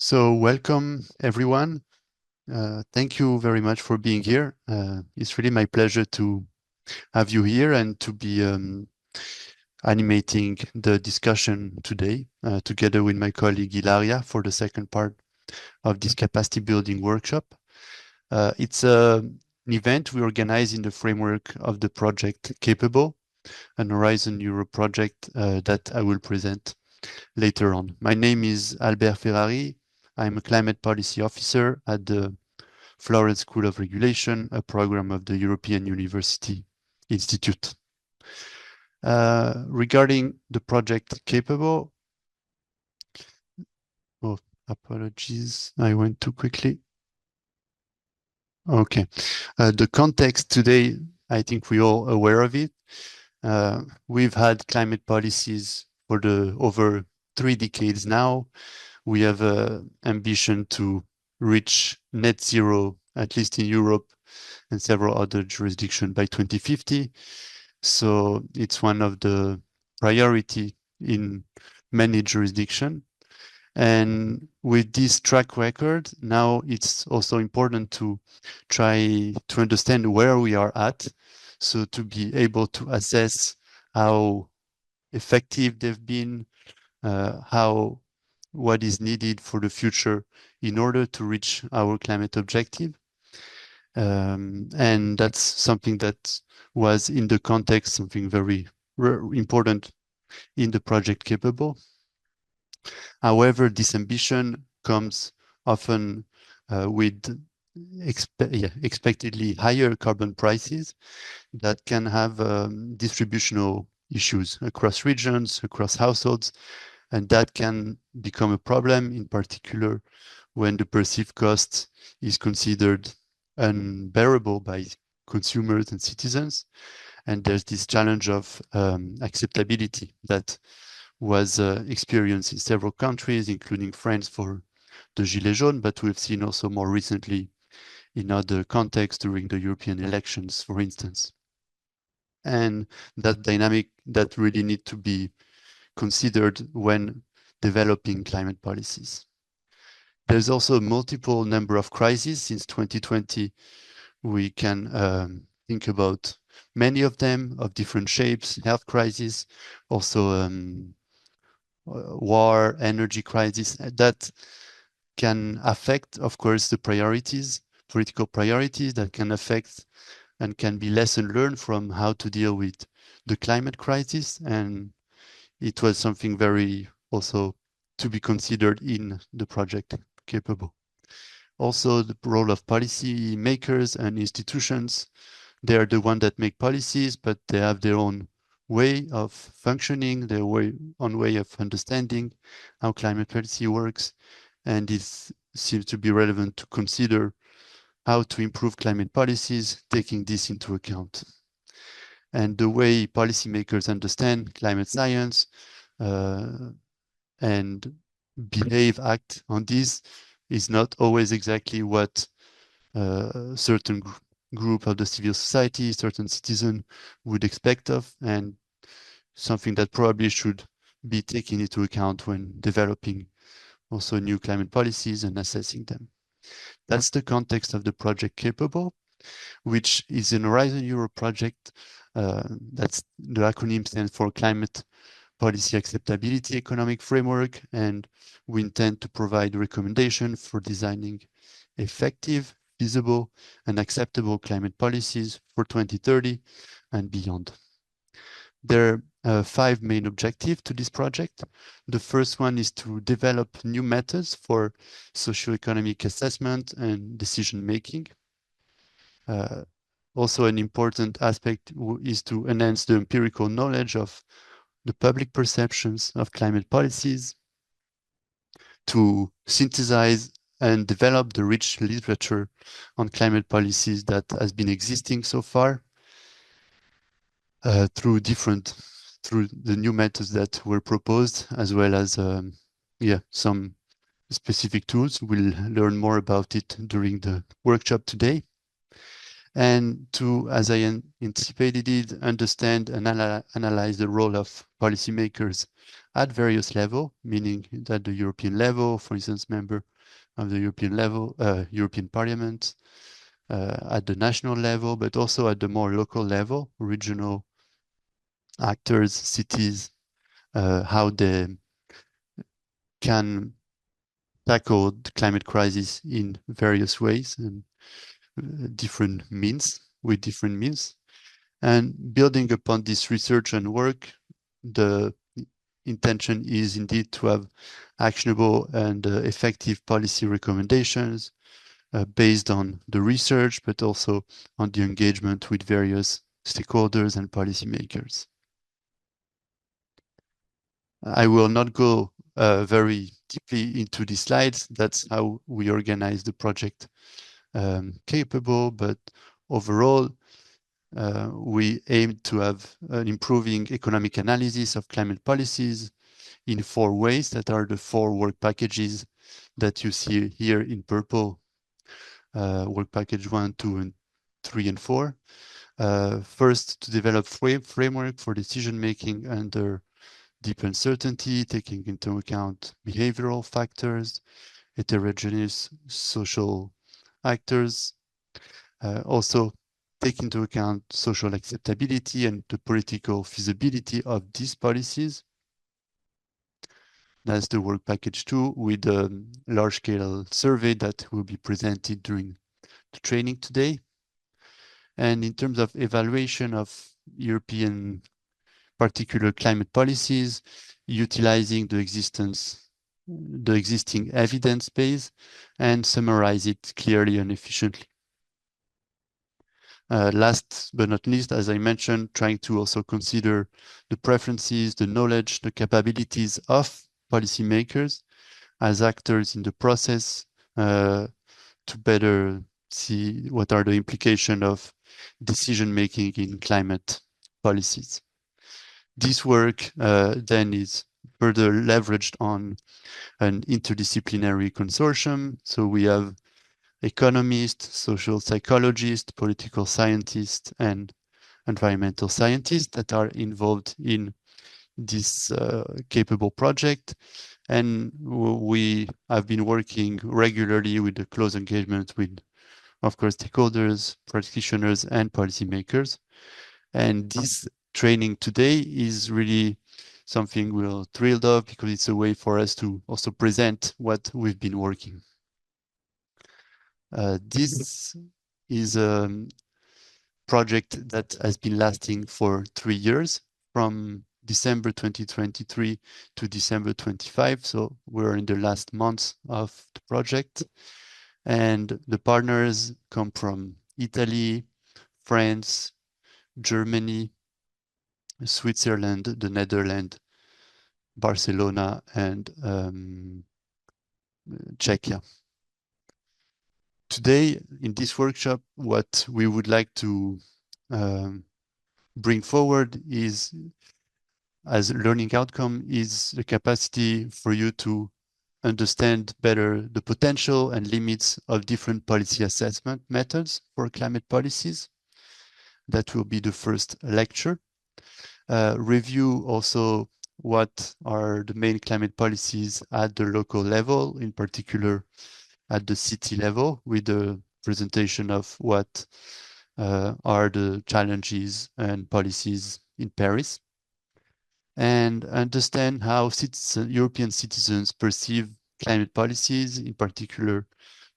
So welcome everyone. Thank you very much for being here. It's really my pleasure to have you here and to be animating the discussion today together with my colleague Ilaria for the second part of this capacity building workshop. It's an event we organize in the framework of the project Capable, an Horizon Europe project that I will present later on. My name is Albert Ferrari. I'm a climate policy officer at the Florence School of Regulation, a program of the European University Institute. Regarding the project Capable, oh, apologies, I went too quickly. Okay, the context today, I think we're all aware of it. We've had climate policies for over 3 decades now. We have an ambition to reach net zero, at least in Europe and several other jurisdictions by 2050. So it's one of the priority in many jurisdictions. And with this track record, now it's also important to try to understand where we are at. So to be able to assess how effective they've been, what is needed for the future in order to reach our climate objective. And that's something that was in the context, something very important in the project Capable. However, this ambition comes often with expectedly higher carbon prices that can have distributional issues across regions, across households, and that can become a problem, in particular when the perceived cost is considered unbearable by consumers and citizens. And there's this challenge of acceptability that was experienced in several countries, including France for the Gilets jaunes, but we've seen also more recently in other contexts during the European elections, for instance. And that dynamic that really need to be considered when developing climate policies. There's also a multiple number of crises since 2020. We can think about many of them of different shapes, health crisis, also war, energy crisis, that can affect, of course, the priorities, political priorities that can affect and can be lesson learned from how to deal with the climate crisis. And it was something very also to be considered in the project Capable. Also, the role of policy makers and institutions. They are the ones that make policies, but they have their own way of functioning, their own way of understanding how climate policy works. And it seems to be relevant to consider how to improve climate policies, taking this into account. And the way policymakers understand climate science and act on this is not always exactly what certain group of the civil society, certain citizen would expect of, and something that probably should be taken into account when developing also new climate policies and assessing them. That's the context of the project Capable, which is an Horizon Europe project. That's the acronym stands for Climate Policy Acceptability Economic Framework, and we intend to provide recommendations for designing effective, feasible, and acceptable climate policies for 2030 and beyond. There are 5 main objectives to this project. The first one is to develop new methods for socioeconomic assessment and decision making. Also, an important aspect is to enhance the empirical knowledge of the public perceptions of climate policies, to synthesize and develop the rich literature on climate policies that has been existing so far through the new methods that were proposed, as well as some specific tools. We'll learn more about it during the workshop today. and to, as I anticipated it, understand and analyze the role of policymakers at various levels, meaning at the European level, for instance, member of the European level, European Parliament, at the national level, but also at the more local level, regional actors, cities, how they can tackle the climate crisis in various ways and different means, with different means. And building upon this research and work, the intention is indeed to have actionable and effective policy recommendations based on the research, but also on the engagement with various stakeholders and policymakers. I will not go very deeply into these slides. That's how we organize the project capable, but overall, we aim to have an improving economic analysis of climate policies in 4 ways that are the 4 work packages that you see here in purple, work package 1, 2, and 3, and 4. First, to develop framework for decision-making under deep uncertainty, taking into account behavioral factors, heterogeneous social actors, also take into account social acceptability and the political feasibility of these policies. That's the work package 2 with a large-scale survey that will be presented during the training today. And in terms of evaluation of European particular climate policies, utilizing the existing evidence base and summarize it clearly and efficiently. Last but not least, as I mentioned, trying to also consider the preferences, the knowledge, the capabilities of policymakers as actors in the process to better see what are the implications of decision-making in climate policies. This work then is further leveraged on an interdisciplinary consortium. So we have economists, social psychologists, political scientists, and environmental scientists that are involved in this capable project. And we have been working regularly with the close engagement with, of course, stakeholders, practitioners, and policymakers. And this training today is really something we're thrilled of because it's a way for us to also present what we've been working. This is a project that has been lasting for 3 years, from December 2023 to December 25. So we're in the last months of the project. And the partners come from Italy, France, Germany, Switzerland, the Netherlands, Barcelona, and Czechia. Today, in this workshop, what we would like to bring forward is, as a learning outcome, is the capacity for you to understand better the potential and limits of different policy assessment methods for climate policies. That will be the first lecture. Review also what are the main climate policies at the local level, in particular at the city level, with the presentation of what are the challenges and policies in Paris, and understand how European citizens perceive climate policies, in particular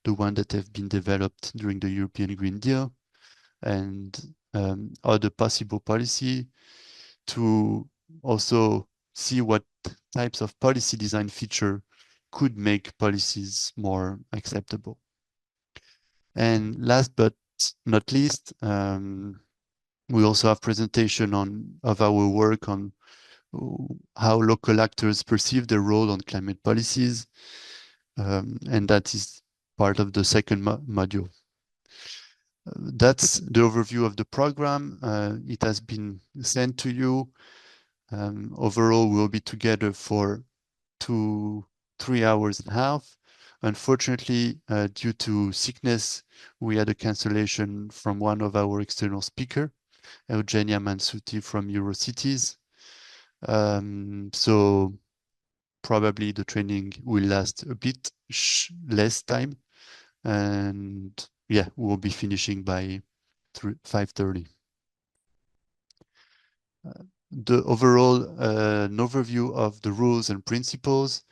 the ones that have been developed during the European Green Deal, and other possible policy, to also see what types of policy design feature could make policies more acceptable. And last but not least, we also have presentation of our work on how local actors perceive their role on climate policies, and that is part of the second module. That's the overview of the program. It has been sent to you. Overall, we'll be together for 3.5 hours. Unfortunately, due to sickness, we had a cancellation from one of our external speaker, Eugenia Mansuti from Eurocities. So probably the training will last a bit less time, and yeah, we'll be finishing by 5:30. The overall an overview of the rules and principles.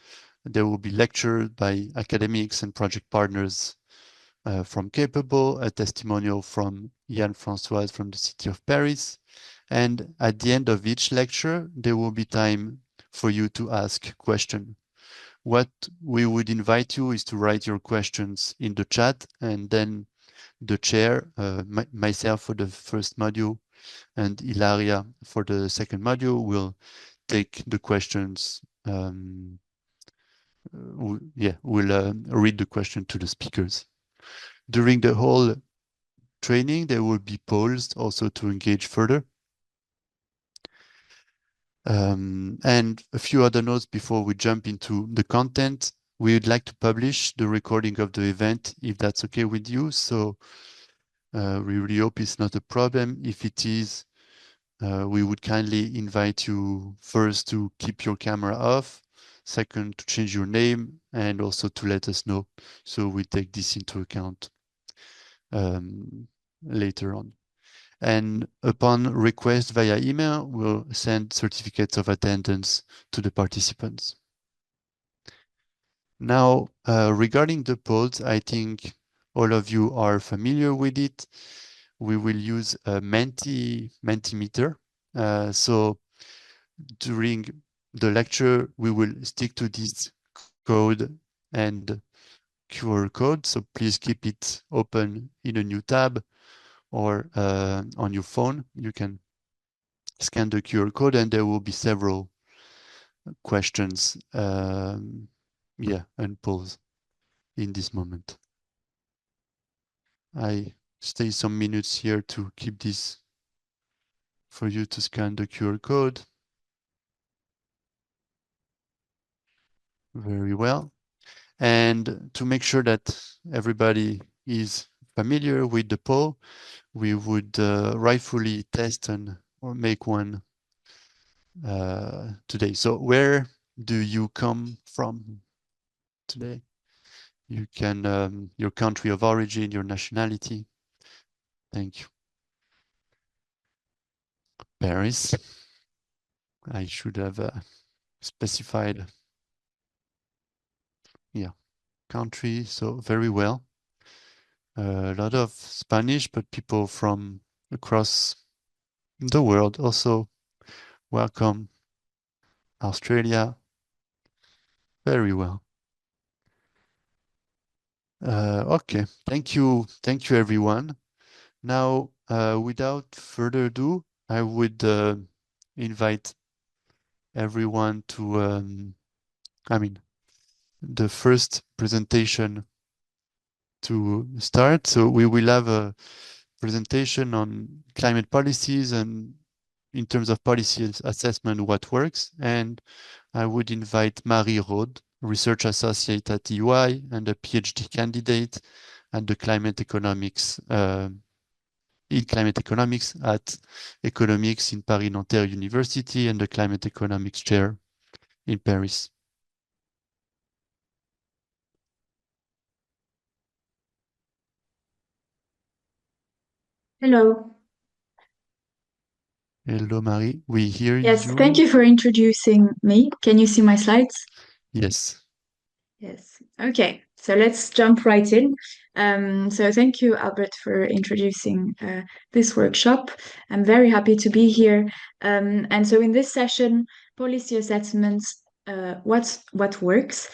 There will be lectured by academics and project partners from Capable, a testimonial from Yann Françoise from the city of Paris. And at the end of each lecture, there will be time for you to ask questions. What we would invite you is to write your questions in the chat, and then the chair, myself for the first module, and Ilaria for the second module will take the questions. We'll read the question to the speakers. During the whole training, there will be polls also to engage further. And a few other notes before we jump into the content. We would like to publish the recording of the event if that's okay with you. So we really hope it's not a problem. If it is, we would kindly invite you first to keep your camera off, second to change your name, and also to let us know. So we take this into account later on. And upon request via email, we'll send certificates of attendance to the participants. Now, regarding the polls, I think all of you are familiar with it. We will use a Mentimeter. So during the lecture, we will stick to this code and QR code. So please keep it open in a new tab or on your phone. You can scan the QR code and there will be several questions and polls in this moment. I stay some minutes here to keep this for you to scan the QR code. Very well. And to make sure that everybody is familiar with the poll, we would rightfully test or make one today. So where do you come from today? You can, your country of origin, your nationality. Thank you. Paris. I should have specified. Yeah, country. So very well. A lot of Spanish, but people from across the world also welcome. Australia. Very well. Okay, thank you everyone. Now, without further ado, I would invite everyone to, the first presentation to start. So we will have a presentation on climate policies and in terms of policy assessment, what works. And I would invite Marie Raude, research associate at EY and a PhD candidate and the climate economics in climate economics at Economics in Paris-Nanterre University and the climate economics chair in Paris. Hello. Hello, Marie. We hear Yes, you. thank you for introducing me. Can you see my slides? Yes. Yes. Okay, so let's jump right in. So thank you, Albert, for introducing this workshop. I'm very happy to be here. And so in this session, policy assessments, what works?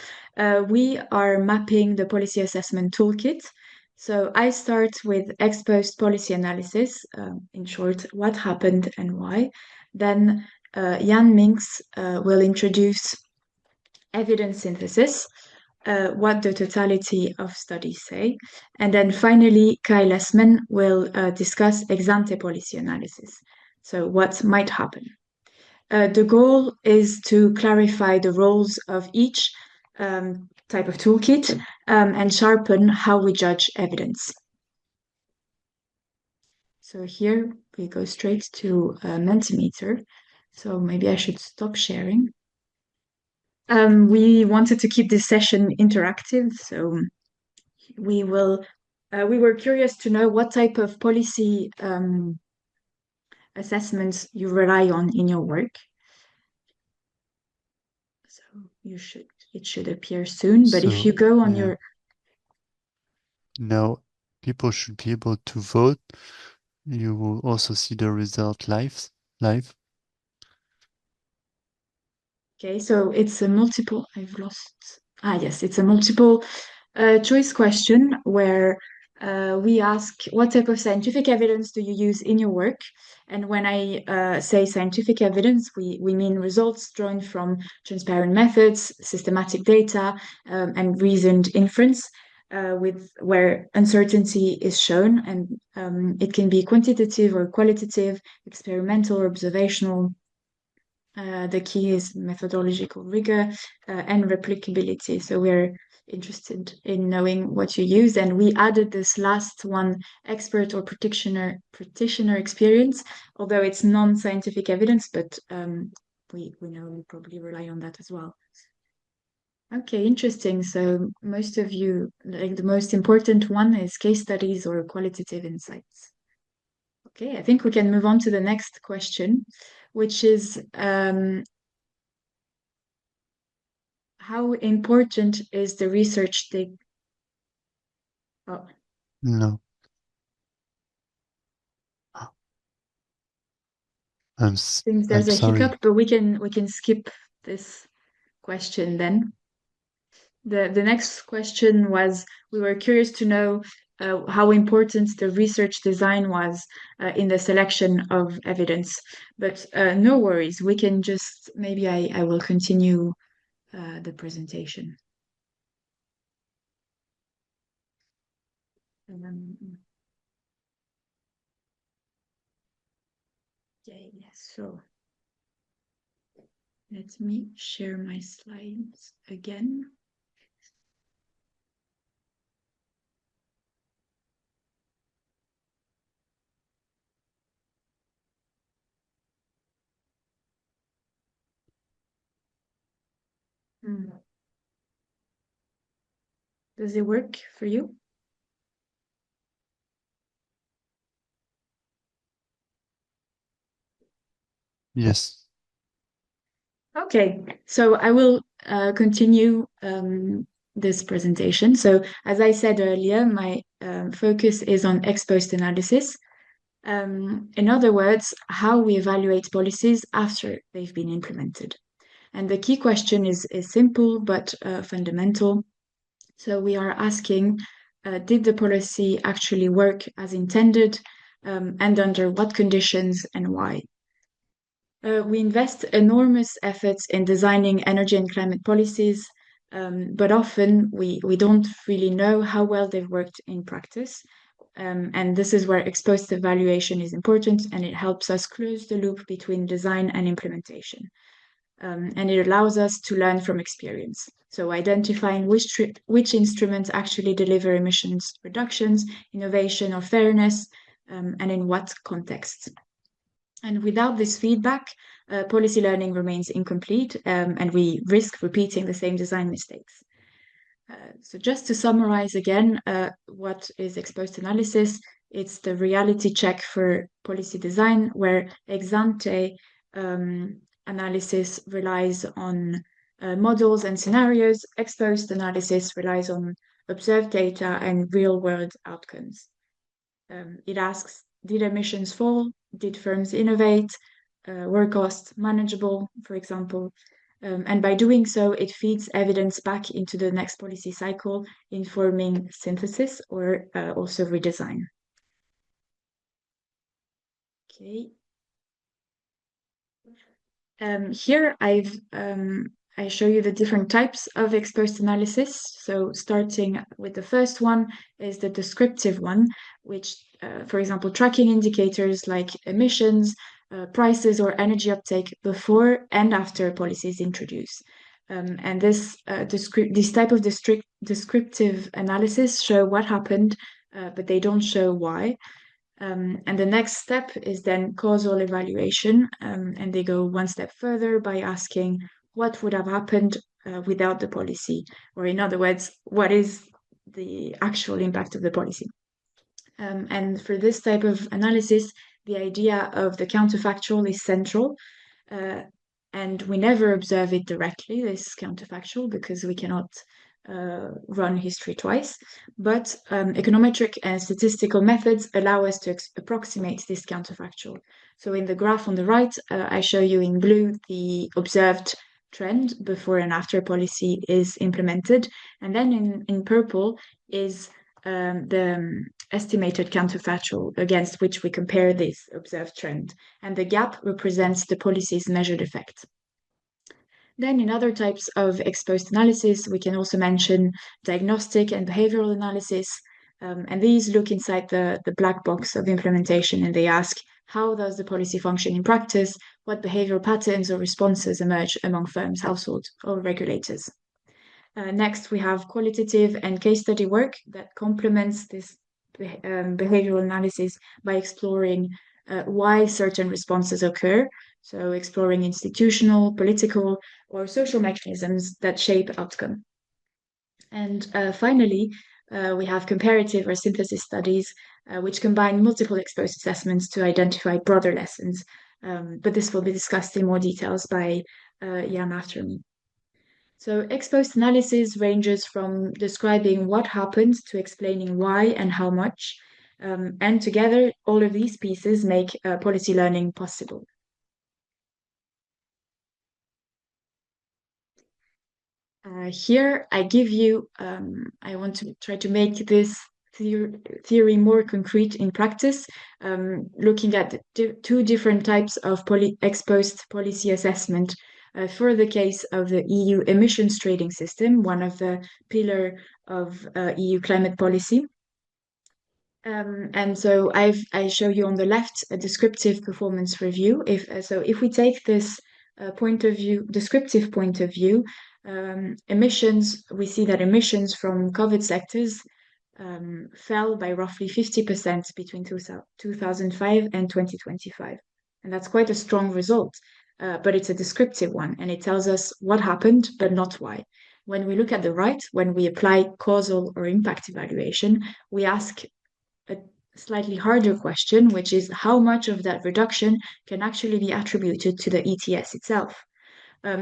We are mapping the policy assessment toolkit. So I start with ex post policy analysis, in short, what happened and why. Then Yann Minx will introduce evidence synthesis, what the totality of studies say. And then finally, Lessmann will discuss ex ante policy analysis. So what might happen. The goal is to clarify the roles of each type of toolkit and sharpen how we judge evidence. So here we go straight to Mentimeter. So maybe I should stop sharing. We wanted to keep this session interactive, so we were curious to know what type of policy assessments you rely on in your work. So it should appear soon, but if you go on your... Now, people should be able to vote. You will also see the result live. Okay, so it's a multiple, yes, it's a multiple choice question where we ask what type of scientific evidence do you use in your work? And when I say scientific evidence, we mean results drawn from transparent methods, systematic data, and reasoned inference, with where uncertainty is shown, and it can be quantitative or qualitative, experimental or observational. The key is methodological rigor and replicability. So we're interested in knowing what you use, and we added this last one, expert or practitioner experience, although it's non-scientific evidence, but we know we probably rely on that as well. Okay, interesting. So most of you, like the most important one is case studies or qualitative insights. Okay, I think we can move on to the next question, which is how important is the research they... Oh. No. Seems there's a hiccup, but we can skip this question then. The next question was, we were curious to know how important the research design was in the selection of evidence. But no worries, we can just, maybe I will continue the presentation. Okay, yes, so let me share my slides again. Does it work for you? Yes. Okay, so I will continue this presentation. So as I said earlier, my focus is on ex post analysis. In other words, how we evaluate policies after they've been implemented. And the key question is simple but fundamental. So we are asking, did the policy actually work as intended, and under what conditions and why? We invest enormous efforts in designing energy and climate policies, but often we don't really know how well they've worked in practice. And this is where ex post evaluation is important, and it helps us close the loop between design and implementation. And it allows us to learn from experience. So identifying which instruments actually deliver emissions reductions, innovation, or fairness, and in what context. And without this feedback, policy learning remains incomplete, and we risk repeating the same design mistakes. So just to summarize again, what is ex post analysis? It's the reality check for policy design, where ex ante analysis relies on models and scenarios. Ex post analysis relies on observed data and real-world outcomes. It asks, did emissions fall? Did firms innovate? Were costs manageable, for example? And by doing so, it feeds evidence back into the next policy cycle, informing synthesis or also redesign. Okay. Here I show you the different types of ex post analysis. So starting with the first one is the descriptive one, which, for example, tracking indicators like emissions, prices, or energy uptake before and after policies introduced. And this type of descriptive analysis show what happened, but they don't show why. And the next step is then causal evaluation, and they go one step further by asking what would have happened without the policy, or in other words, what is the actual impact of the policy. And for this type of analysis, the idea of the counterfactual is central. And we never observe it directly, this counterfactual, because we cannot run history twice. But econometric and statistical methods allow us to approximate this counterfactual. So in the graph on the right, I show you in blue the observed trend before and after policy is implemented. And then in purple is the estimated counterfactual against which we compare this observed trend, and the gap represents the policy's measured effect. Then in other types of ex-post analysis, we can also mention diagnostic and behavioral analysis, and these look inside the black box of implementation, and they ask, how does the policy function in practice? What behavioral patterns or responses emerge among firms, households, or regulators? Next, we have qualitative and case study work that complements this behavioral analysis by exploring why certain responses occur. So exploring institutional, political, or social mechanisms that shape outcome. And finally, we have comparative or synthesis studies, which combine multiple exposed assessments to identify broader lessons. But this will be discussed in more details by Yann after me. So ex-post analysis ranges from describing what happened to explaining why and how much, and together all of these pieces make policy learning possible. Here I give you, I want to try to make this theory more concrete in practice, looking at two different types of ex-post policy assessment. For the case of the EU emissions trading system, one of the pillar of EU climate policy. And so I show you on the left a descriptive performance review. If we take this descriptive point of view, emissions, we see that emissions from covered sectors fell by roughly 50% between 2005 and 2025. And that's quite a strong result. But it's a descriptive one, and it tells us what happened, but not why. When we look at the right, when we apply causal or impact evaluation, we ask a slightly harder question, which is how much of that reduction can actually be attributed to the ETS itself.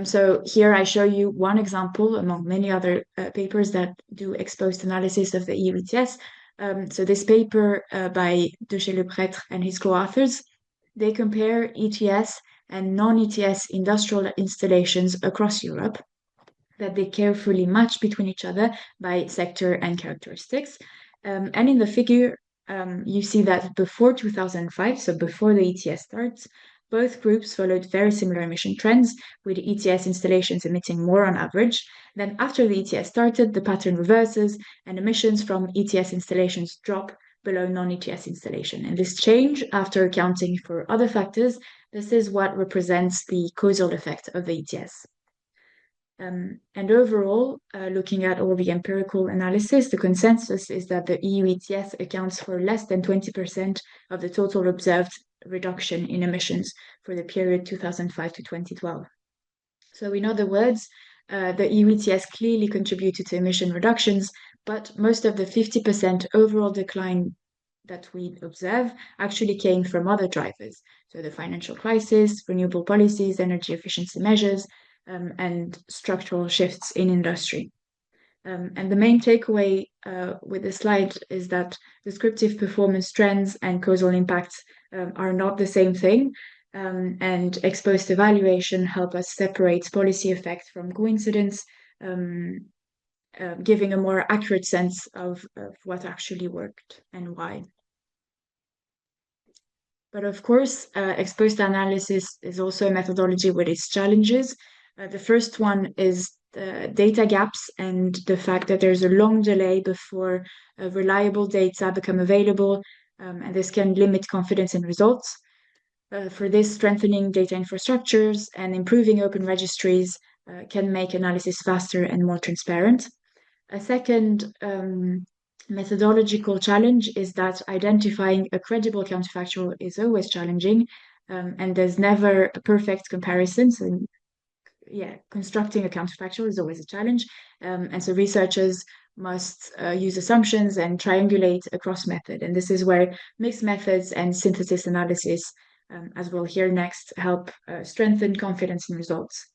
So here I show you one example among many other papers that do ex-post analysis of the EU ETS. So this paper by De Chez-Le-Pretre and his co-authors, they compare ETS and non-ETS industrial installations across Europe that they carefully match between each other by sector and characteristics. And in the figure, you see that before 2005, so before the ETS starts, both groups followed very similar emission trends, with ETS installations emitting more on average. Then after the ETS started, the pattern reverses, and emissions from ETS installations drop below non-ETS installation. And this change, after accounting for other factors, this is what represents the causal effect of the ETS. And overall, looking at all the empirical analysis, the consensus is that the EU ETS accounts for less than 20% of the total observed reduction in emissions for the period 2005 to 2012. So in other words, the EU ETS clearly contributed to emission reductions, but most of the 50% overall decline that we observe actually came from other drivers. So the financial crisis, renewable policies, energy efficiency measures, and structural shifts in industry. And the main takeaway with this slide is that descriptive performance trends and causal impacts are not the same thing, and ex-post evaluation help us separate policy effect from coincidence, giving a more accurate sense of what actually worked and why. But of course, ex-post analysis is also a methodology with its challenges. The first one is the data gaps and the fact that there's a long delay before reliable data become available, and this can limit confidence in results. For this, strengthening data infrastructures and improving open registries can make analysis faster and more transparent. A second methodological challenge is that identifying a credible counterfactual is always challenging, and there's never a perfect comparison. So, yeah, constructing a counterfactual is always a challenge. And so researchers must use assumptions and triangulate across method. And this is where mixed methods and synthesis analysis, as we'll hear next, help strengthen confidence in results.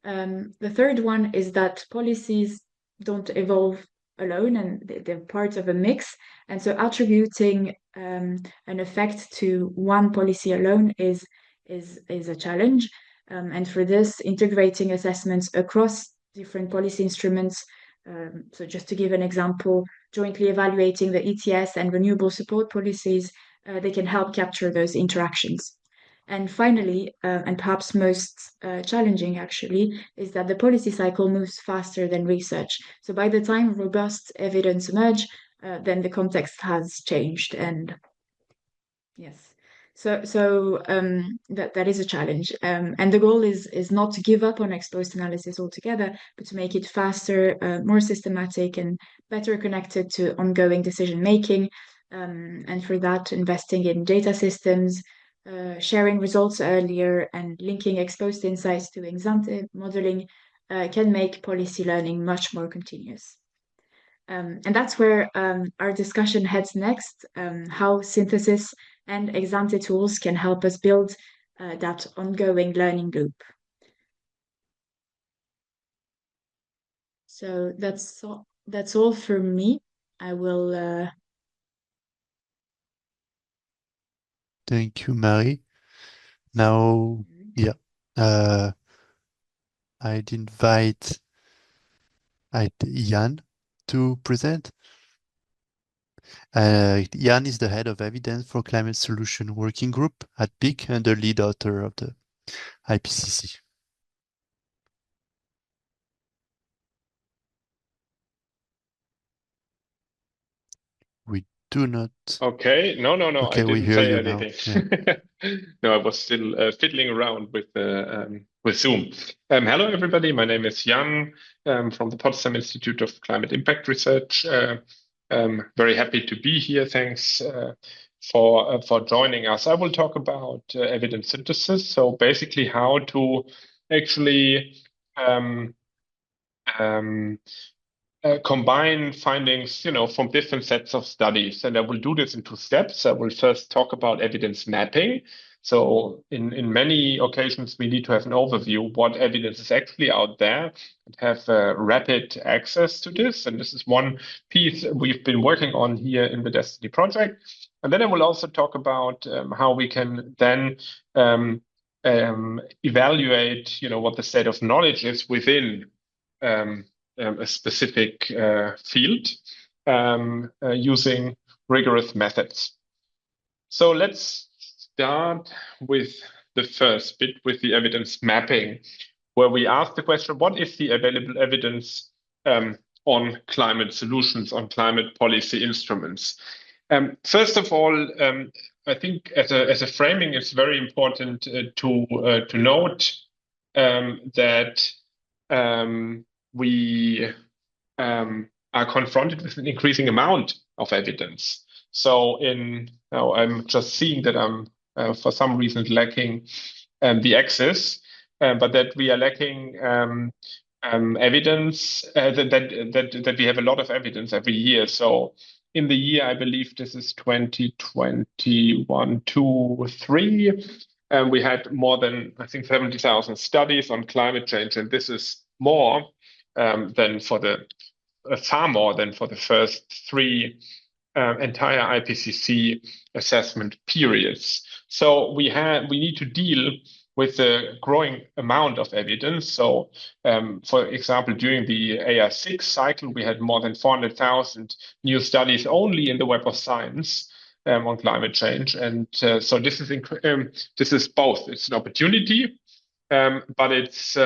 The third one is that policies don't evolve alone, and they're part of a mix. And so attributing an effect to one policy alone is a challenge. And for this, integrating assessments across different policy instruments. So just to give an example, jointly evaluating the ETS and renewable support policies, they can help capture those interactions. And finally, and perhaps most challenging actually, is that the policy cycle moves faster than research. So by the time robust evidence emerge, then the context has changed. And yes, so that is a challenge. And the goal is not to give up on ex-post analysis altogether, but to make it faster, more systematic, and better connected to ongoing decision making. And for that, investing in data systems, sharing results earlier, and linking ex-post insights to ex-ante modeling can make policy learning much more continuous. And that's where our discussion heads next, how synthesis and ex-ante tools can help us build that ongoing learning loop. So that's all for me. I will. Thank you, Marie. Now, yeah, I'd invite Yann to present. Yann is the head of Evidence for Climate Solution Working Group at PIC and the lead author of the IPCC. We do not. Okay, no, Okay, I we didn't hear say you anything. now. Yeah. No, I was still fiddling around with Zoom. Hello, everybody. My name is Yann from the Potsdam Institute of Climate Impact Research. Very happy to be here. Thanks for joining us. I will talk about evidence synthesis. So basically, how to actually combine findings, from different sets of studies. And I will do this in two steps. I will first talk about evidence mapping. So in many occasions, we need to have an overview what evidence is actually out there and have rapid access to this. And this is one piece we've been working on here in the Destiny project. And then I will also talk about how we can then evaluate, what the state of knowledge is within a specific field using rigorous methods. So let's start with the first bit, with the evidence mapping, where we ask the question, what is the available evidence on climate solutions, on climate policy instruments? First of all, I think as a framing, it's very important to note that we are confronted with an increasing amount of evidence. So now I'm just seeing that I'm for some reason lacking the access, but that we are lacking evidence that we have a lot of evidence every year. So in the year, I believe this is 2021, 2, 3. We had more than, I think, 70,000 studies on climate change, and this is more than far more than for the first 3 entire IPCC assessment periods. So we need to deal with the growing amount of evidence. So, for example, during the AR6 cycle, we had more than 400,000 new studies only in the Web of Science on climate change. And so this is both. It's an opportunity, but it's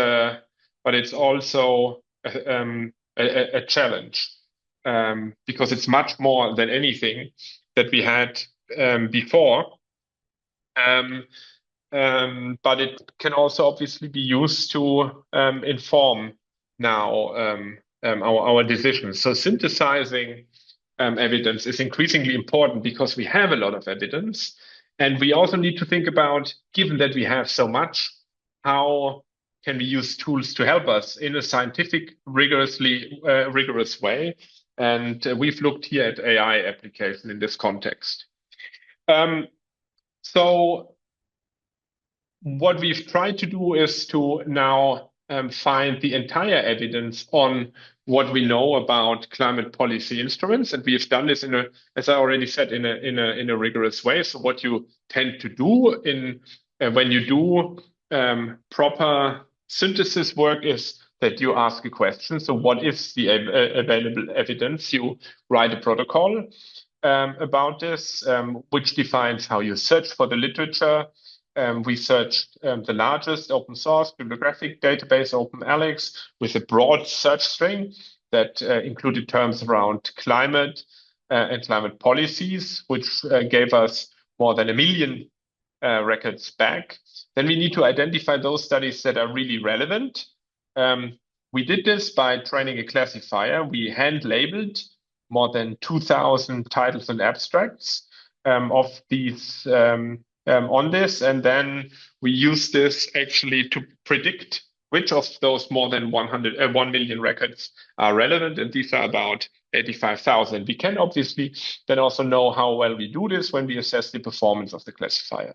also a challenge because it's much more than anything that we had before. but it can also obviously be used to inform now our decisions. So synthesizing evidence is increasingly important because we have a lot of evidence, and we also need to think about, given that we have so much, how can we use tools to help us in a scientific, rigorous way? And we've looked here at AI application in this context. So what we've tried to do is to now find the entire evidence on what we know about climate policy instruments, and we've done this as I already said, in a rigorous way. So what you tend to do when you do proper synthesis work is that you ask a question. So what is the available evidence? You write a protocol about this, which defines how you search for the literature. We searched the largest open source bibliographic database, OpenAlex, with a broad search string that included terms around climate and climate policies, which gave us more than 1 million records back. Then we need to identify those studies that are really relevant. We did this by training a classifier. We hand-labeled more than 2,000 titles and abstracts of these on this, and then we use this actually to predict which of those more than 1 million records are relevant, and these are about 85,000. We can obviously then also know how well we do this when we assess the performance of the classifier.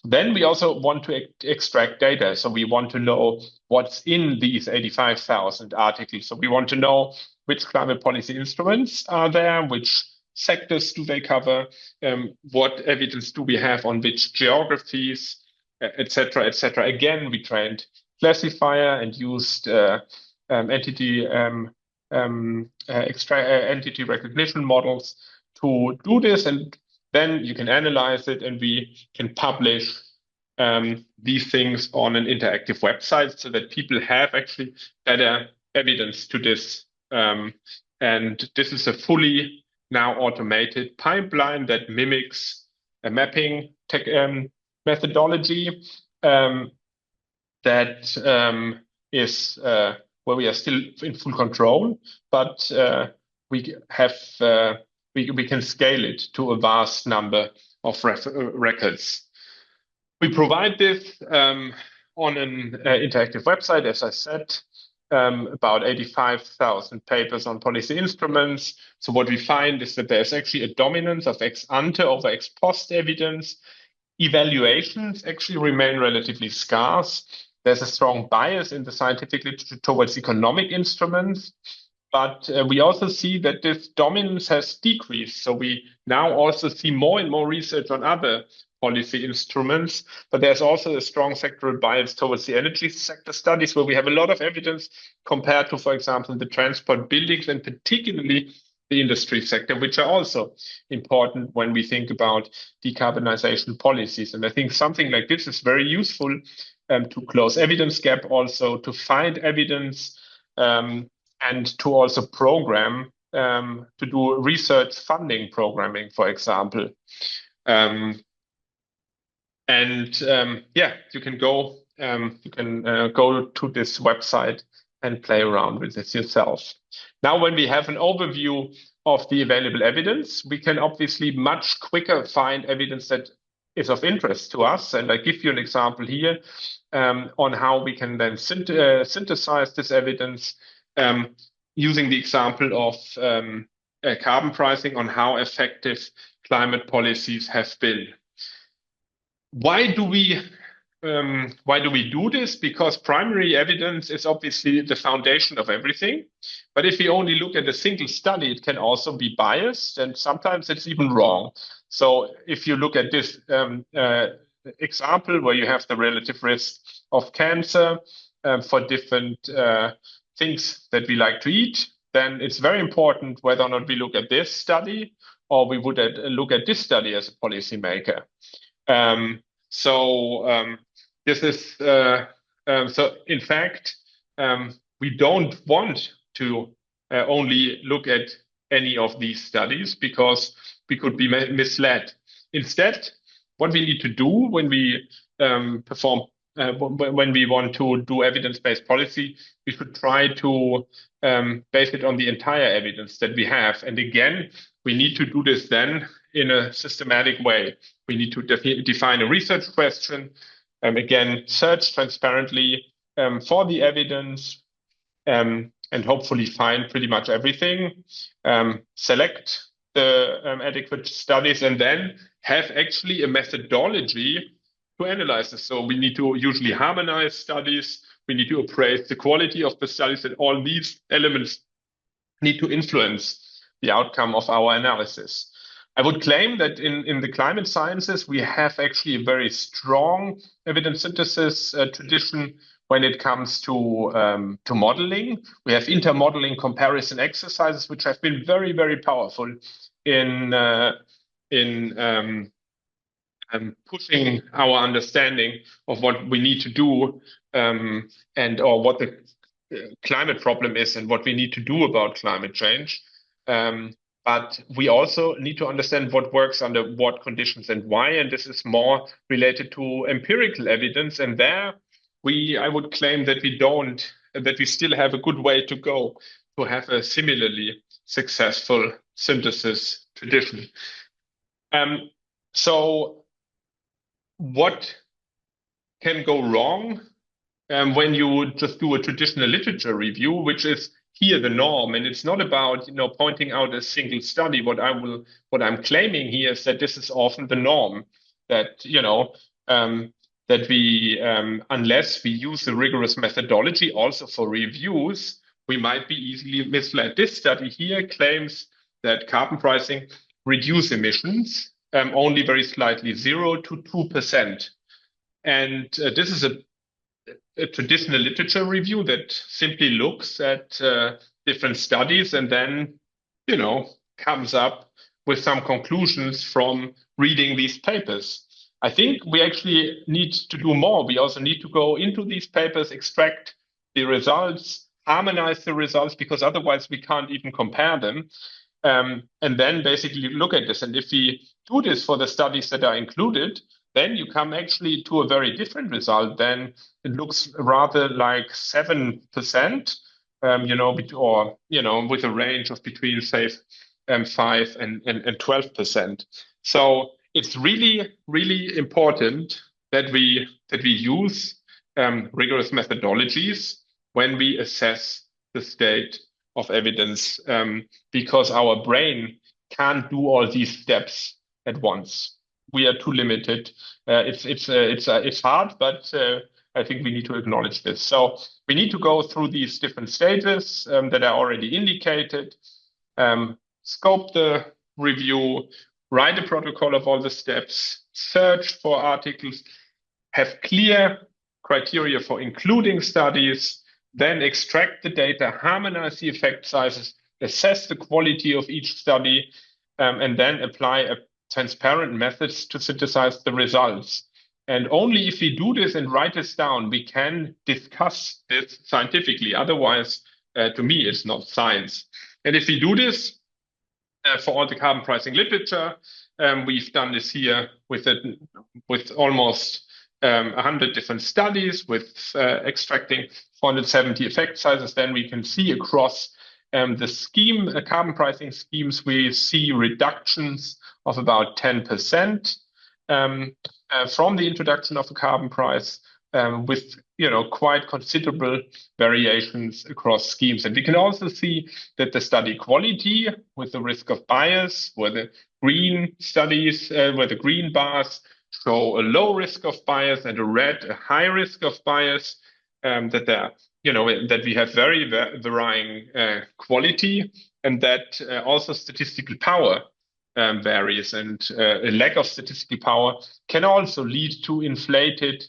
Then we also want to extract data. So we want to know what's in these 85,000 articles. So we want to know which climate policy instruments are there, which sectors do they cover, what evidence do we have on which geographies, etc., etc. Again, we trained classifier and used entity recognition models to do this, and then you can analyze it, and we can publish these things on an interactive website so that people have actually better evidence to this. And this is a fully now automated pipeline that mimics a mapping methodology that is where we are still in full control, but we can scale it to a vast number of records. We provide this on an interactive website, as I said, about 85,000 papers on policy instruments. So what we find is that there's actually a dominance of ex ante over ex post evidence. Evaluations actually remain relatively scarce. There's a strong bias in the scientific literature towards economic instruments, but we also see that this dominance has decreased. So we now also see more and more research on other policy instruments, but there's also a strong sectoral bias towards the energy sector studies, where we have a lot of evidence compared to, for example, the transport, buildings, and particularly the industry sector, which are also important when we think about decarbonization policies. And I think something like this is very useful to close evidence gap, also to find evidence, and to also program, to do research funding programming, for example. You can go to this website and play around with this yourself. Now, when we have an overview of the available evidence, we can obviously much quicker find evidence that is of interest to us. And I give you an example here on how we can then synthesize this evidence using the example of carbon pricing on how effective climate policies have been. Why do we do this? Because primary evidence is obviously the foundation of everything. But if we only look at a single study, it can also be biased, and sometimes it's even wrong. So if you look at this example where you have the relative risk of cancer for different things that we like to eat, then it's very important whether or not we look at this study or we would look at this study as a policymaker. This is so. In fact, we don't want to only look at any of these studies because we could be misled. Instead, what we need to do when we when we want to do evidence-based policy. We should try to base it on the entire evidence that we have. And again, we need to do this then in a systematic way. We need to define a research question, again, search transparently for the evidence, and hopefully find pretty much everything, select the adequate studies, and then have actually a methodology to analyze this. So we need to usually harmonize studies. We need to appraise the quality of the studies, and all these elements need to influence the outcome of our analysis. I would claim that in the climate sciences, we have actually a very strong evidence synthesis tradition when it comes to modeling. We have intermodeling comparison exercises, which have been very, very powerful in pushing our understanding of what we need to do, or what the climate problem is and what we need to do about climate change. But we also need to understand what works under what conditions and why, and this is more related to empirical evidence. And there, I would claim that we still have a good way to go to have a similarly successful synthesis tradition. So what can go wrong when you just do a traditional literature review, which is here the norm? And it's not about pointing out a single study. What I'm claiming here is that this is often the norm, that that we unless we use a rigorous methodology also for reviews, we might be easily misled. This study here claims that carbon pricing reduce emissions only very slightly, 0 to 2%. And this is a traditional literature review that simply looks at different studies and then, comes up with some conclusions from reading these papers. I think we actually need to do more. We also need to go into these papers, extract the results, harmonize the results, because otherwise we can't even compare them. And then basically look at this. And if we do this for the studies that are included, then you come actually to a very different result. Then it looks rather like 7%, with a range of between, say, 5 and 12%. So it's really, really important that we use rigorous methodologies when we assess the state of evidence, because our brain can't do all these steps at once. We are too limited. It's hard, but I think we need to acknowledge this. So we need to go through these different stages that are already indicated, scope the review, write a protocol of all the steps, search for articles, have clear criteria for including studies, then extract the data, harmonize the effect sizes, assess the quality of each study, and then apply transparent methods to synthesize the results. And only if we do this and write this down, we can discuss this scientifically. Otherwise, to me, it's not science. And if we do this for all the carbon pricing literature, we've done this here with almost 100 different studies, with extracting 470 effect sizes. Then we can see across the carbon pricing schemes, we see reductions of about 10% from the introduction of a carbon price, with quite considerable variations across schemes. And we can also see that the study quality, with the risk of bias, where the green studies, where the green bars show a low risk of bias and a high risk of bias, that we have very varying quality, and that also statistical power varies, and a lack of statistical power can also lead to inflated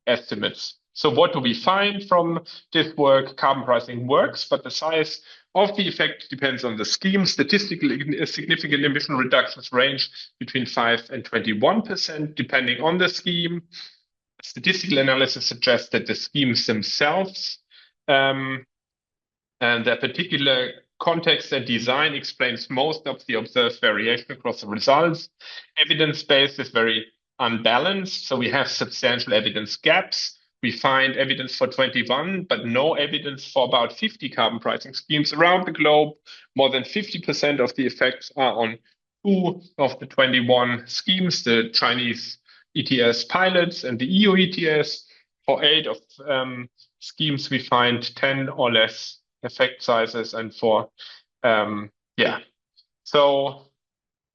estimates. So what do we find from this work? Carbon pricing works, but the size of the effect depends on the scheme. Statistically significant emission reductions range between 5 and 21%, depending on the scheme. Statistical analysis suggests that the schemes themselves and their particular context and design explains most of the observed variation across the results. Evidence base is very unbalanced, so we have substantial evidence gaps. We find evidence for 21, but no evidence for about 50 carbon pricing schemes around the globe. More than 50% of the effects are on 2 of the 21 schemes, the Chinese ETS pilots and the EU ETS. For 8 of schemes, we find 10 or less effect sizes, and for so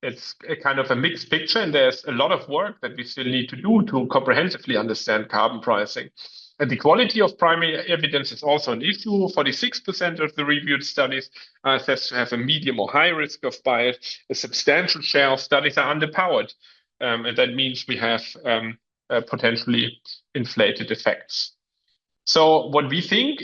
it's a kind of a mixed picture, and there's a lot of work that we still need to do to comprehensively understand carbon pricing. And the quality of primary evidence is also an issue. 46% of the reviewed studies are assessed to have a medium or high risk of bias. A substantial share of studies are underpowered, and that means we have potentially inflated effects. So what we think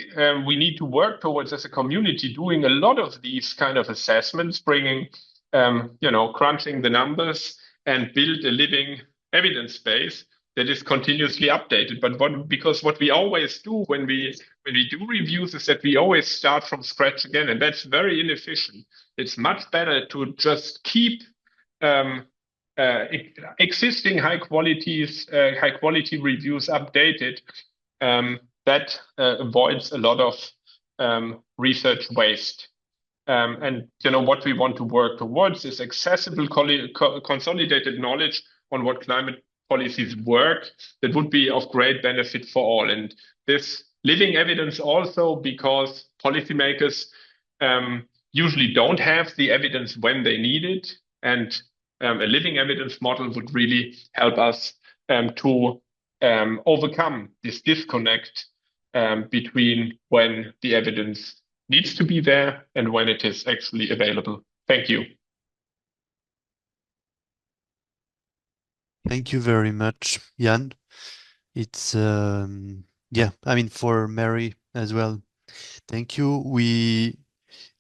we need to work towards as a community, doing a lot of these kind of assessments, bringing, crunching the numbers and build a living evidence base that is continuously updated. But because what we always do when we do reviews is that we always start from scratch again, and that's very inefficient. It's much better to just keep existing high quality reviews updated. That avoids a lot of research waste. And what we want to work towards is accessible, consolidated knowledge on what climate policies work that would be of great benefit for all. And this living evidence also because policymakers usually don't have the evidence when they need it. And a living evidence model would really help us to overcome this disconnect between when the evidence needs to be there and when it is actually available. Thank you. Thank you very much, Yann. It's for Mary as well. Thank you.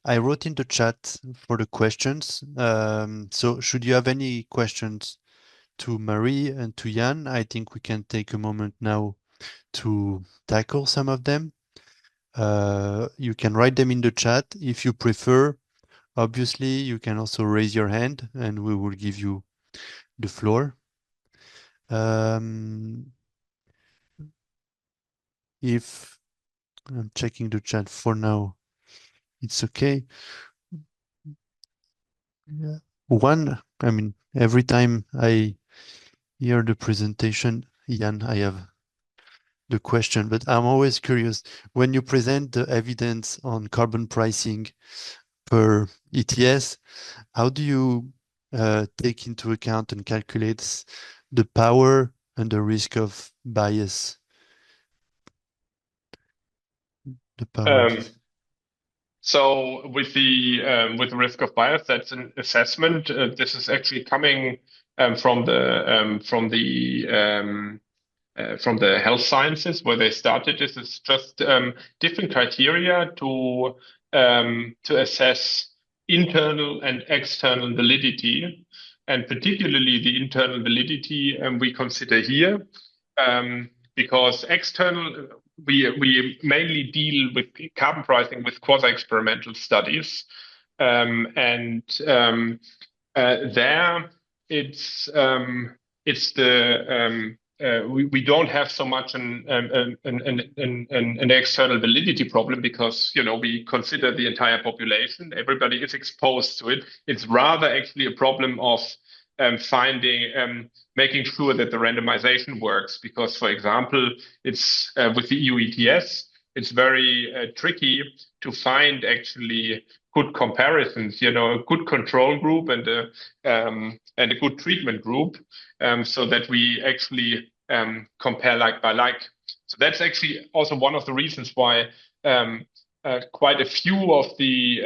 I wrote in the chat for the questions. So should you have any questions to Marie and to Yann, I think we can take a moment now to tackle some of them. You can write them in the chat. If you prefer, obviously, you can also raise your hand and we will give you the floor. If I'm checking the chat for now, it's okay. Yeah. Every time I hear the presentation, Yann, I have the question, but I'm always curious. When you present the evidence on carbon pricing per ETS, how do you take into account and calculate the power and the risk of bias? The power. So with the risk of bias, that's an assessment. This is actually coming from the health sciences where they started. This is just different criteria to assess internal and external validity, and particularly the internal validity we consider here because external. We mainly deal with carbon pricing with quasi-experimental studies, and there it's the we don't have so much an external validity problem because we consider the entire population. Everybody is exposed to it. It's rather actually a problem of making sure that the randomization works. Because, for example, it's with the EU ETS, it's very tricky to find actually good comparisons. A good control group and a good treatment group, so that we actually compare like by like. So that's actually also one of the reasons why quite a few of the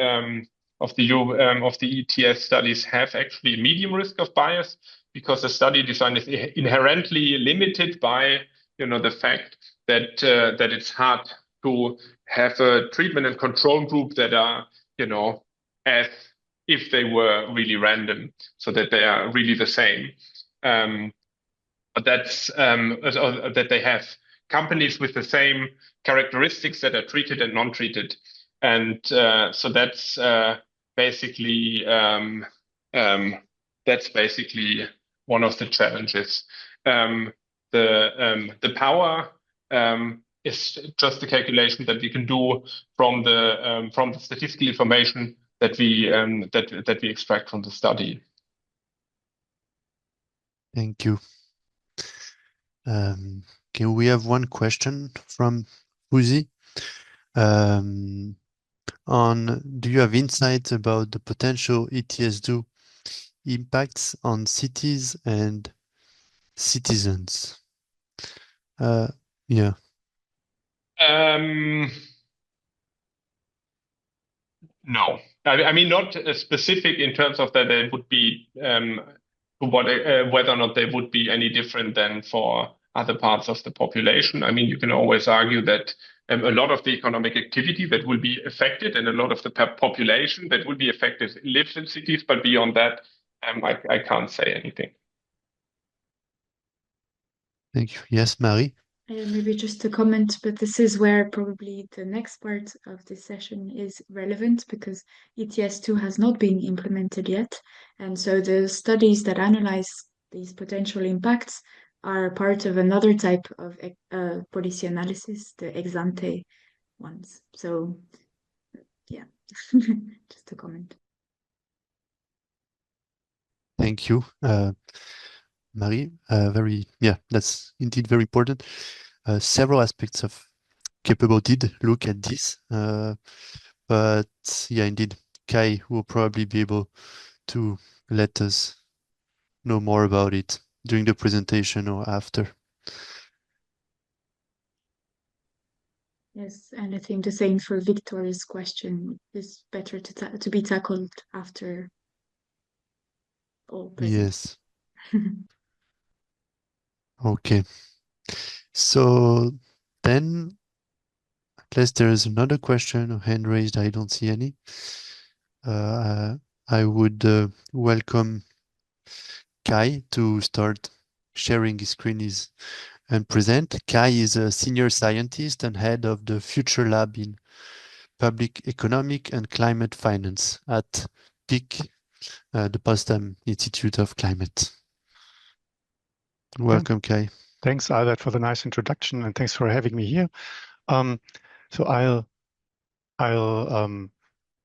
ETS studies have actually medium risk of bias, because the study design is inherently limited by the fact that it's hard to have a treatment and control group that are as if they were really random, so that they are really the same. But that's that they have companies with the same characteristics that are treated and non-treated. And so that's basically one of the challenges. The power is just the calculation that we can do from the statistical information that we extract from the study. Thank you. Okay, we have one question from Uzi. Do you have insights about the potential ETS2 impacts on cities and citizens? Yeah. No, I mean not specific in terms of that they would be whether or not they would be any different than for other parts of the population. I mean, you can always argue that a lot of the economic activity that will be affected and a lot of the population that will be affected lives in cities, but beyond that, I can't say anything. Thank you. Yes, Marie? Maybe just a comment, but this is where probably the next part of this session is relevant because ETS2 has not been implemented yet. And so the studies that analyze these potential impacts are part of another type of policy analysis, the ex ante ones. So, yeah, just a comment. Thank you, Marie. That's indeed very important. Several aspects of Capable did look at this, but yeah, indeed, Kai will probably be able to let us know more about it during the presentation or after. Yes, and I think the same for Victoria's question is better to be tackled after all present. Yes. Okay. So then, unless there is another question or hand raised, I don't see any. I would welcome Kai to start sharing his screen and present. Kai is a senior scientist and head of the Future Lab in Public Economic and Climate Finance at PIC, the Potsdam Institute of Climate. Welcome, Kai. Thanks, Albert, for the nice introduction, and thanks for having me here. So I'll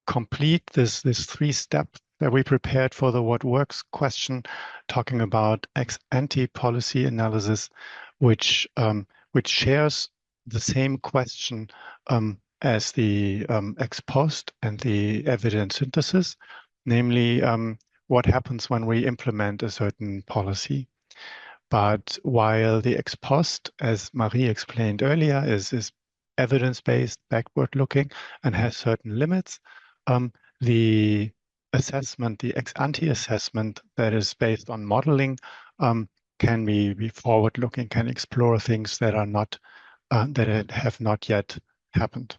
complete this three step that we prepared for the what works question, talking about ex ante policy analysis, which shares the same question as the ex post and the evidence synthesis, namely what happens when we implement a certain policy. But while the ex post, as Marie explained earlier, is evidence-based, backward-looking, and has certain limits, the assessment, the ex ante assessment that is based on modeling, can be forward-looking, can explore things that are not that have not yet happened.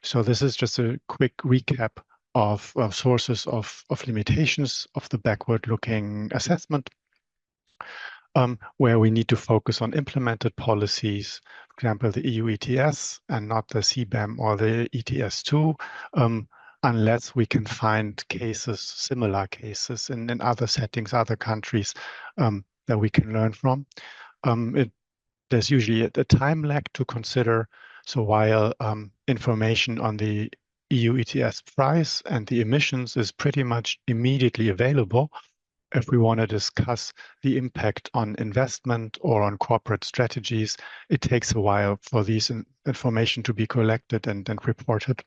So this is just a quick recap of sources of limitations of the backward-looking assessment. Where we need to focus on implemented policies, for example, the EU ETS and not the CBAM or the ETS2, unless we can find cases, similar cases in other settings, other countries that we can learn from. There's usually a time lag to consider. So while information on the EU ETS price and the emissions is pretty much immediately available, if we want to discuss the impact on investment or on corporate strategies, it takes a while for these information to be collected and reported.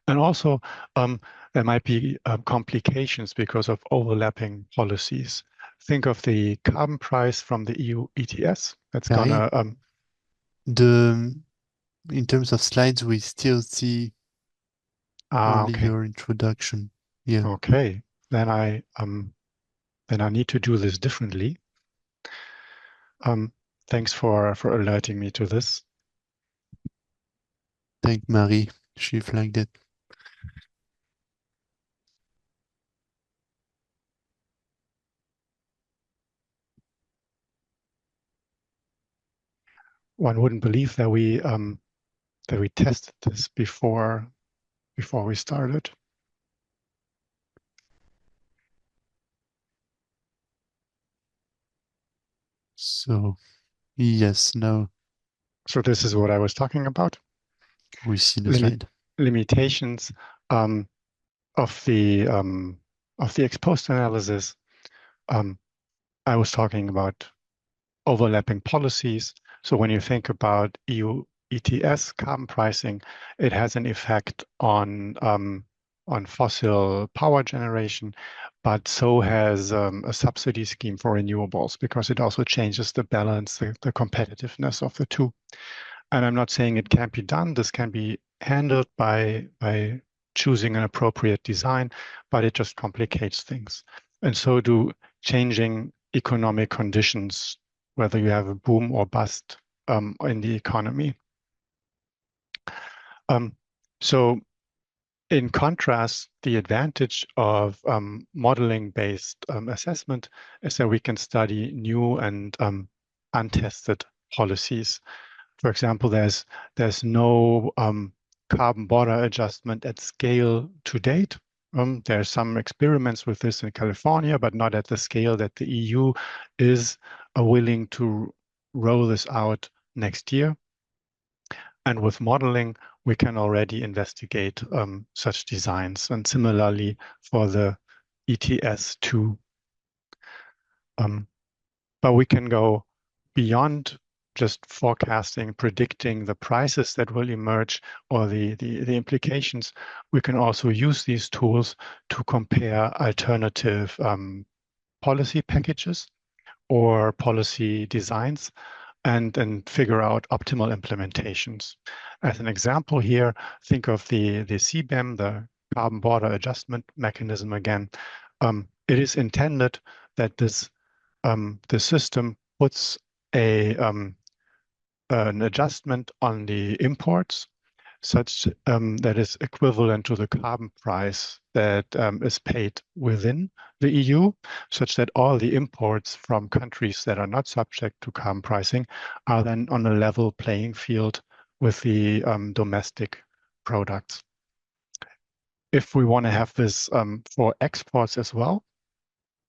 And also, there might be complications because of overlapping policies. Think of the carbon price from the EU ETS. That's gonna in terms of slides, we still see only your introduction. Yeah. Okay. Then I need to do this differently. Thanks for alerting me to this. Thank Marie. She flagged it. One wouldn't believe that we we tested this before we started. So yes, now So this is what I was talking about. we see the slide. Limitations of the ex-post analysis. I was talking about overlapping policies. So when you think about EU ETS carbon pricing, it has an effect on fossil power generation, but so has a subsidy scheme for renewables, because it also changes the balance, the competitiveness of the two. And I'm not saying it can't be done. This can be handled by choosing an appropriate design, but it just complicates things. And so do changing economic conditions, whether you have a boom or bust in the economy. So in contrast, the advantage of modeling-based assessment is that we can study new and untested policies. For example, there's no carbon border adjustment at scale to date. There are some experiments with this in California, but not at the scale that the EU is willing to roll this out next year. And with modeling, we can already investigate such designs, and similarly for the ETS2. But we can go beyond just forecasting, predicting the prices that will emerge or the implications. We can also use these tools to compare alternative policy packages or policy designs and figure out optimal implementations. As an example here, think of the CBAM, the Carbon Border Adjustment Mechanism again. It is intended that the system puts an adjustment on the imports such that is equivalent to the carbon price that is paid within the EU, such that all the imports from countries that are not subject to carbon pricing are then on a level playing field with the domestic products. If we want to have this for exports as well,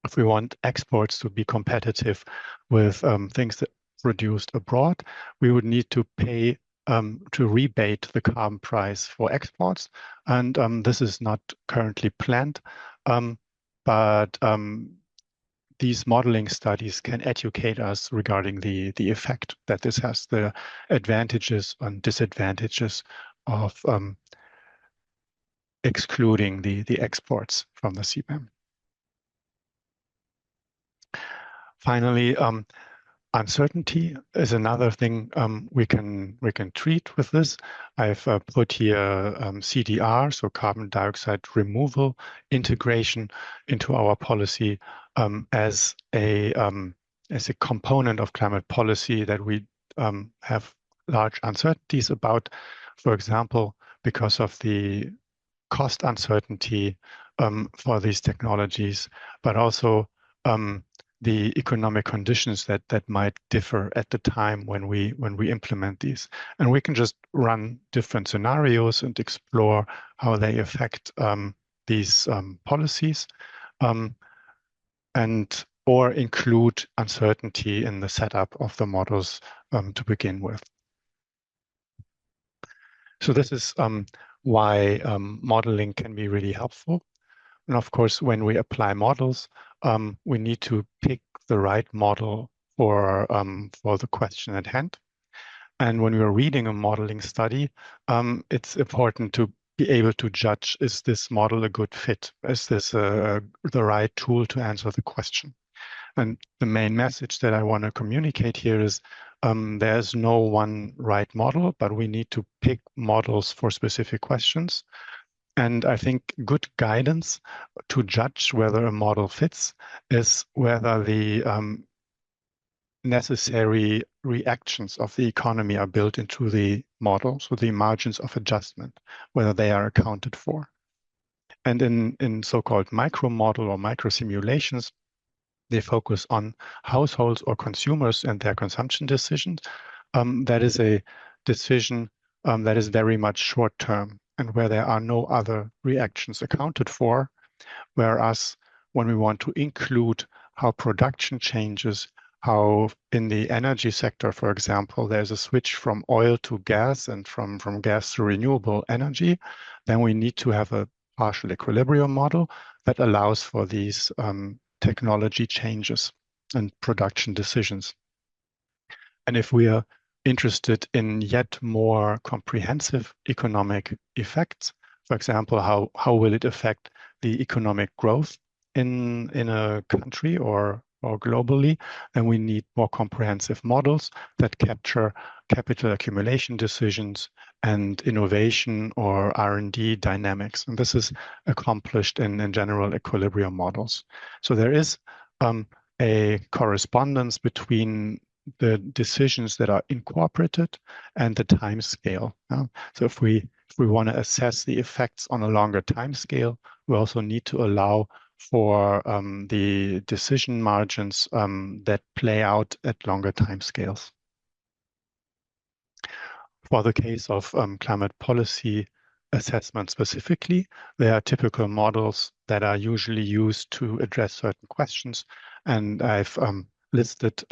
if we want exports to be competitive with things that produced abroad, we would need to pay to rebate the carbon price for exports. And this is not currently planned, but these modeling studies can educate us regarding the effect that this has, the advantages and disadvantages of excluding the exports from the CBAM. Finally, uncertainty is another thing we can treat with this. I've put here CDR, so carbon dioxide removal integration, into our policy as a component of climate policy that we have large uncertainties about. For example, because of the cost uncertainty for these technologies, but also the economic conditions that might differ at the time when we implement these. And we can just run different scenarios and explore how they affect these policies, or include uncertainty in the setup of the models to begin with. So this is why modeling can be really helpful. And of course, when we apply models, we need to pick the right model for the question at hand. And when we're reading a modeling study, it's important to be able to judge, is this model a good fit? Is this the right tool to answer the question? And the main message that I want to communicate here is there's no one right model, but we need to pick models for specific questions. And I think good guidance to judge whether a model fits is whether the necessary reactions of the economy are built into the model, so the margins of adjustment, whether they are accounted for. And in so-called micro model or micro simulations, they focus on households or consumers and their consumption decisions. That is a decision that is very much short term and where there are no other reactions accounted for. Whereas when we want to include how production changes, how in the energy sector, for example, there's a switch from oil to gas and from gas to renewable energy, then we need to have a partial equilibrium model that allows for these technology changes and production decisions. And if we are interested in yet more comprehensive economic effects, for example, how will it affect the economic growth in a country or globally, then we need more comprehensive models that capture capital accumulation decisions and innovation or R&D dynamics. And this is accomplished in general equilibrium models. So there is a correspondence between the decisions that are incorporated and the time scale. So if we want to assess the effects on a longer time scale, we also need to allow for the decision margins that play out at longer time scales. For the case of climate policy assessment specifically, there are typical models that are usually used to address certain questions, and I've listed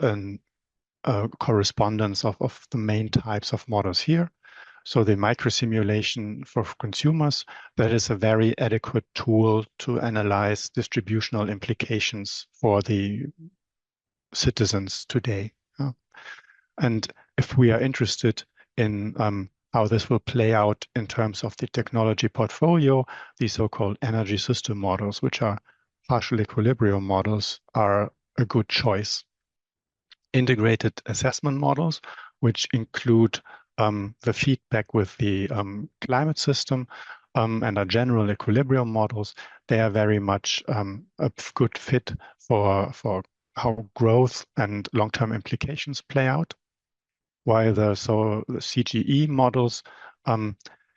a correspondence of the main types of models here. So the microsimulation for consumers, that is a very adequate tool to analyze distributional implications for the citizens today. And if we are interested in how this will play out in terms of the technology portfolio, the so-called energy system models, which are partial equilibrium models, are a good choice. Integrated assessment models, which include the feedback with the climate system and our general equilibrium models, they are very much a good fit for how growth and long-term implications play out. While the CGE models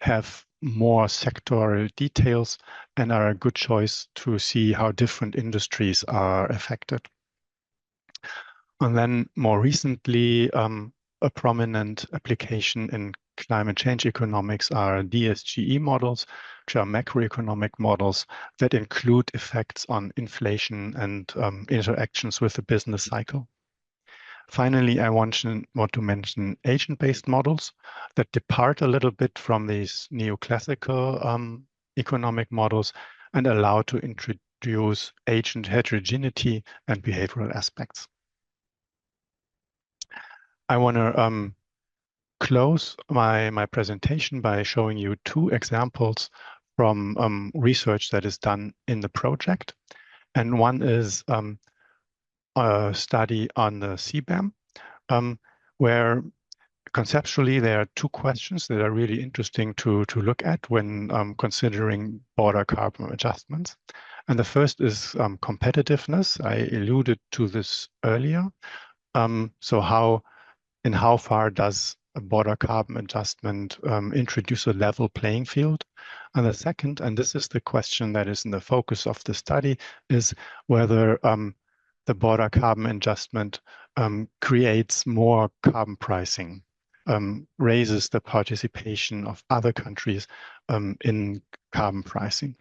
have more sectoral details and are a good choice to see how different industries are affected. And then more recently, a prominent application in climate change economics are DSGE models, which are macroeconomic models that include effects on inflation and interactions with the business cycle. Finally, I want to mention agent-based models that depart a little bit from these neoclassical economic models and allow to introduce agent heterogeneity and behavioral aspects. I want to close my presentation by showing you two examples from research that is done in the project. And one is a study on the CBAM, where conceptually there are two questions that are really interesting to look at when considering border carbon adjustments. And the first is competitiveness. I alluded to this earlier. So how far does a border carbon adjustment introduce a level playing field? And the second, and this is the question that is in the focus of the study, is whether the border carbon adjustment creates more carbon pricing, raises the participation of other countries in carbon pricing.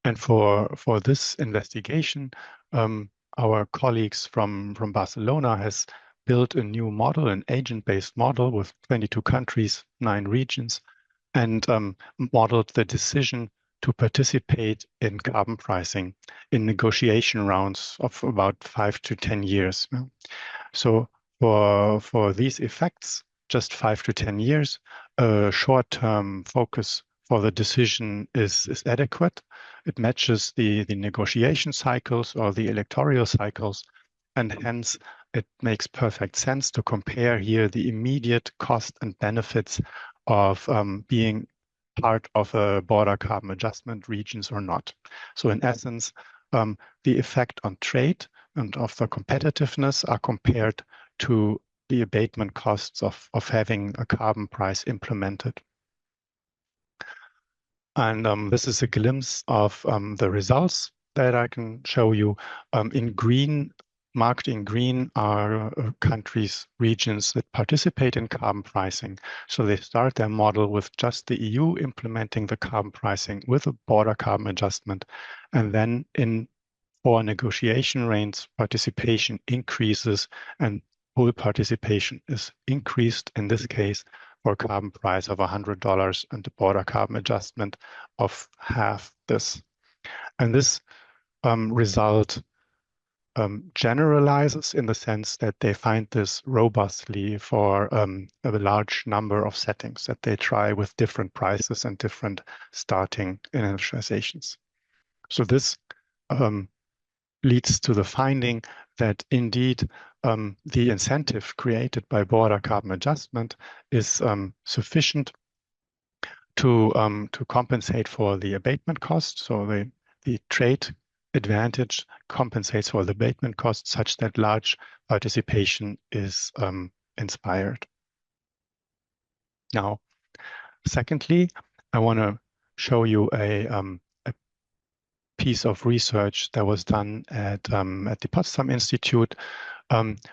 And for this investigation, our colleagues from Barcelona has built a new model, an agent-based model with 22 countries, 9 regions, and modeled the decision to participate in carbon pricing in negotiation rounds of about 5 to 10 years. So for these effects, just 5 to 10 years, a short-term focus for the decision is adequate. It matches the negotiation cycles or the electoral cycles, and hence it makes perfect sense to compare here the immediate cost and benefits of being part of a border carbon adjustment regions or not. So in essence, the effect on trade and of the competitiveness are compared to the abatement costs of having a carbon price implemented. And this is a glimpse of the results that I can show you. In green marked in green are countries, regions that participate in carbon pricing. So they start their model with just the EU implementing the carbon pricing with a border carbon adjustment. And then for negotiation rounds, participation increases and full participation is increased, in this case, for a carbon price of $100 and the border carbon adjustment of half this. And this result generalizes in the sense that they find this robustly for a large number of settings that they try with different prices and different starting initializations. So this leads to the finding that indeed the incentive created by border carbon adjustment is sufficient to compensate for the abatement cost. So the trade advantage compensates for the abatement cost such that large participation is inspired. Now, secondly, I want to show you a piece of research that was done at the Potsdam Institute,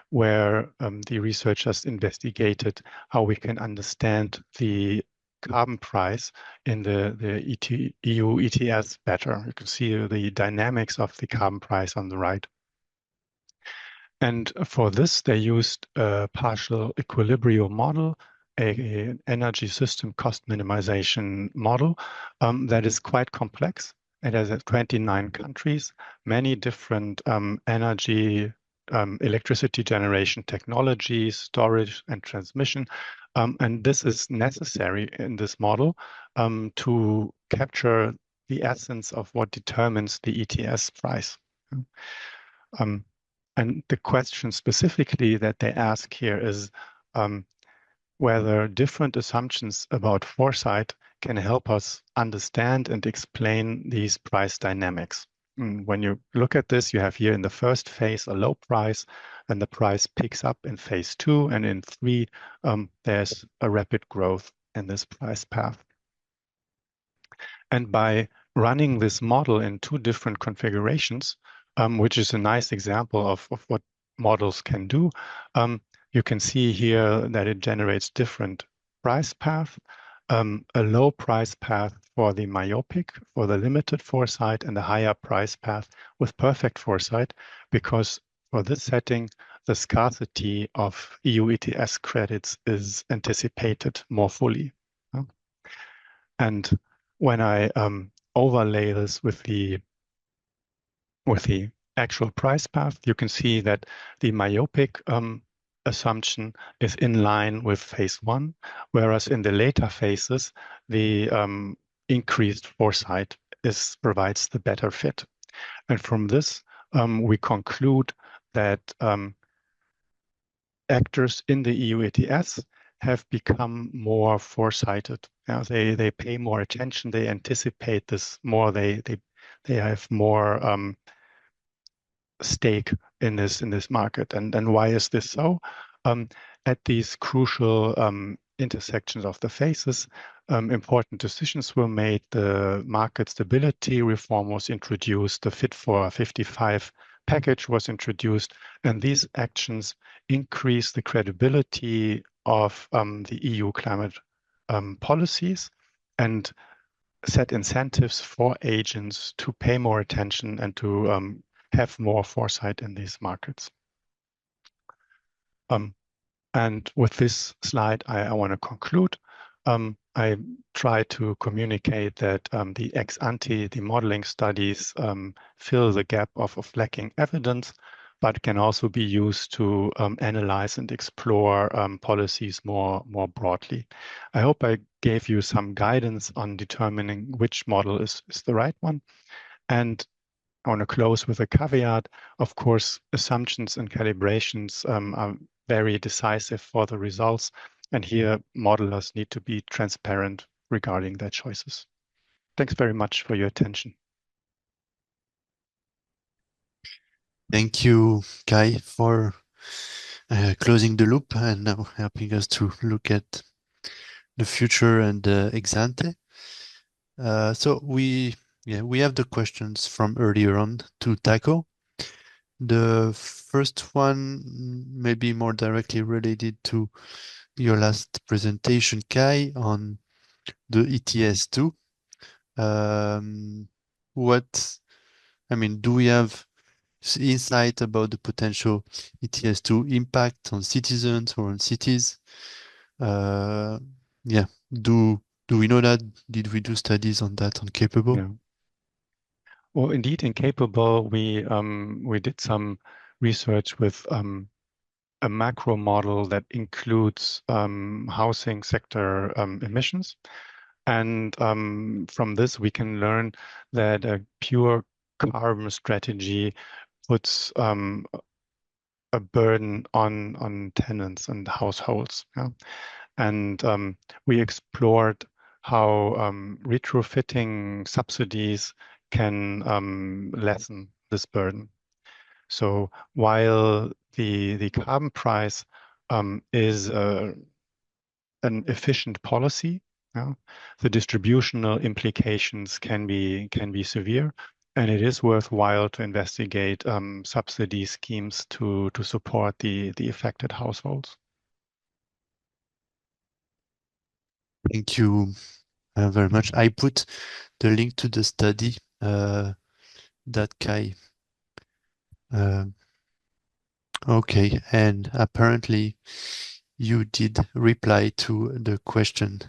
where the researchers investigated how we can understand the carbon price in the EU ETS better. You can see the dynamics of the carbon price on the right. And for this, they used a partial equilibrium model, an energy system cost minimization model that is quite complex. It has 29 countries, many different energy, electricity generation technologies, storage and transmission. And this is necessary in this model to capture the essence of what determines the ETS price. And the question specifically that they ask here is whether different assumptions about foresight can help us understand and explain these price dynamics. When you look at this, you have here in the first phase a low price, and the price picks up in phase 2, and in 3, there's a rapid growth in this price path. And by running this model in 2 different configurations, which is a nice example of what models can do, you can see here that it generates different price paths, a low price path for the myopic, for the limited foresight, and a higher price path with perfect foresight, because for this setting, the scarcity of EU ETS credits is anticipated more fully. And when I overlay this with the actual price path, you can see that the myopic assumption is in line with phase 1, whereas in the later phases, the increased foresight provides the better fit. And from this, we conclude that actors in the EU ETS have become more foresighted. Now, they pay more attention, they anticipate this more, they have more stake in this market. And why is this so? At these crucial intersections of the phases, important decisions were made. The market stability reform was introduced, the Fit for 55 package was introduced, and these actions increase the credibility of the EU climate policies and set incentives for agents to pay more attention and to have more foresight in these markets. And with this slide, I want to conclude. I try to communicate that the ex-ante, the modeling studies fill the gap of lacking evidence, but can also be used to analyze and explore policies more broadly. I hope I gave you some guidance on determining which model is the right one. And I want to close with a caveat. Of course, assumptions and calibrations are very decisive for the results. And here, modelers need to be transparent regarding their choices. Thanks very much for your attention. Thank you, Kai, for closing the loop and now helping us to look at the future and ex ante. So we have the questions from earlier on to tackle. The first one may be more directly related to your last presentation, Kai, on the ETS2. Do we have insight about the potential ETS2 impact on citizens or on cities? Yeah, do we know that? Did we do studies on that on Capable? Yeah. Well, indeed, in Capable, we did some research with a macro model that includes housing sector emissions. And from this, we can learn that a pure carbon strategy puts a burden on tenants and households. Yeah? And we explored how retrofitting subsidies can lessen this burden. So while the carbon price is an efficient policy, yeah, the distributional implications can be severe, and it is worthwhile to investigate subsidy schemes to support the affected households. Thank you very much. I put the link to the study that Kai. Okay, and apparently you did reply to the question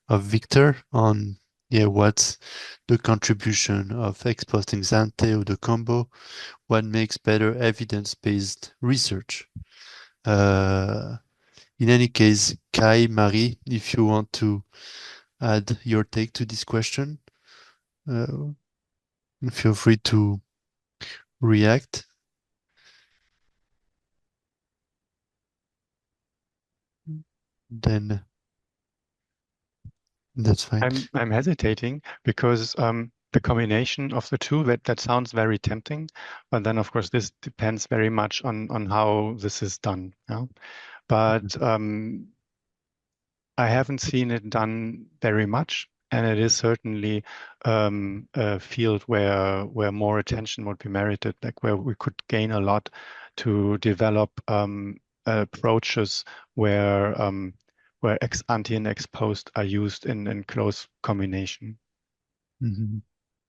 of Victor on what's the contribution of ex post ex ante or the combo, what makes better evidence-based research. In any case, Kai, Marie, if you want to add your take to this question, feel free to react. Then that's fine. I'm hesitating because the combination of the two, that sounds very tempting, but then of course this depends very much on how this is done. Yeah? But I haven't seen it done very much, and it is certainly a field where more attention would be merited, like where we could gain a lot to develop approaches where ex ante and ex post are used in close combination. Mm-hmm.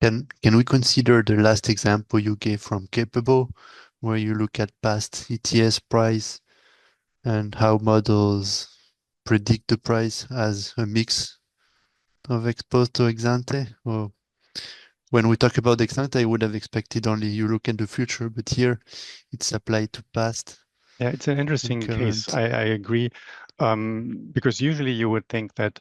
Can we consider the last example you gave from Capable, where you look at past ETS price and how models predict the price as a mix of ex post or ex ante? Or when we talk about ex ante, I would have expected only you look at the future, but here it's applied to past. Yeah, it's an interesting case. I agree, because usually you would think that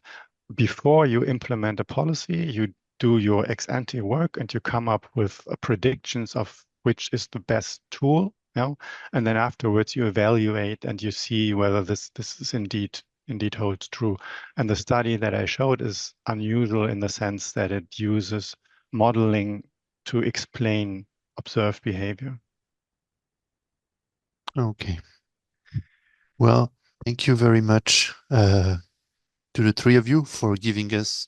before you implement a policy, you do your ex ante work and you come up with predictions of which is the best tool, you know? And then afterwards you evaluate and you see whether this is indeed holds true. And the study that I showed is unusual in the sense that it uses modeling to explain observed behavior. Okay. Well, thank you very much to the three of you for giving us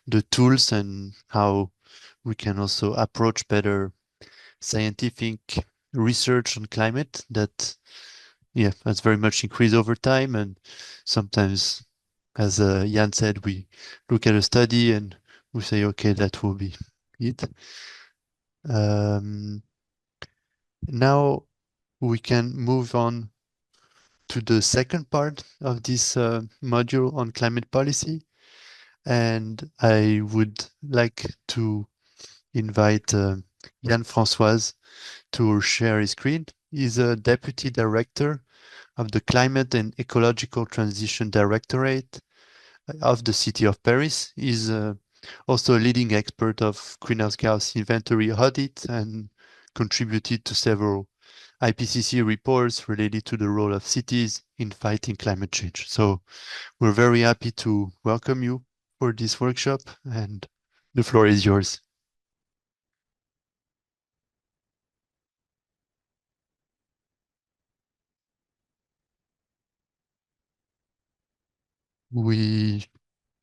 the tools and how we can also approach better scientific research on climate that has very much increased over time. And sometimes, as Yann said, we look at a study and we say, okay, that will be it. Now we can move on to the second part of this module on climate policy. And I would like to invite Yann Françoise to share his screen. He's a deputy director of the Climate and Ecological Transition Directorate of the City of Paris. He's also a leading expert of greenhouse gas inventory audit and contributed to several IPCC reports related to the role of cities in fighting climate change. So we're very happy to welcome you for this workshop, and the floor is yours.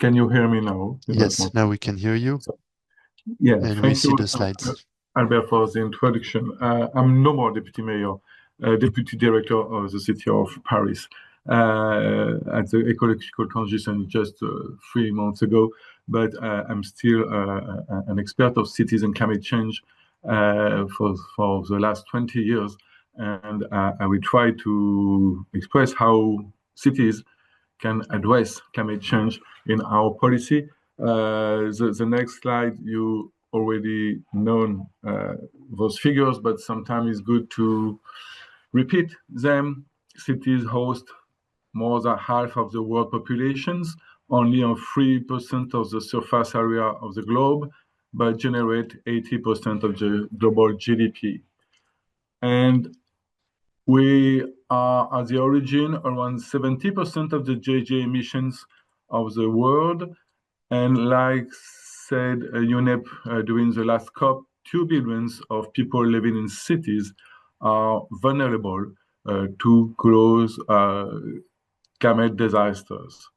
Can you hear me now? Yes, now we can hear you. Yeah, and thank we see you. the slides. Albert, for the introduction. I'm no more deputy mayor, deputy director of the city of Paris at the ecological transition just 3 months ago, but I'm still an expert of cities and climate change for the last 20 years. And I will try to express how cities can address climate change in our policy. The next slide, you already known those figures, but sometimes it's good to repeat them. Cities host more than half of the world populations, only on 3% of the surface area of the globe, but generate 80% of the global GDP. And we are at the origin around 70% of the GHG emissions of the world. And like said UNEP during the last COP, 2 billion of people living in cities are vulnerable to close climate disasters.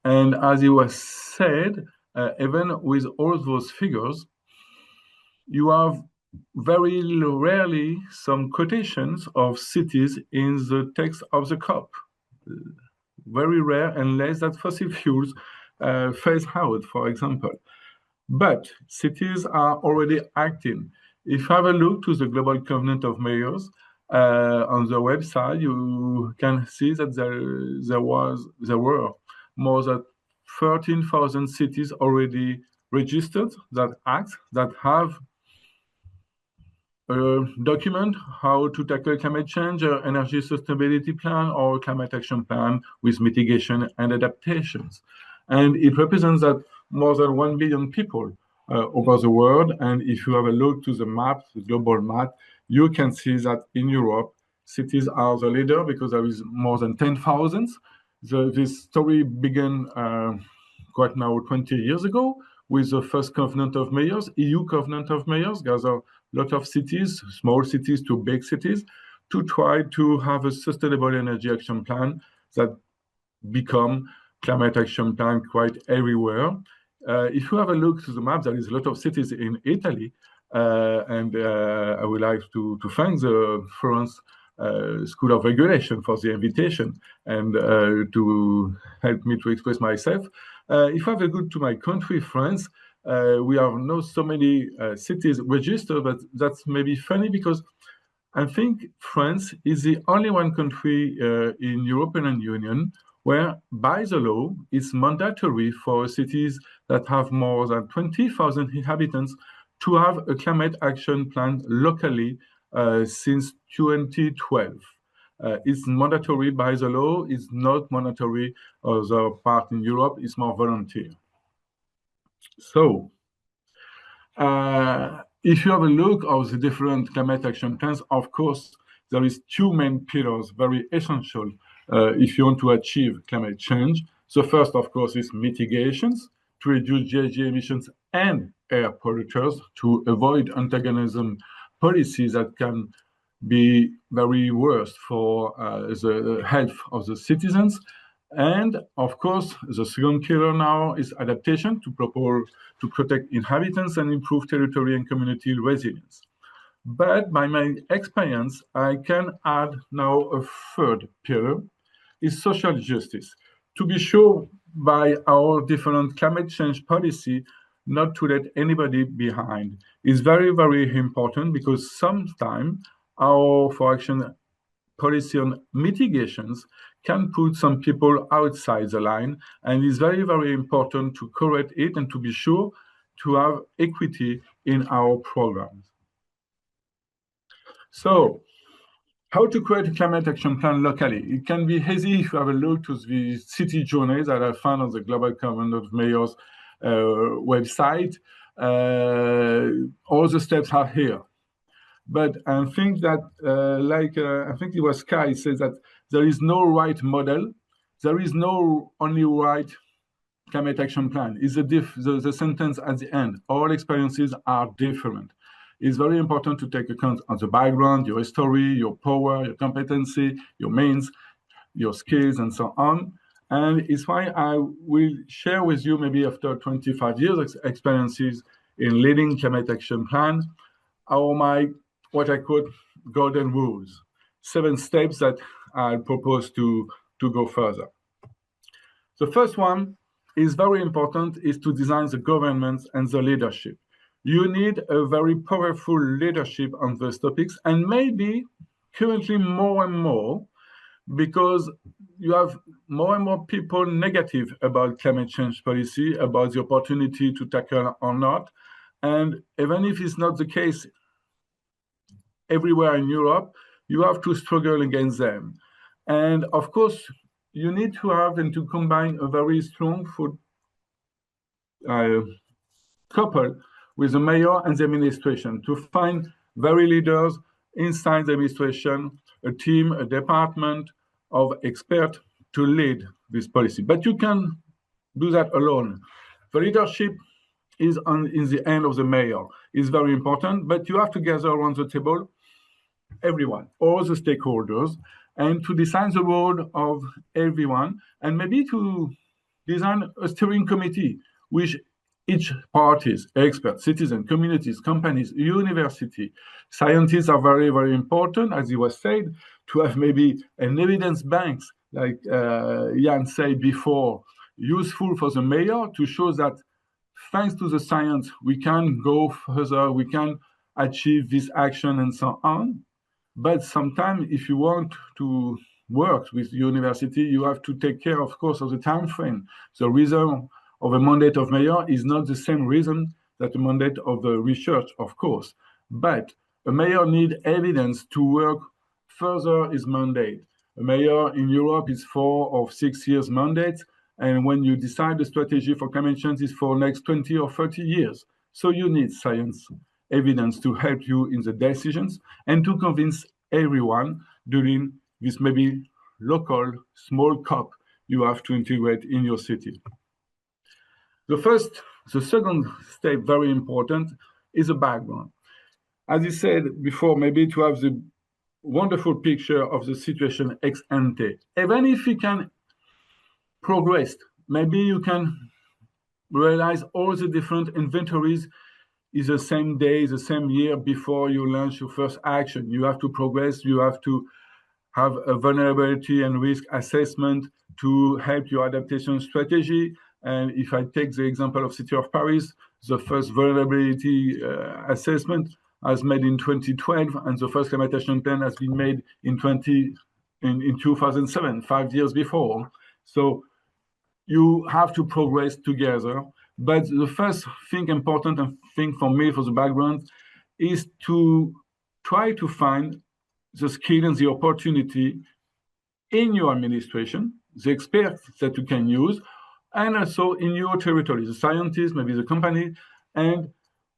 And as it was said, even with all those figures, you have very rarely some quotations of cities in the text of the COP. Very rare, unless that fossil fuels phase out, for example. But cities are already acting. If you have a look to the Global Covenant of Mayors on the website, you can see that there were more than 13,000 cities already registered that act, that have document how to tackle climate change, energy sustainability plan, or climate action plan with mitigation and adaptations. And it represents that more than 1 billion people over the world. And if you have a look to the map, the global map, you can see that in Europe, cities are the leader because there is more than 10,000. This story began quite now 20 years ago with the first Covenant of Mayors, EU Covenant of Mayors, gather a lot of cities, small cities to big cities, to try to have a sustainable energy action plan that become climate action plan quite everywhere. If you have a look to the map, there is a lot of cities in Italy, and I would like to thank the Florence School of Regulation for the invitation and to help me to express myself. If I have a look to my country, France, we have not so many cities registered, but that's maybe funny because I think France is the only one country in European Union where, by the law, it's mandatory for cities that have more than 20,000 inhabitants to have a climate action plan locally since 2012. It's mandatory by the law. It's not mandatory other part in Europe. It's more volunteer. So, if you have a look at the different climate action plans, of course, there is 2 main pillars, very essential if you want to achieve climate change. So first, of course, is mitigations to reduce GHG emissions and air polluters to avoid antagonism policies that can be very worse for the health of the citizens. And of course, the second pillar now is adaptation to protect inhabitants and improve territory and community resilience. But by my experience, I can add now a third pillar, is social justice. To be sure, by our different climate change policy, not to let anybody behind is very, very important because sometimes our for action policy on mitigations can put some people outside the line, and it's very, very important to correct it and to be sure to have equity in our programs. So, how to create a climate action plan locally? It can be easy if you have a look to the city journeys that I found on the Global Covenant of Mayors website. All the steps are here. But I think that, I think it was Kai says that there is no right model. There is no only right climate action plan. Is the sentence at the end. All experiences are different. It's very important to take account of the background, your history, your power, your competency, your means, your skills, and so on. And it's why I will share with you, maybe after 25 years experiences in leading climate action plans, are what I call golden rules, 7 steps that I propose to go further. The first one is very important, is to design the governance and the leadership. You need a very powerful leadership on those topics, and maybe currently more and more, because you have more and more people negative about climate change policy, about the opportunity to tackle or not. And even if it's not the case everywhere in Europe, you have to struggle against them. And of course, you need to have and to combine a very strong couple with the mayor and the administration to find very leaders inside the administration, a team, a department of experts to lead this policy. But you can do that alone. The leadership is in the hand of the mayor. It's very important, but you have to gather around the table everyone, all the stakeholders, and to design the role of everyone, and maybe to design a steering committee, which each parties, experts, citizens, communities, companies, university, scientists are very, very important, as it was said, to have maybe an evidence banks, like Yann said before, useful for the mayor to show that thanks to the science, we can go further, we can achieve this action and so on. But sometimes if you want to work with the university, you have to take care, of course, of the time frame. The reason of a mandate of mayor is not the same reason that the mandate of the research, of course. But a mayor needs evidence to work further his mandate. A mayor in Europe is 4 or 6 years mandate, and when you decide the strategy for climate change is for next 20 or 30 years. So you need science evidence to help you in the decisions and to convince everyone during this maybe local small COP you have to integrate in your city. The second step, very important, is the background. As I said before, maybe to have the wonderful picture of the situation ex ante. Even if you can progress, maybe you can realize all the different inventories is the same day, the same year before you launch your first action. You have to progress, you have to have a vulnerability and risk assessment to help your adaptation strategy. And if I take the example of City of Paris, the first vulnerability assessment was made in 2012, and the first climate action plan has been made in 2007, 5 years before. So you have to progress together. But the first thing important and thing for me for the background is to try to find the skill and the opportunity in your administration, the experts that you can use, and also in your territory, the scientists, maybe the company, and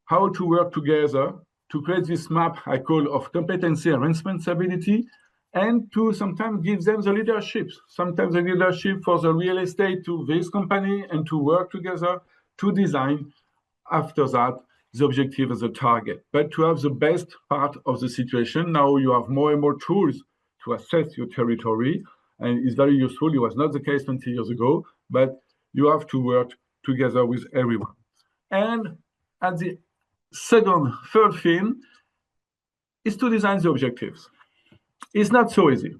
how to work together to create this map I call of competency and responsibility, and to sometimes give them the leadership. Sometimes the leadership for the real estate to this company and to work together to design after that the objective as a target. But to have the best part of the situation, now you have more and more tools to assess your territory, and it's very useful. It was not the case 20 years ago, but you have to work together with everyone. And at the third thing is to design the objectives. It's not so easy.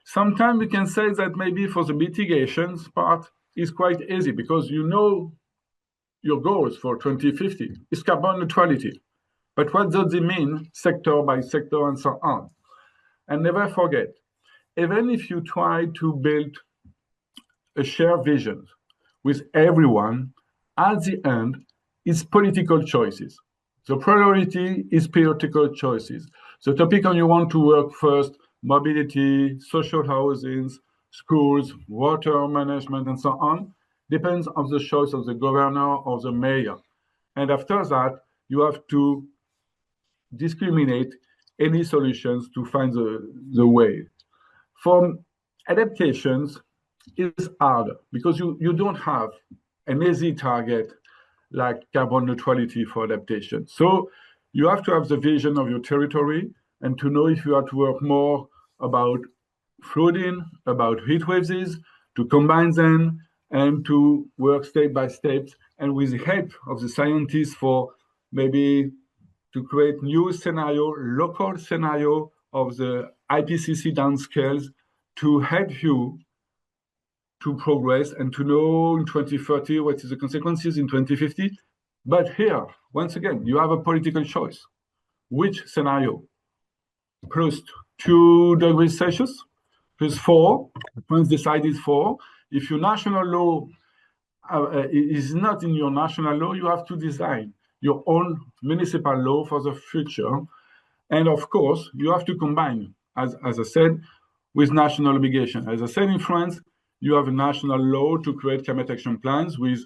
Sometimes we can say that maybe for the mitigations part is quite easy because you know your goals for 2050 is carbon neutrality. But what does it mean sector by sector and so on? And never forget, even if you try to build a shared vision with everyone, at the end, it's political choices. The priority is political choices. The topic on you want to work first, mobility, social housing, schools, water management, and so on, depends on the choice of the governor or the mayor. And after that, you have to discriminate any solutions to find the way. For adaptations, it's harder because you don't have an easy target like carbon neutrality for adaptation. So you have to have the vision of your territory and to know if you have to work more about flooding, about heat waves, to combine them and to work step by step and with the help of the scientists for maybe to create new scenario, local scenario of the IPCC downscales to help you to progress and to know in 2030 what is the consequences in 2050. But here, once again, you have a political choice. Which scenario? Plus 2 degrees Celsius, plus 4. France decided 4. If your national law is not in your national law, you have to design your own municipal law for the future. And of course, you have to combine, as I said, with national obligation. As I said, in France, you have a national law to create climate action plans with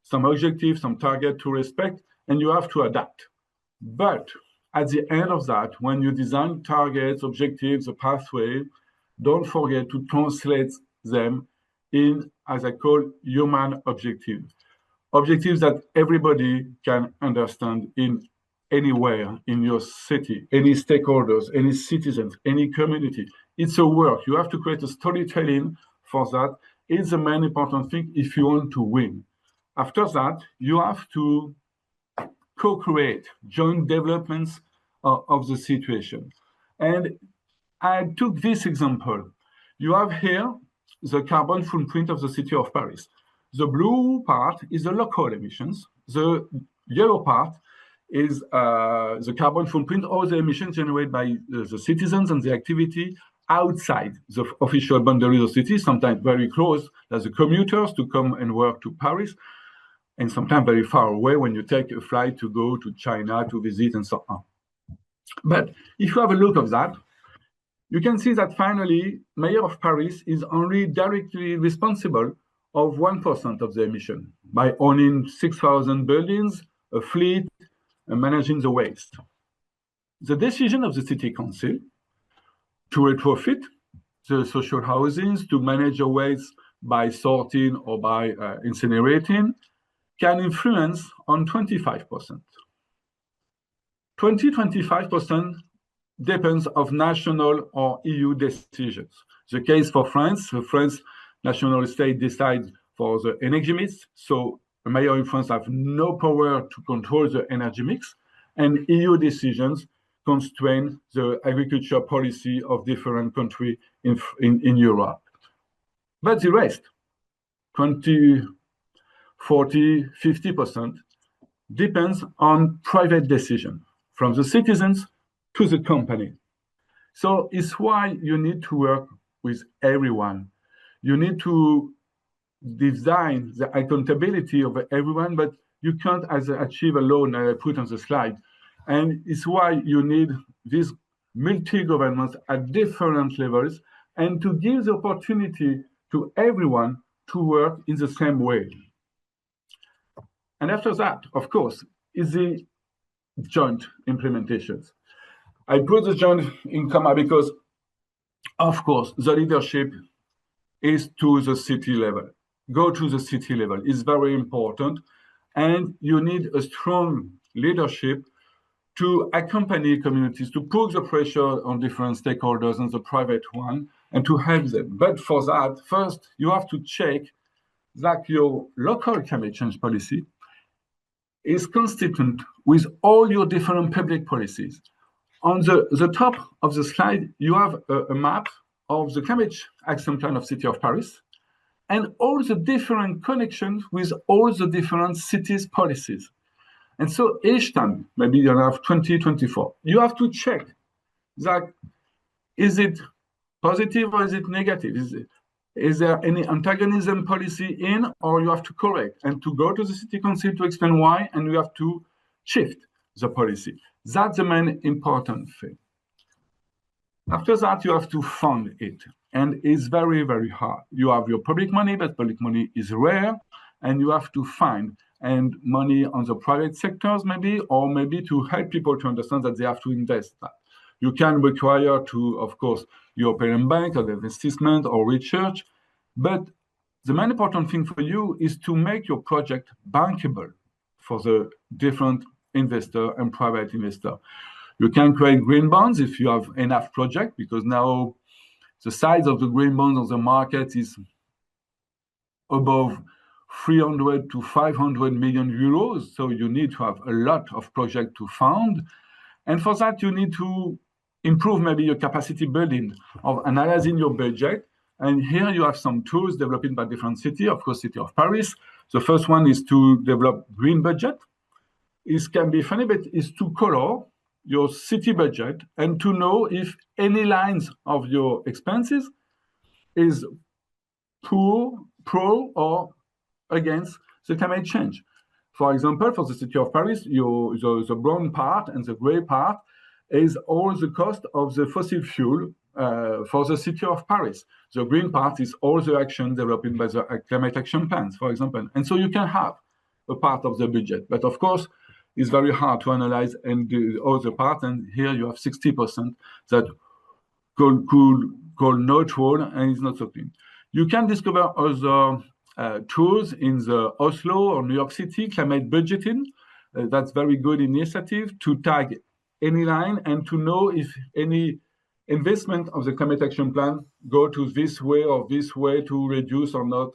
some objectives, some target to respect, and you have to adapt. But at the end of that, when you design targets, objectives, a pathway, don't forget to translate them in, as I call, human objectives. Objectives that everybody can understand in anywhere in your city, any stakeholders, any citizens, any community. It's a work. You have to create a storytelling for that. It's the main important thing if you want to win. After that, you have to co-create joint developments of the situation. And I took this example. You have here the carbon footprint of the city of Paris. The blue part is the local emissions. The yellow part is the carbon footprint or the emissions generated by the citizens and the activity outside the official boundaries of the city, sometimes very close, as the commuters to come and work to Paris, and sometimes very far away when you take a flight to go to China to visit and so on. But if you have a look at that, you can see that finally, Mayor of Paris is only directly responsible of 1% of the emission by owning 6,000 buildings, a fleet, and managing the waste. The decision of the city council to retrofit the social housings, to manage the waste by sorting or by incinerating, can influence on 25%. 25% depends of national or EU decisions. The case for France, the French national state decides for the energy mix, so the mayor in France have no power to control the energy mix, and EU decisions constrain the agriculture policy of different countries in Europe. But the rest, 20, 40, 50%, depends on private decision from the citizens to the company. So it's why you need to work with everyone. You need to design the accountability of everyone, but you can't achieve alone, I put on the slide. And it's why you need these multi-governments at different levels and to give the opportunity to everyone to work in the same way. And after that, of course, is the joint implementations. I put the joint in comma because, of course, the leadership is to the city level. Go to the city level is very important. And you need a strong leadership to accompany communities, to put the pressure on different stakeholders and the private one, and to help them. But for that, first, you have to check that your local climate change policy is consistent with all your different public policies. On the top of the slide, you have a map of the climate action plan of City of Paris and all the different connections with all the different cities' policies. And so each time, maybe you have 2024, you have to check that is it positive or is it negative? Is there any antagonism policy in, or you have to correct and to go to the city council to explain why, and you have to shift the policy. That's the main important thing. After that, you have to fund it. And it's very, very hard. You have your public money, but public money is rare, and you have to find and money on the private sectors maybe, or maybe to help people to understand that they have to invest that. You can require to, of course, European Bank or the investment or research, but the main important thing for you is to make your project bankable for the different investor and private investor. You can create green bonds if you have enough project, because now the size of the green bonds on the market is above 300 to 500 million euros. So you need to have a lot of projects to fund. And for that, you need to improve maybe your capacity building of analyzing your budget. And here you have some tools developed by different cities, of course, City of Paris. The first one is to develop green budget. It can be funny, but it's to color your city budget and to know if any lines of your expenses is pro or against the climate change. For example, for the City of Paris, the brown part and the gray part is all the cost of the fossil fuel for the City of Paris. The green part is all the action developed by the climate action plans, for example. And so you can have a part of the budget. But of course, it's very hard to analyze and do all the part. And here you have 60% that could call neutral and it's not so clean. You can discover other tools in the Oslo or New York City climate budgeting. That's very good initiative to tag any line and to know if any investment of the climate action plan go to this way or this way to reduce or not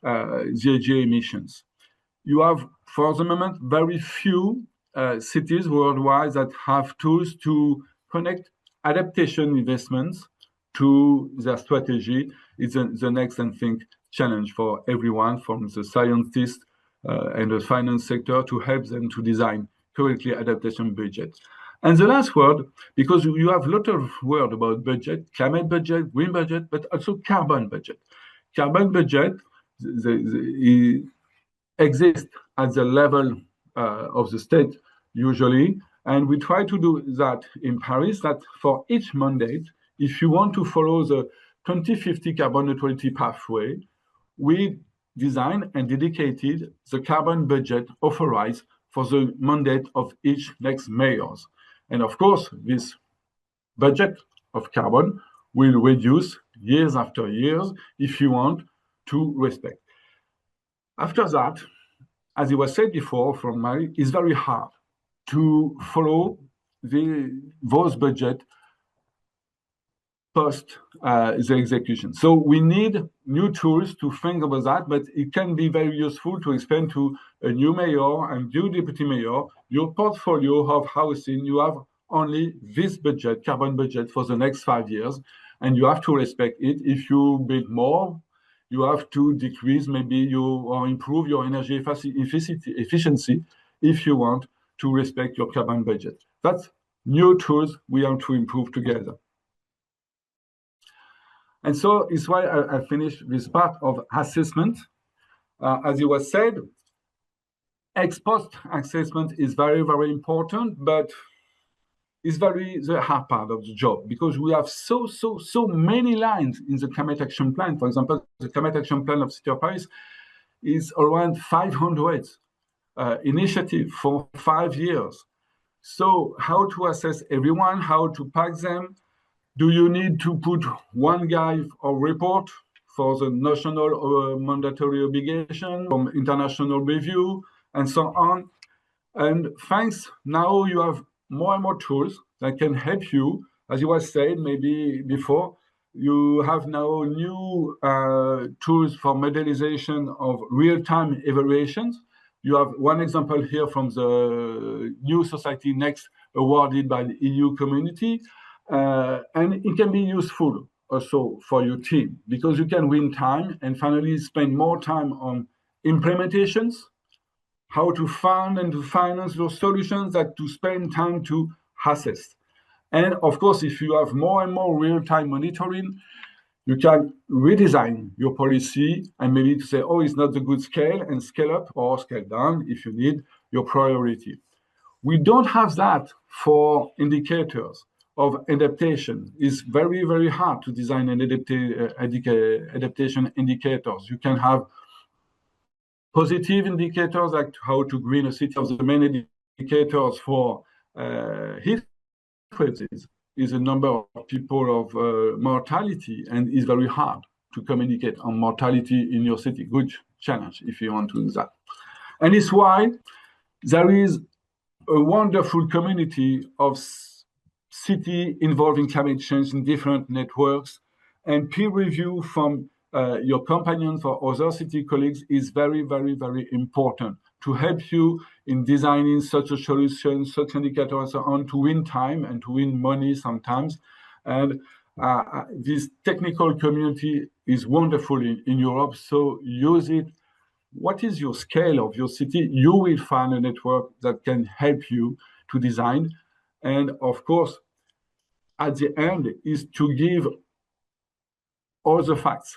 GHG emissions. You have, for the moment, very few cities worldwide that have tools to connect adaptation investments to their strategy. It's the next, I think, challenge for everyone, from the scientists and the finance sector, to help them to design correctly adaptation budgets. And the last word, because you have a lot of word about budget, climate budget, green budget, but also carbon budget. Carbon budget exists at the level of the state usually, and we try to do that in Paris, that for each mandate, if you want to follow the 2050 carbon neutrality pathway, we designed and dedicated the carbon budget authorized for the mandate of each next mayors. And of course, this budget of carbon will reduce years after years if you want to respect. After that, as it was said before from Marie, it's very hard to follow those budget post the execution. So we need new tools to think about that, but it can be very useful to explain to a new mayor and new deputy mayor, your portfolio of housing, you have only this budget, carbon budget, for the next 5 years, and you have to respect it. If you build more, you have to decrease maybe or improve your energy efficiency if you want to respect your carbon budget. That's new tools we have to improve together. And so it's why I finished this part of assessment. As it was said, ex post assessment is very, very important, but it's the hard part of the job, because we have so many lines in the climate action plan. For example, the climate action plan of City of Paris is around 500 initiatives for 5 years. So how to assess everyone, how to pack them? Do you need to put one guy or report for the national mandatory obligation, from international review, and so on? And thanks, now you have more and more tools that can help you. As you was said maybe before, you have now new tools for modelization of real-time evaluations. You have one example here from the New Society Next awarded by the EU community. And it can be useful also for your team, because you can win time and finally spend more time on implementations, how to fund and to finance those solutions, that to spend time to assess. And of course, if you have more and more real-time monitoring, you can redesign your policy and maybe to say, oh, it's not the good scale, and scale up or scale down if you need your priority. We don't have that for indicators of adaptation. It's very, very hard to design an adaptation indicators. You can have positive indicators like how to green a city. Of the main indicators for heat waves is a number of people of mortality, and it's very hard to communicate on mortality in your city. Good challenge if you want to do that. And it's why there is a wonderful community of city involving climate change in different networks, and peer review from your companions or other city colleagues is very, very, very important to help you in designing such a solution, such indicator, and so on, to win time and to win money sometimes. And this technical community is wonderful in Europe, so use it. What is your scale of your city? You will find a network that can help you to design. And of course, at the end is to give all the facts,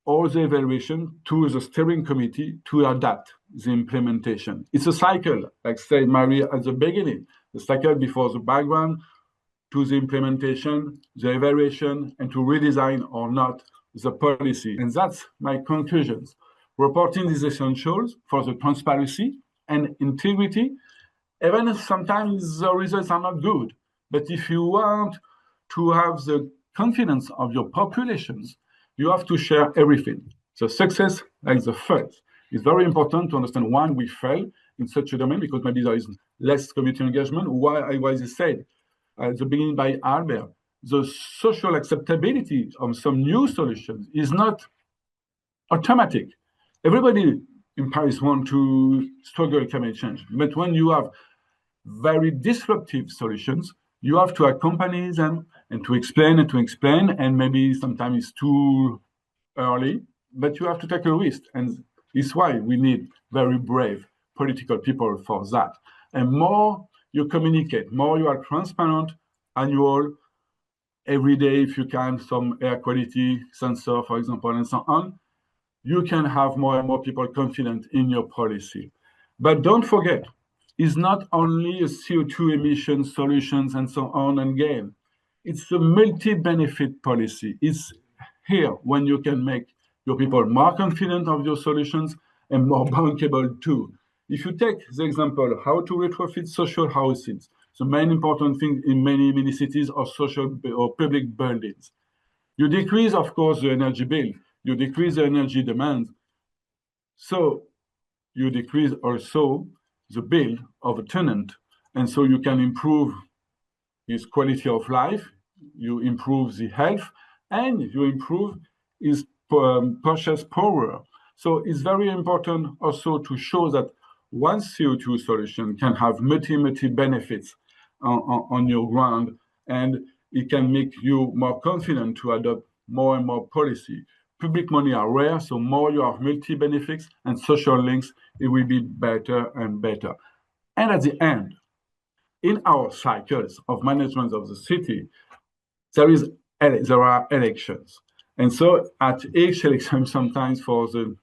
all the evaluation to the steering committee to adapt the implementation. It's a cycle, like said Marie at the beginning, the cycle before the background to the implementation, the evaluation, and to redesign or not the policy. And that's my conclusions. Reporting is essential for the transparency and integrity, even if sometimes the results are not good. But if you want to have the confidence of your populations, you have to share everything. The success like the fail. It's very important to understand why we fail in such a domain, because maybe there is less community engagement. Why was it said at the beginning by Albert, the social acceptability of some new solutions is not automatic. Everybody in Paris wants to struggle climate change, but when you have very disruptive solutions, you have to accompany them and to explain, and maybe sometimes it's too early, but you have to take a risk. And it's why we need very brave political people for that. And more you communicate, more you are transparent, annual, every day, if you can, some air quality sensor, for example, and so on, you can have more and more people confident in your policy. But don't forget, it's not only a CO2 emission solutions and so on and gain. It's a multi-benefit policy. It's here when you can make your people more confident of your solutions and more bankable too. If you take the example, how to retrofit social houses, the main important thing in many cities are social or public buildings. You decrease, of course, the energy bill, you decrease the energy demand, so you decrease also the bill of a tenant, and so you can improve his quality of life, you improve the health, and you improve his purchase power. So it's very important also to show that one CO2 solution can have multi benefits on your ground, and it can make you more confident to adopt more and more policy. Public money are rare, so more you have multi-benefits and social links, it will be better and better. And at the end, in our cycles of management of the city, there are elections. And so at each election, sometimes for the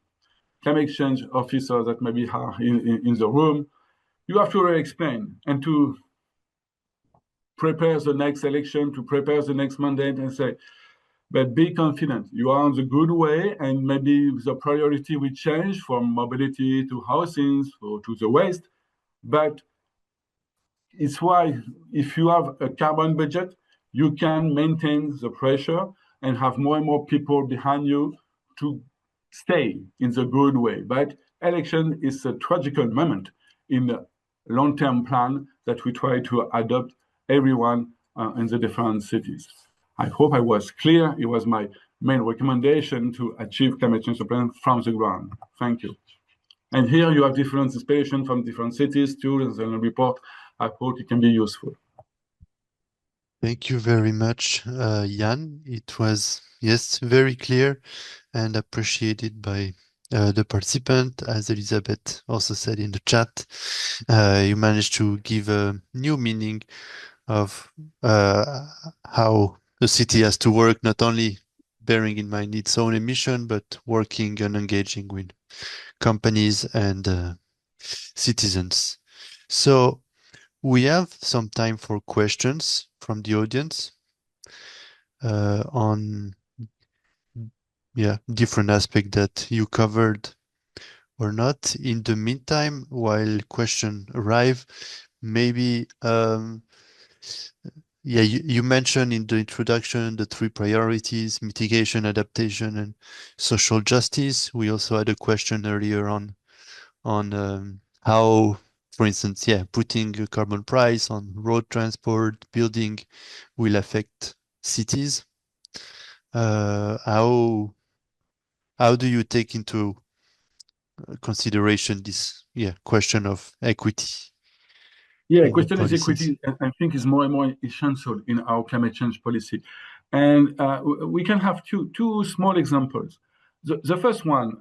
climate change officers that maybe are in the room, you have to really explain and to prepare the next election, to prepare the next mandate and say, but be confident, you are on the good way, and maybe the priority will change from mobility to housing or to the waste. But it's why if you have a carbon budget, you can maintain the pressure and have more and more people behind you to stay in the good way. But election is a tragical moment in the long-term plan that we try to adopt everyone in the different cities. I hope I was clear. It was my main recommendation to achieve climate change plan from the ground. Thank you. And here you have different inspiration from different cities too, and the report. I hope it can be useful. Thank you very much, Yann. It was, yes, very clear and appreciated by the participant. As Elizabeth also said in the chat, you managed to give a new meaning of how the city has to work, not only bearing in mind its own emission, but working and engaging with companies and citizens. So we have some time for questions from the audience on different aspects that you covered or not. In the meantime, while questions arrive, maybe you mentioned in the introduction the 3 priorities: mitigation, adaptation, and social justice. We also had a question earlier on how, for instance, putting a carbon price on road transport, building will affect cities. How do you take into consideration this question of equity. Yeah, question is equity, I think, is more and more essential in our climate change policy. And we can have two small examples. The first one,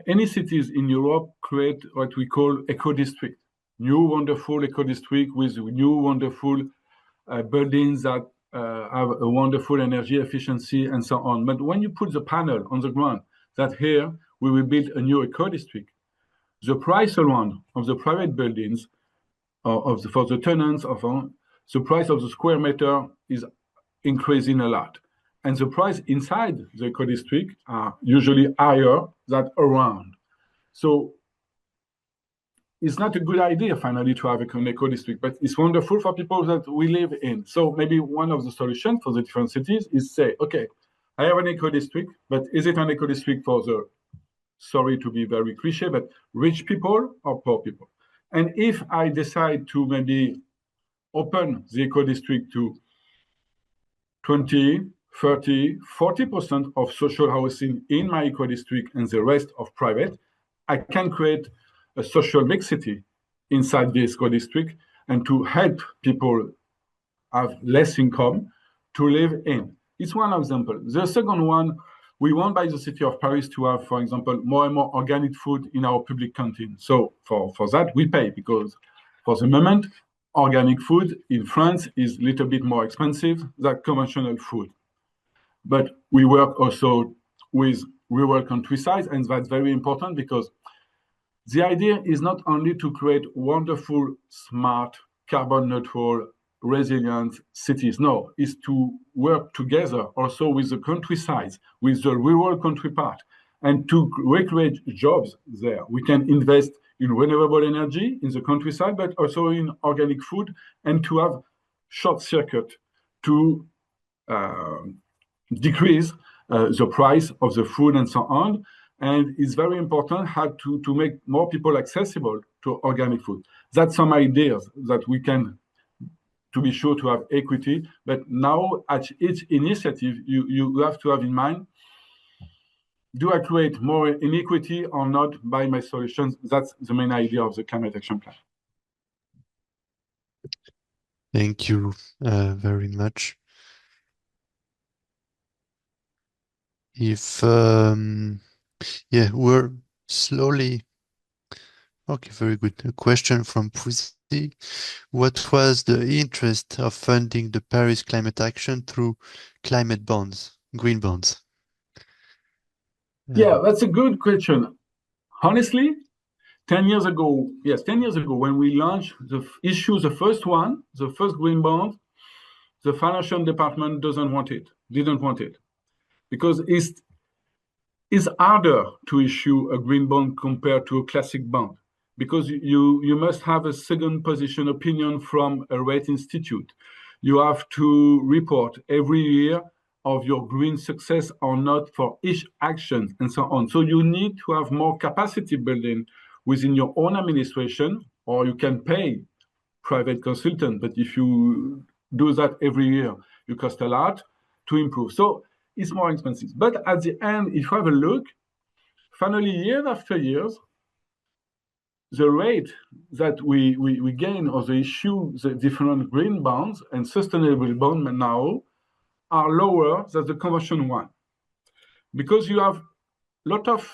any cities in Europe create what we call eco-district, new wonderful eco-district with new wonderful buildings that have a wonderful energy efficiency and so on. But when you put the panel on the ground that here we will build a new eco-district, the price around of the private buildings for the tenants the price of the square meter is increasing a lot. And the price inside the eco-district are usually higher than around. So it's not a good idea, finally, to have an eco-district, but it's wonderful for people that we live in. So maybe one of the solutions for the different cities is say, okay, I have an eco-district, but is it an eco-district for the, sorry to be very cliche, but rich people or poor people? And if I decide to maybe open the eco-district to 20, 30, 40% of social housing in my eco-district and the rest of private, I can create a social mixity inside the eco-district and to help people have less income to live in. It's one example. The second one, we want by the city of Paris to have, for example, more and more organic food in our public canteen. So for that, we pay because for the moment, organic food in France is a little bit more expensive than conventional food. But we work also with rural countryside, and that's very important because the idea is not only to create wonderful, smart, carbon neutral, resilient cities. No, it's to work together also with the countryside, with the rural country part, and to recreate jobs there. We can invest in renewable energy in the countryside, but also in organic food, and to have short circuit to decrease the price of the food and so on. And it's very important how to make more people accessible to organic food. That's some ideas that we can, to be sure to have equity. But now at each initiative, you have to have in mind, do I create more inequity or not by my solutions? That's the main idea of the climate action plan. Thank you very much. If we're slowly. Okay, very good. A question from Pussy. What was the interest of funding the Paris climate action through climate bonds, green bonds? Yeah, that's a good question. Honestly, 10 years ago, when we launched the first one, the first green bond, the financial department didn't want it, because it's harder to issue a green bond compared to a classic bond, because you must have a second position opinion from a rate institute. You have to report every year of your green success or not for each action and so on. So you need to have more capacity building within your own administration, or you can pay private consultant. But if you do that every year, you cost a lot to improve. So it's more expensive. But at the end, if you have a look, finally, year after years, the rate that we gain or the issue, the different green bonds and sustainable bonds now are lower than the conventional one. Because you have a lot of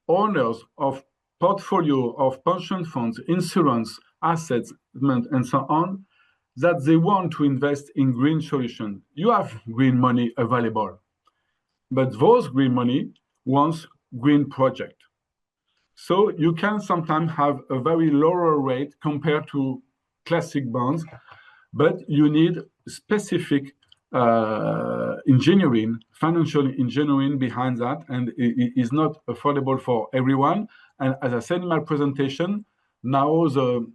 owners of portfolio of pension funds, insurance, assets, and so on, that they want to invest in green solutions. You have green money available, but those green money wants green project. So you can sometimes have a very lower rate compared to classic bonds, but you need specific engineering, financial engineering behind that, and it is not affordable for everyone. And as I said in my presentation, now the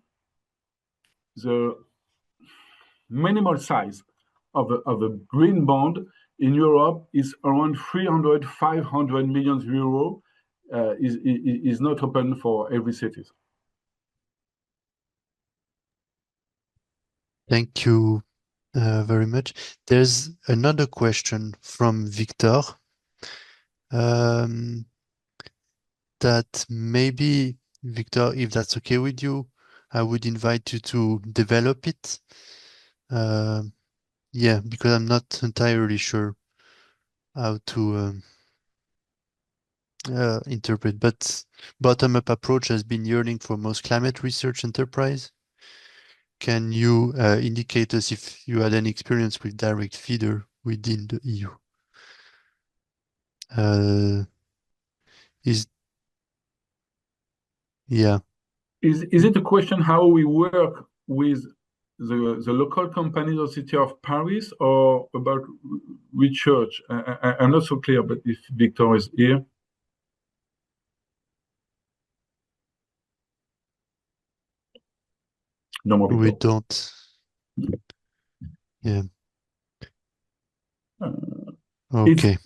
minimal size of a green bond in Europe is around 300, 500 million euro. Is not open for every city. Thank you very much. There's another question from Victor. that maybe, Victor, if that's okay with you, I would invite you to develop it. Yeah, because I'm not entirely sure how to interpret, but bottom-up approach has been yearning for most climate research enterprise. Can you indicate us if you had any experience with direct feeder within the EU? Yeah. Is it a question how we work with the local companies of City of Paris or about research? I'm not so clear, but if Victor is here. No more Victor. We don't. Yeah. Okay.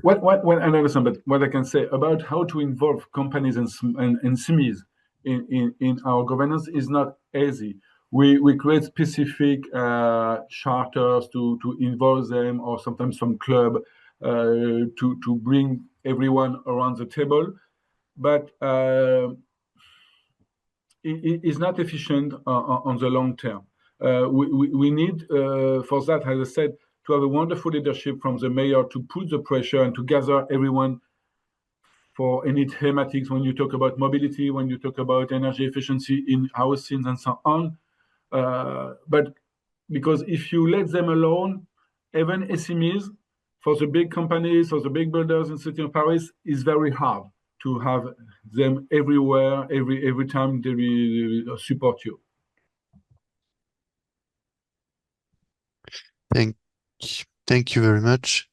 What I understand, but what I can say about how to involve companies and SMEs in our governance is not easy. We create specific charters to involve them, or sometimes some club to bring everyone around the table, but it is not efficient on the long term. We need for that, as I said, to have a wonderful leadership from the mayor to put the pressure and to gather everyone for any thematics when you talk about mobility, when you talk about energy efficiency in housing and so on. But because if you let them alone, even SMEs, for the big companies, for the big builders in the city of Paris, is very hard to have them everywhere, every time they will support you. Thank you very much.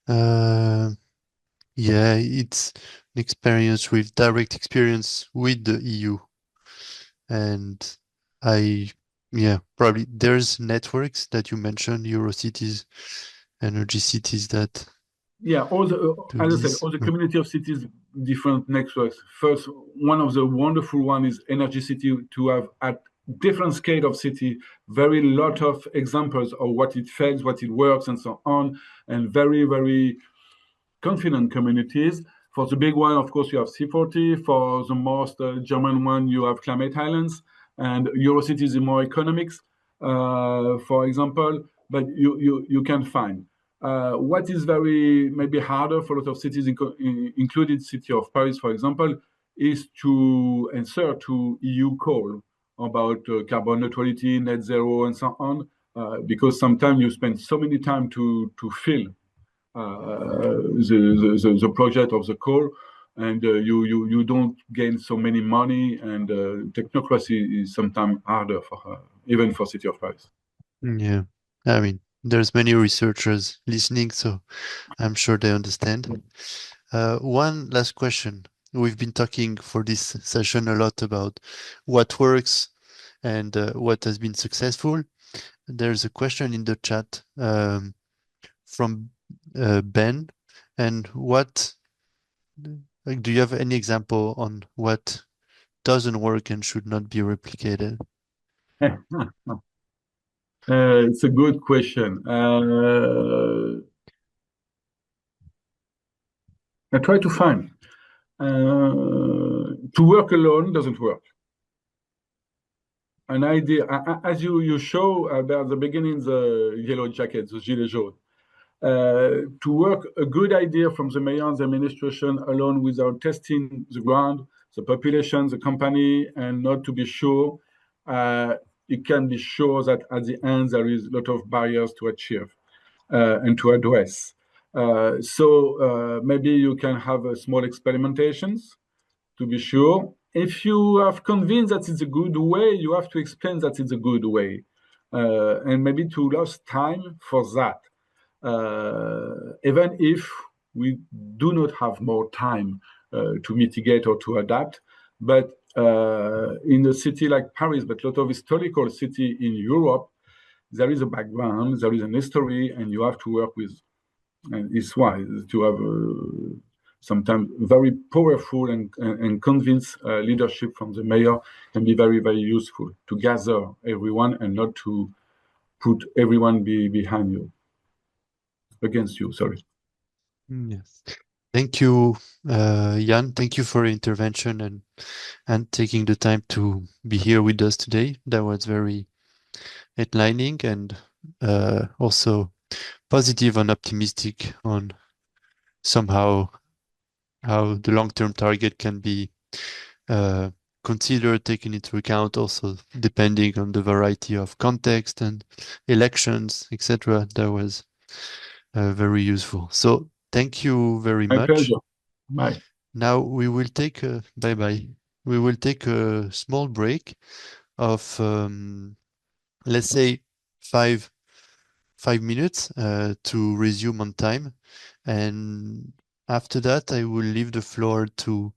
Yeah, it's an experience with direct experience with the EU. And probably there's networks that you mentioned, Eurocities, energy cities that. Yeah, as I said, all the community of cities, different networks. First, one of the wonderful one is Energy City, to have at different scale of city, very lot of examples of what it fails, what it works, and so on, and very, very confident communities. For the big one, of course, you have C40. For the most German one, you have Climate Islands, and Eurocities is more economics, for example, but you can find. What is very maybe harder for a lot of cities, including City of Paris, for example, is to answer to EU call about carbon neutrality, net zero, and so on, because sometimes you spend so many time to fill the project of the call, and you don't gain so many money, and technocracy is sometimes harder for even for City of Paris. Yeah, I mean, there's many researchers listening, so I'm sure they understand. One last question. We've been talking for this session a lot about what works and what has been successful. There's a question in the chat from Ben. And do you have any example on what doesn't work and should not be replicated? It's a good question. I try to find. To work alone doesn't work. An idea, as you show at the beginning, the yellow jacket, the gilet jaune. To work a good idea from the mayor and the administration alone without testing the ground, the population, the company, and not to be sure, it can be sure that at the end there is a lot of barriers to achieve and to address. So maybe you can have small experimentations to be sure. If you have convinced that it's a good way, you have to explain that it's a good way, and maybe to lose time for that. Even if we do not have more time to mitigate or to adapt, but in a city like Paris, but a lot of historical city in Europe, there is a background, there is an history, and you have to work with. And it's why to have sometimes very powerful and convinced leadership from the mayor can be very, very useful to gather everyone and not to put everyone behind you. Against you, sorry. Yes. Thank you, Yann. Thank you for your intervention and taking the time to be here with us today. That was very enlightening and also positive and optimistic on somehow how the long-term target can be considered, taken into account, also depending on the variety of context and elections, etc. That was very useful. So thank you very My much. pleasure. Bye. Now we will take a bye-bye. We will take a small break of let's say five minutes to resume on time, and after that I will leave the floor to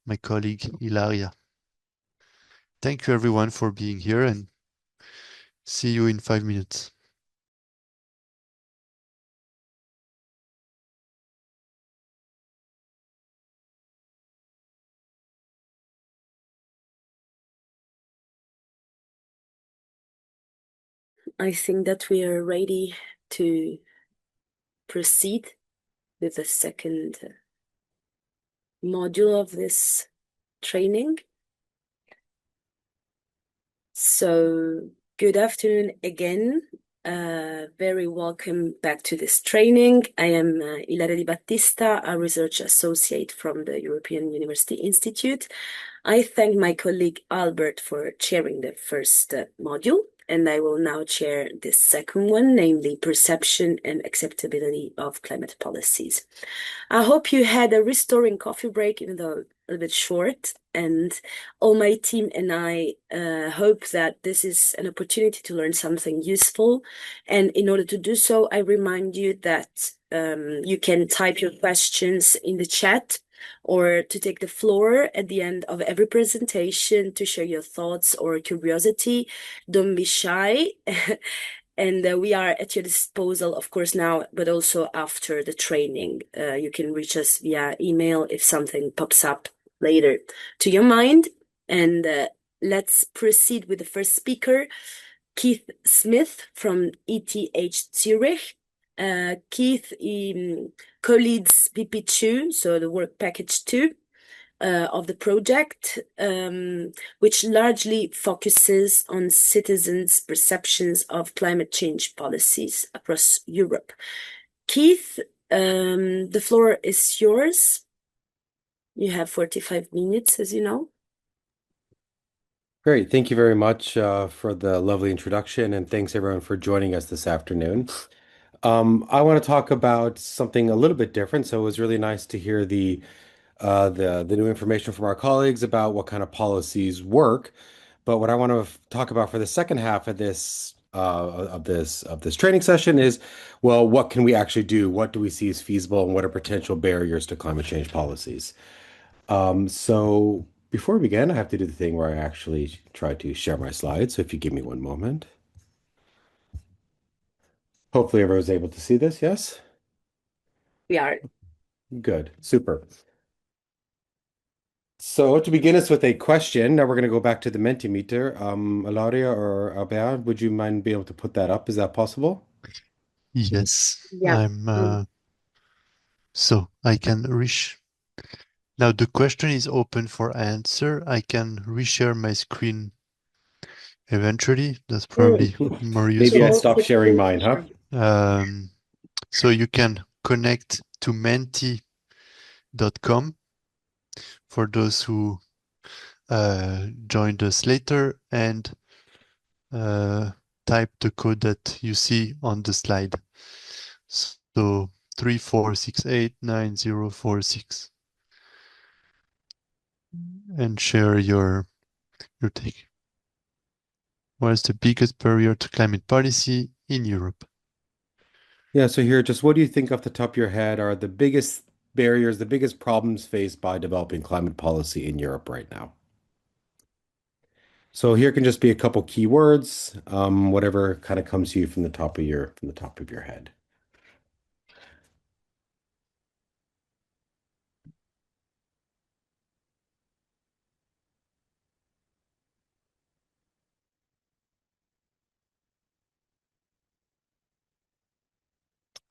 my colleague Ilaria. Thank you everyone for being here, and see you in 5 minutes. I think that we are ready to proceed with the second module of this training. So, good afternoon again. Very welcome back to this training. I am Ilaria Di Battista, a research associate from the European University Institute. I thank my colleague Albert for chairing the first module, and I will now chair the second one, namely Perception and Acceptability of Climate Policies. I hope you had a restoring coffee break, even though a little bit short, and all my team and I hope that this is an opportunity to learn something useful. And in order to do so, I remind you that you can type your questions in the chat or to take the floor at the end of every presentation to share your thoughts or curiosity. Don't be shy. And we are at your disposal, of course, now, but also after the training. You can reach us via email if something pops up later to your mind. And let's proceed with the first speaker, Keith Smith from ETH Zurich. Keith co-leads PP2, so the work package 2 of the project, which largely focuses on citizens' perceptions of climate change policies across Europe. Keith, the floor is yours. You have 45 minutes, as you know. Great. Thank you very much for the lovely introduction, and thanks everyone for joining us this afternoon. I want to talk about something a little bit different. So it was really nice to hear the new information from our colleagues about what kind of policies work. But what I want to talk about for the second half of this training session is, well, what can we actually do? What do we see as feasible, and what are potential barriers to climate change policies? So before we begin, I have to do the thing where I actually try to share my slides. So if you give me one moment. Hopefully everyone's able to see this, yes? We are. Good, super. So to begin us with a question, now we're going to go back to the Mentimeter. Ilaria or Albert, would you mind being able to put that up? Is that possible? Yes, Yeah. I'm so I can reach. Now the question is open for answer. I can reshare my screen eventually. That's probably more Maybe useful. I'll stop sharing mine, huh? So you can connect to menti.com for those who joined us later, and type the code that you see on the slide. So 34689046, and share your take. What is the biggest barrier to climate policy in Europe? Yeah, so here, just what do you think off the top of your head are the biggest barriers, the biggest problems faced by developing climate policy in Europe right now? So here can just be a couple keywords, whatever kind of comes to you from the top of your head.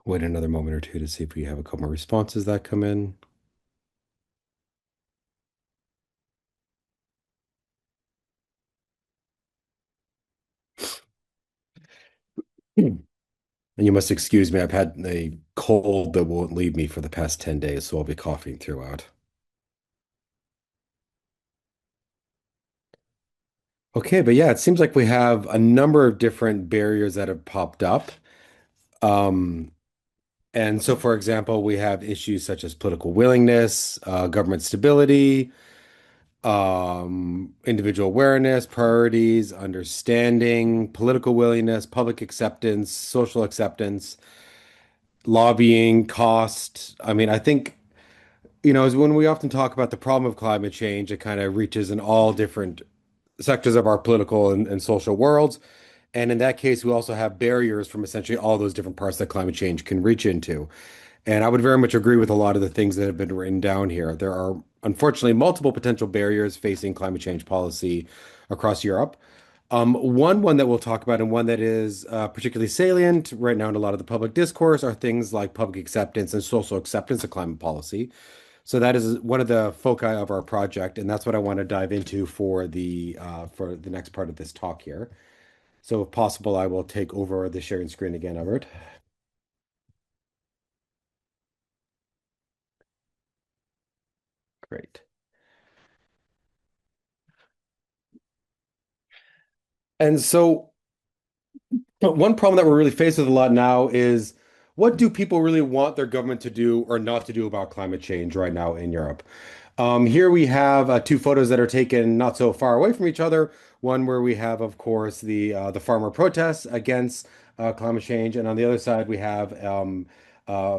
Wait another moment or two to see if we have a couple more responses that come in. And you must excuse me, I've had a cold that won't leave me for the past 10 days, so I'll be coughing throughout. Okay, but yeah, it seems like we have a number of different barriers that have popped up. And so, for example, we have issues such as political willingness, government stability, individual awareness, priorities, understanding, political willingness, public acceptance, social acceptance, lobbying, cost. I mean, I think, is when we often talk about the problem of climate change, it kind of reaches in all different sectors of our political and social worlds. And in that case, we also have barriers from essentially all those different parts that climate change can reach into. And I would very much agree with a lot of the things that have been written down here. There are unfortunately multiple potential barriers facing climate change policy across Europe. One that we'll talk about and one that is particularly salient right now in a lot of the public discourse are things like public acceptance and social acceptance of climate policy. So that is one of the foci of our project, and that's what I want to dive into for the next part of this talk here. So if possible, I will take over the sharing screen again, Everett. Great. And so one problem that we're really faced with a lot now is what do people really want their government to do or not to do about climate change right now in Europe? Here we have two photos that are taken not so far away from each other. One where we have, of course, the farmer protests against climate change, and on the other side we have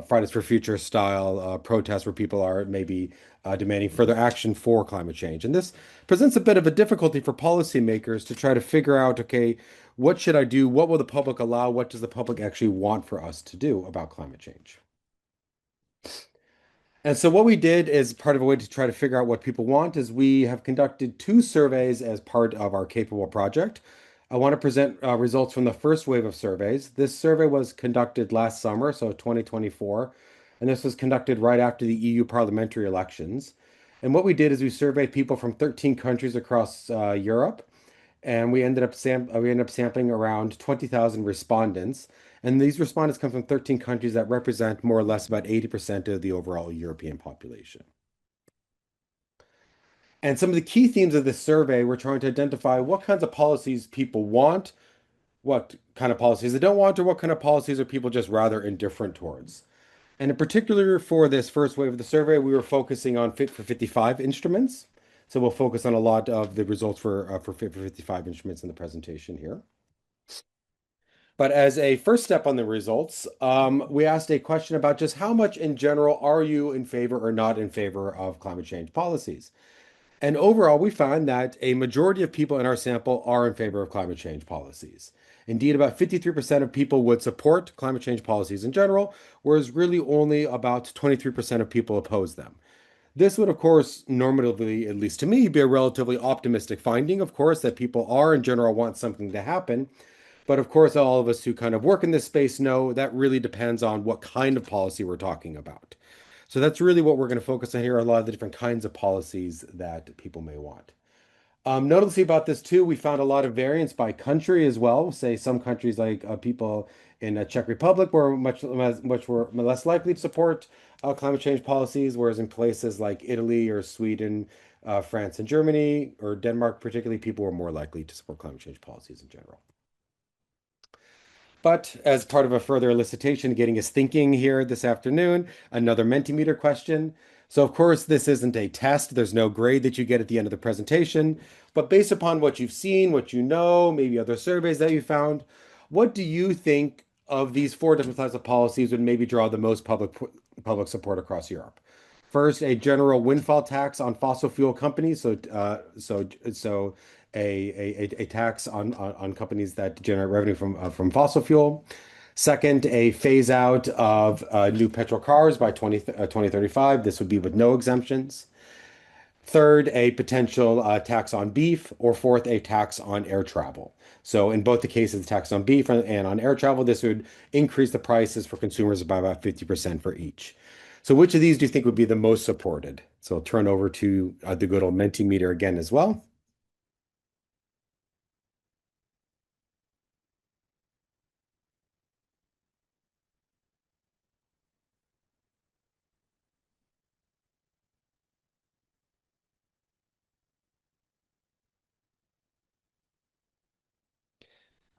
Fridays for Future style protests where people are maybe demanding further action for climate change. And this presents a bit of a difficulty for policymakers to try to figure out, okay, what should I do? What will the public allow? What does the public actually want for us to do about climate change? And so what we did as part of a way to try to figure out what people want is we have conducted two surveys as part of our Capable project. I want to present results from the first wave of surveys. This survey was conducted last summer, so 2024, and this was conducted right after the EU parliamentary elections. And what we did is we surveyed people from 13 countries across Europe, and we ended up sampling around 20,000 respondents. And these respondents come from 13 countries that represent more or less about 80% of the overall European population. And some of the key themes of this survey, we're trying to identify what kinds of policies people want, what kind of policies they don't want, or what kind of policies are people just rather indifferent towards. And in particular, for this first wave of the survey, we were focusing on Fit for 55 instruments. So we'll focus on a lot of the results for Fit for 55 instruments in the presentation here. But as a first step on the results, we asked a question about just how much in general are you in favor or not in favor of climate change policies? And overall, we found that a majority of people in our sample are in favor of climate change policies. Indeed, about 53% of people would support climate change policies in general, whereas really only about 23% of people oppose them. This would, of course, normatively, at least to me, be a relatively optimistic finding, of course, that people are in general want something to happen. But of course, all of us who kind of work in this space know that really depends on what kind of policy we're talking about. So that's really what we're going to focus on here, a lot of the different kinds of policies that people may want. Notably about this too, we found a lot of variance by country as well. Say some countries like people in the Czech Republic were much less likely to support climate change policies, whereas in places like Italy or Sweden, France and Germany, or Denmark particularly, people were more likely to support climate change policies in general. But as part of a further elicitation, getting us thinking here this afternoon, another Mentimeter question. So of course, this isn't a test. There's no grade that you get at the end of the presentation. But based upon what you've seen, what you know, maybe other surveys that you found, what do you think of these four different types of policies would maybe draw the most public support across Europe? First, a general windfall tax on fossil fuel companies. So a tax on companies that generate revenue from fossil fuel. Second, a phase out of new petrol cars by 2035. This would be with no exemptions. Third, a potential tax on beef, or fourth, a tax on air travel. So in both the cases, the tax on beef and on air travel, this would increase the prices for consumers by about 50% for each. So which of these do you think would be the most supported? So I'll turn over to the good old Mentimeter again as well.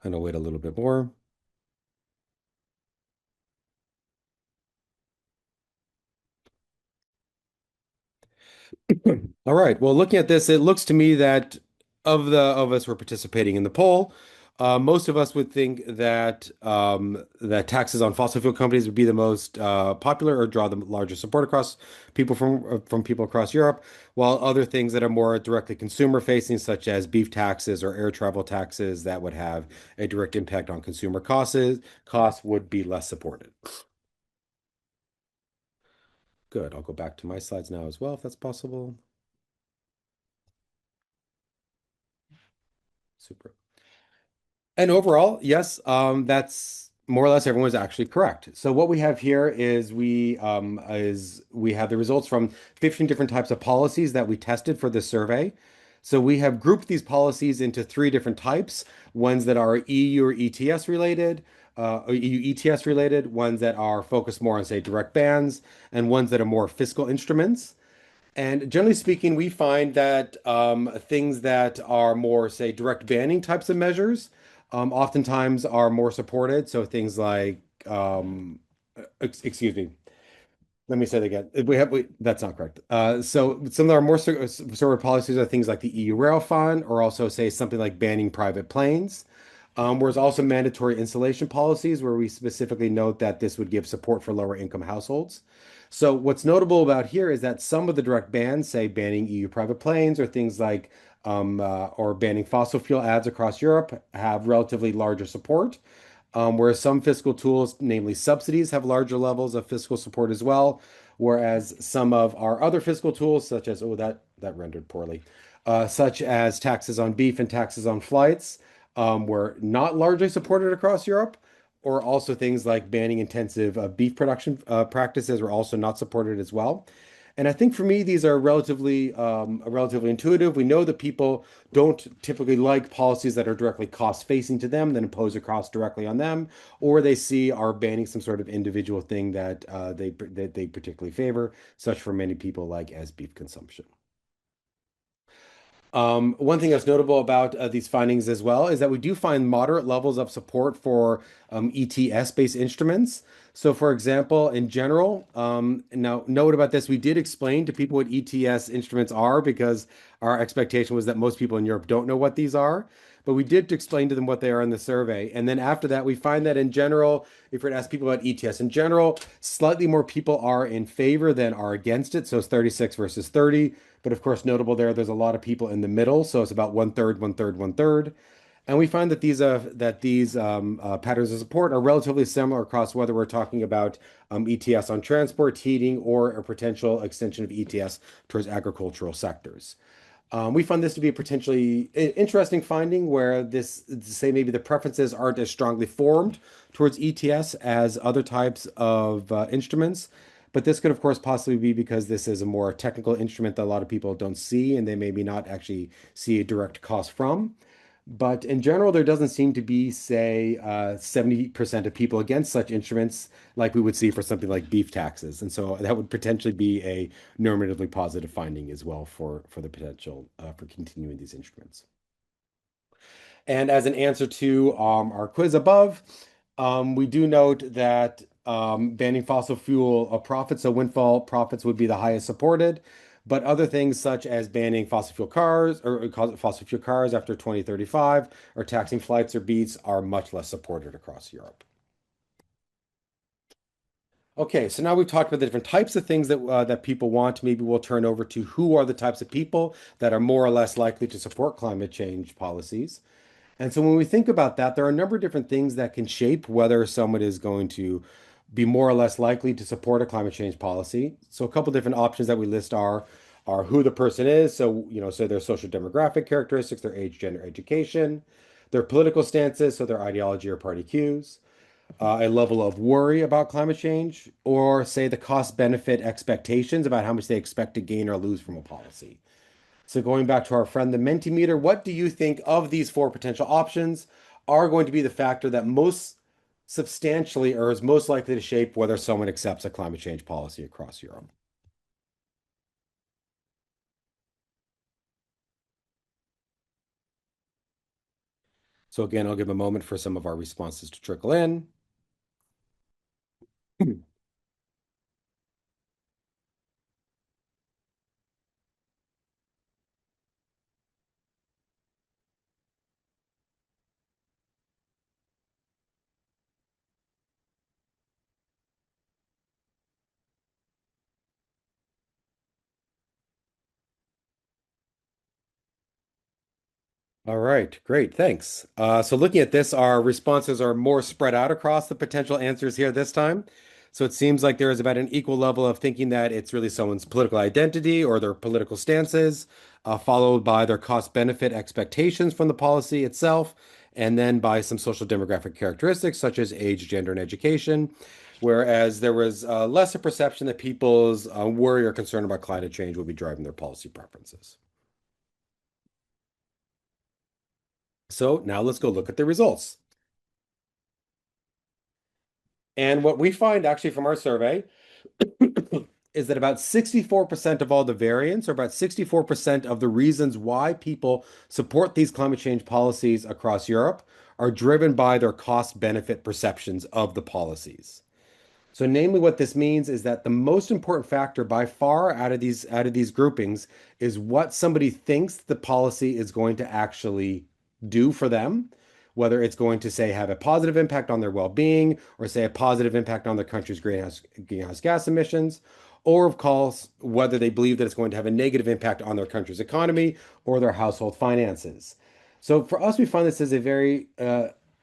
And I'll wait a little bit more. All right. Well, looking at this, it looks to me that of us who are participating in the poll, most of us would think that that taxes on fossil fuel companies would be the most popular or draw the largest support across people from people across Europe, while other things that are more directly consumer facing, such as beef taxes or air travel taxes that would have a direct impact on consumer costs would be less supported. Good. I'll go back to my slides now as well, if that's possible. Super. And overall, yes, that's more or less everyone's actually correct. So what we have here is we have the results from 15 different types of policies that we tested for this survey. So we have grouped these policies into three different types: ones that are EU or ETS related, or EU ETS related, ones that are focused more on, say, direct bans, and ones that are more fiscal instruments. And generally speaking, we find that things that are more, say, direct banning types of measures oftentimes are more supported. So things like, excuse me, let me say that again. That's not correct. So some of our more sort of policies are things like the EU Rail Fund, or also say something like banning private planes. Whereas also mandatory installation policies, where we specifically note that this would give support for lower income households. So what's notable about here is that some of the direct bans, say banning EU private planes or things like or banning fossil fuel ads across Europe, have relatively larger support. Whereas some fiscal tools, namely subsidies, have larger levels of fiscal support as well. Whereas some of our other fiscal tools, such as, oh, that rendered poorly, such as taxes on beef and taxes on flights, were not largely supported across Europe. Or also things like banning intensive beef production practices were also not supported as well. And I think for me, these are relatively intuitive. We know that people don't typically like policies that are directly cost facing to them, that impose a cost directly on them, or they see are banning some sort of individual thing that they particularly favor, such for many people like as beef consumption. One thing that's notable about these findings as well is that we do find moderate levels of support for ETS-based instruments. So for example, in general, now note about this, we did explain to people what ETS instruments are because our expectation was that most people in Europe don't know what these are. But we did explain to them what they are in the survey. And then after that, we find that in general, if we were to ask people about ETS in general, slightly more people are in favor than are against it. So it's 36 versus 30. But of course, notable there's a lot of people in the middle. So it's about one third, one third, one third. And we find that these patterns of support are relatively similar across whether we're talking about ETS on transport, heating, or a potential extension of ETS towards agricultural sectors. We found this to be a potentially interesting finding where say maybe the preferences aren't as strongly formed towards ETS as other types of instruments. But this could, of course, possibly be because this is a more technical instrument that a lot of people don't see and they maybe not actually see a direct cost from. But in general, there doesn't seem to be, say, 70% of people against such instruments like we would see for something like beef taxes. And so that would potentially be a normatively positive finding as well for the potential for continuing these instruments. And as an answer to our quiz above, we do note that banning fossil fuel profits, so windfall profits would be the highest supported. But other things such as banning fossil fuel cars or fossil fuel cars after 2035 or taxing flights or beats are much less supported across Europe. Okay, so now we've talked about the different types of things that people want. Maybe we'll turn over to who are the types of people that are more or less likely to support climate change policies. And so when we think about that, there are a number of different things that can shape whether someone is going to be more or less likely to support a climate change policy. So a couple different options that we list are are who the person is. So, so their social demographic characteristics, their age, gender, education, their political stances, so their ideology or party cues, a level of worry about climate change, or say the cost benefit expectations about how much they expect to gain or lose from a policy. So going back to our friend, the Mentimeter, what do you think of these four potential options are going to be the factor that most substantially or is most likely to shape whether someone accepts a climate change policy across Europe? So again, I'll give a moment for some of our responses to trickle in. All right, great, thanks. So looking at this, our responses are more spread out across the potential answers here this time. So it seems like there is about an equal level of thinking that it's really someone's political identity or their political stances, followed by their cost-benefit expectations from the policy itself, and then by some social demographic characteristics such as age, gender, and education. Whereas there was less a perception that people's worry or concern about climate change will be driving their policy preferences. So now let's go look at the results. And what we find actually from our survey is that about 64% of all the variants, or about 64% of the reasons why people support these climate change policies across Europe, are driven by their cost benefit perceptions of the policies. So namely what this means is that the most important factor by far out of these groupings is what somebody thinks the policy is going to actually do for them, whether it's going to say have a positive impact on their well-being or say a positive impact on their country's greenhouse gas emissions, or of course whether they believe that it's going to have a negative impact on their country's economy or their household finances. So for us, we find this as a very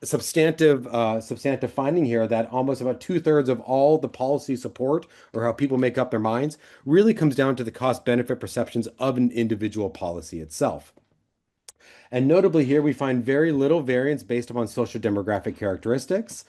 substantive finding here that almost about 2/3 of all the policy support or how people make up their minds really comes down to the cost benefit perceptions of an individual policy itself. And notably here, we find very little variance based upon social demographic characteristics.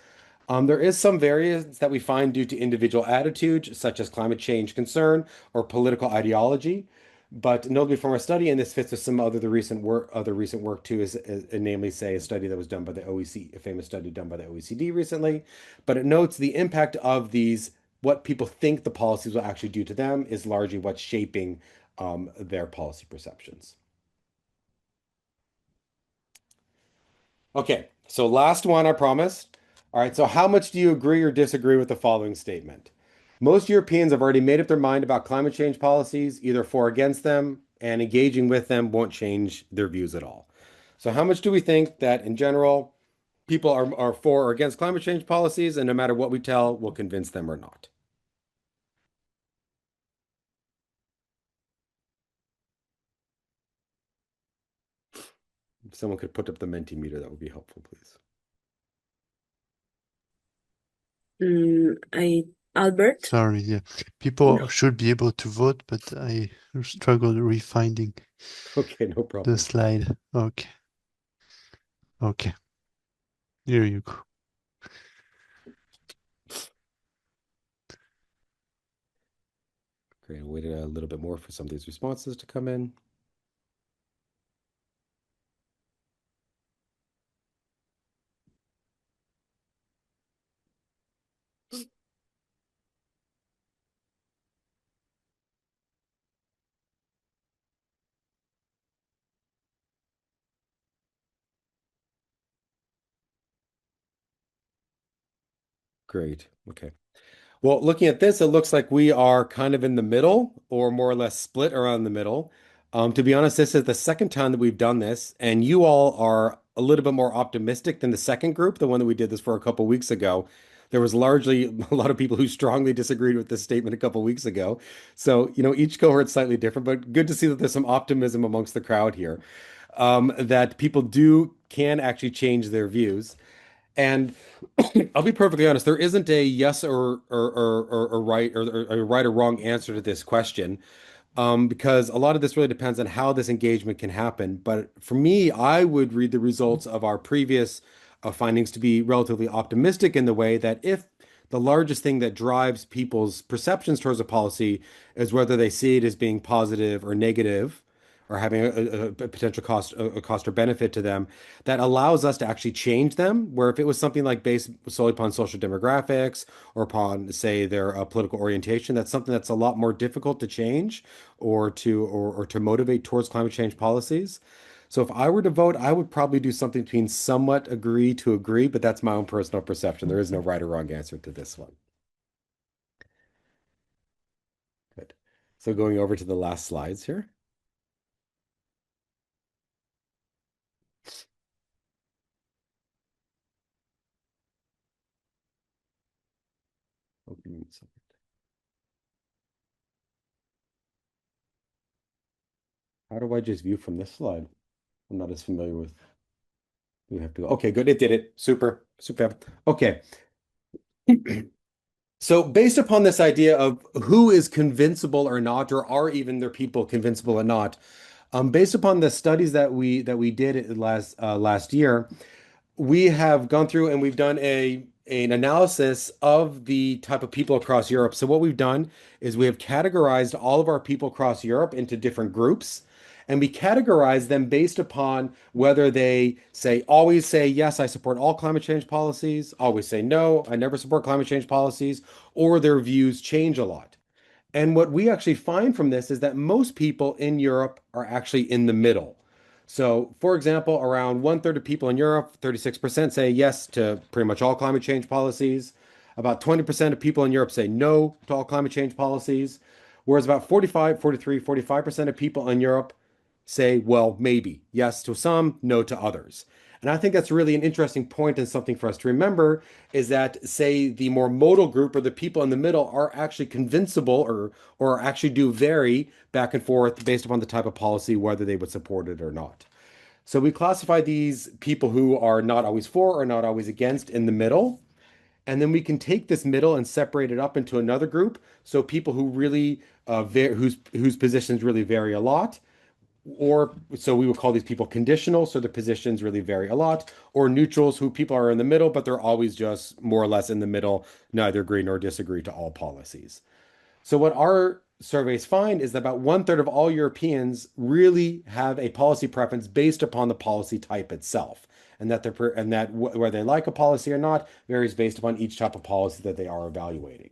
There is some variance that we find due to individual attitudes, such as climate change concern or political ideology. But notably from our study, and this fits with some other recent work too, is namely say a study that was done by the OECD, a famous study done by the OECD recently. But it notes the impact of these, what people think the policies will actually do to them, is largely what's shaping their policy perceptions. Okay, so last one, I promise. All right, so how much do you agree or disagree with the following statement? Most Europeans have already made up their mind about climate change policies, either for or against them, and engaging with them won't change their views at all. So how much do we think that in general, people are for or against climate change policies, and no matter what we tell, we'll convince them or not? If someone could put up the Mentimeter, that would be helpful, please. Albert? Sorry, yeah. People should be able to vote, but I struggle refinding Okay, no problem. the slide. Okay. Okay. Here you go. Great. I waited a little bit more for some of these responses to come in. Great. Okay. Well, looking at this, it looks like we are kind of in the middle, or more or less split around the middle. To be honest, this is the second time that we've done this, and you all are a little bit more optimistic than the second group, the one that we did this for a couple weeks ago. There was largely a lot of people who strongly disagreed with this statement a couple weeks ago. So, each cohort's slightly different, but good to see that there's some optimism amongst the crowd here, that people can actually change their views. And I'll be perfectly honest, there isn't a yes or right or a right or wrong answer to this question. because a lot of this really depends on how this engagement can happen. But for me, I would read the results of our previous findings to be relatively optimistic in the way that if the largest thing that drives people's perceptions towards a policy is whether they see it as being positive or negative, or having a potential cost, a cost or benefit to them, that allows us to actually change them. Where if it was something like based solely upon social demographics or upon, say, their political orientation, that's something that's a lot more difficult to change or to motivate towards climate change policies. So if I were to vote, I would probably do something between somewhat agree to agree, but that's my own personal perception. There is no right or wrong answer to this one. Good. So going over to the last slides here. Oh, give me a second. How do I just view from this slide? I'm not as familiar with. We have to go. Okay, good. It did it. Super, super. Okay. So based upon this idea of who is convincible or not, or are even their people convincible or not, based upon the studies that we did last year, we have gone through and we've done an analysis of the type of people across Europe. So what we've done is we have categorized all of our people across Europe into different groups, and we categorize them based upon whether they always say, yes, I support all climate change policies, always say, no, I never support climate change policies, or their views change a lot. And what we actually find from this is that most people in Europe are actually in the middle. So, for example, around 1/3 of people in Europe, 36% say yes to pretty much all climate change policies. About 20% of people in Europe say no to all climate change policies, whereas about 45, 43, 45% of people in Europe say, well, maybe, yes to some, no to others. And I think that's really an interesting point and something for us to remember is that, say, the more modal group or the people in the middle are actually convincible or actually do vary back and forth based upon the type of policy, whether they would support it or not. So we classify these people who are not always for or not always against in the middle. And then we can take this middle and separate it up into another group. So people who really, whose positions really vary a lot, or so we would call these people conditional, so their positions really vary a lot, or neutrals, who people are in the middle, but they're always just more or less in the middle, neither agree nor disagree to all policies. So what our surveys find is that about 1/3 of all Europeans really have a policy preference based upon the policy type itself, and that whether they like a policy or not varies based upon each type of policy that they are evaluating.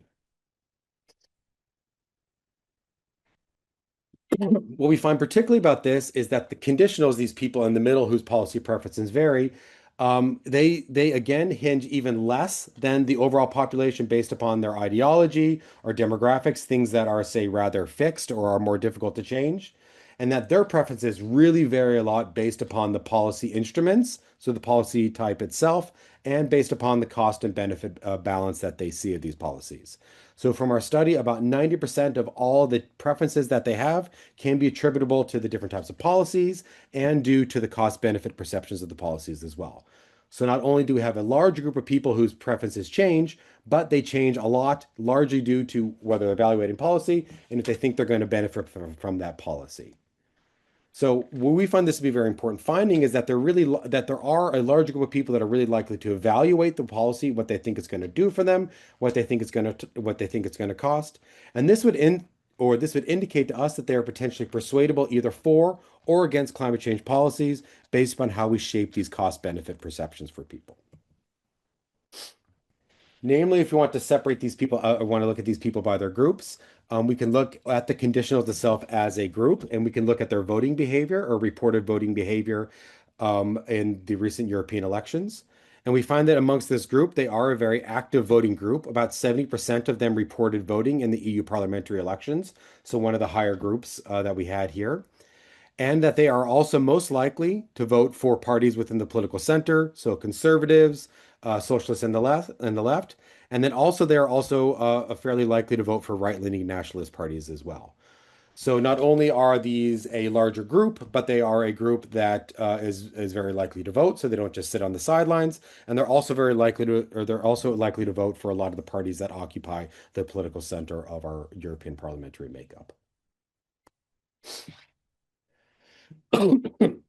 What we find particularly about this is that the conditionals, these people in the middle whose policy preferences vary, they again hinge even less than the overall population based upon their ideology or demographics, things that are, say, rather fixed or are more difficult to change, and that their preferences really vary a lot based upon the policy instruments, so the policy type itself, and based upon the cost and benefit balance that they see of these policies. So from our study, about 90% of all the preferences that they have can be attributable to the different types of policies and due to the cost benefit perceptions of the policies as well. So not only do we have a large group of people whose preferences change, but they change a lot, largely due to whether they're evaluating policy and if they think they're going to benefit from that policy. So what we find this to be a very important finding is that there are a large group of people that are really likely to evaluate the policy, what they think it's going to do for them, what they think it's going to cost, and this would indicate to us that they are potentially persuadable either for or against climate change policies based upon how we shape these cost benefit perceptions for people. Namely, if you want to separate these people, or want to look at these people by their groups, we can look at the conditionals itself as a group, and we can look at their voting behavior or reported voting behavior in the recent European elections. And we find that amongst this group, they are a very active voting group. About 70% of them reported voting in the EU parliamentary elections, so one of the higher groups that we had here. And that they are also most likely to vote for parties within the political center, so conservatives, socialists and the left, and then also they are also fairly likely to vote for right-leaning nationalist parties as well. So not only are these a larger group, but they are a group that is very likely to vote, so they don't just sit on the sidelines, and they're also likely to vote for a lot of the parties that occupy the political center of our European parliamentary makeup.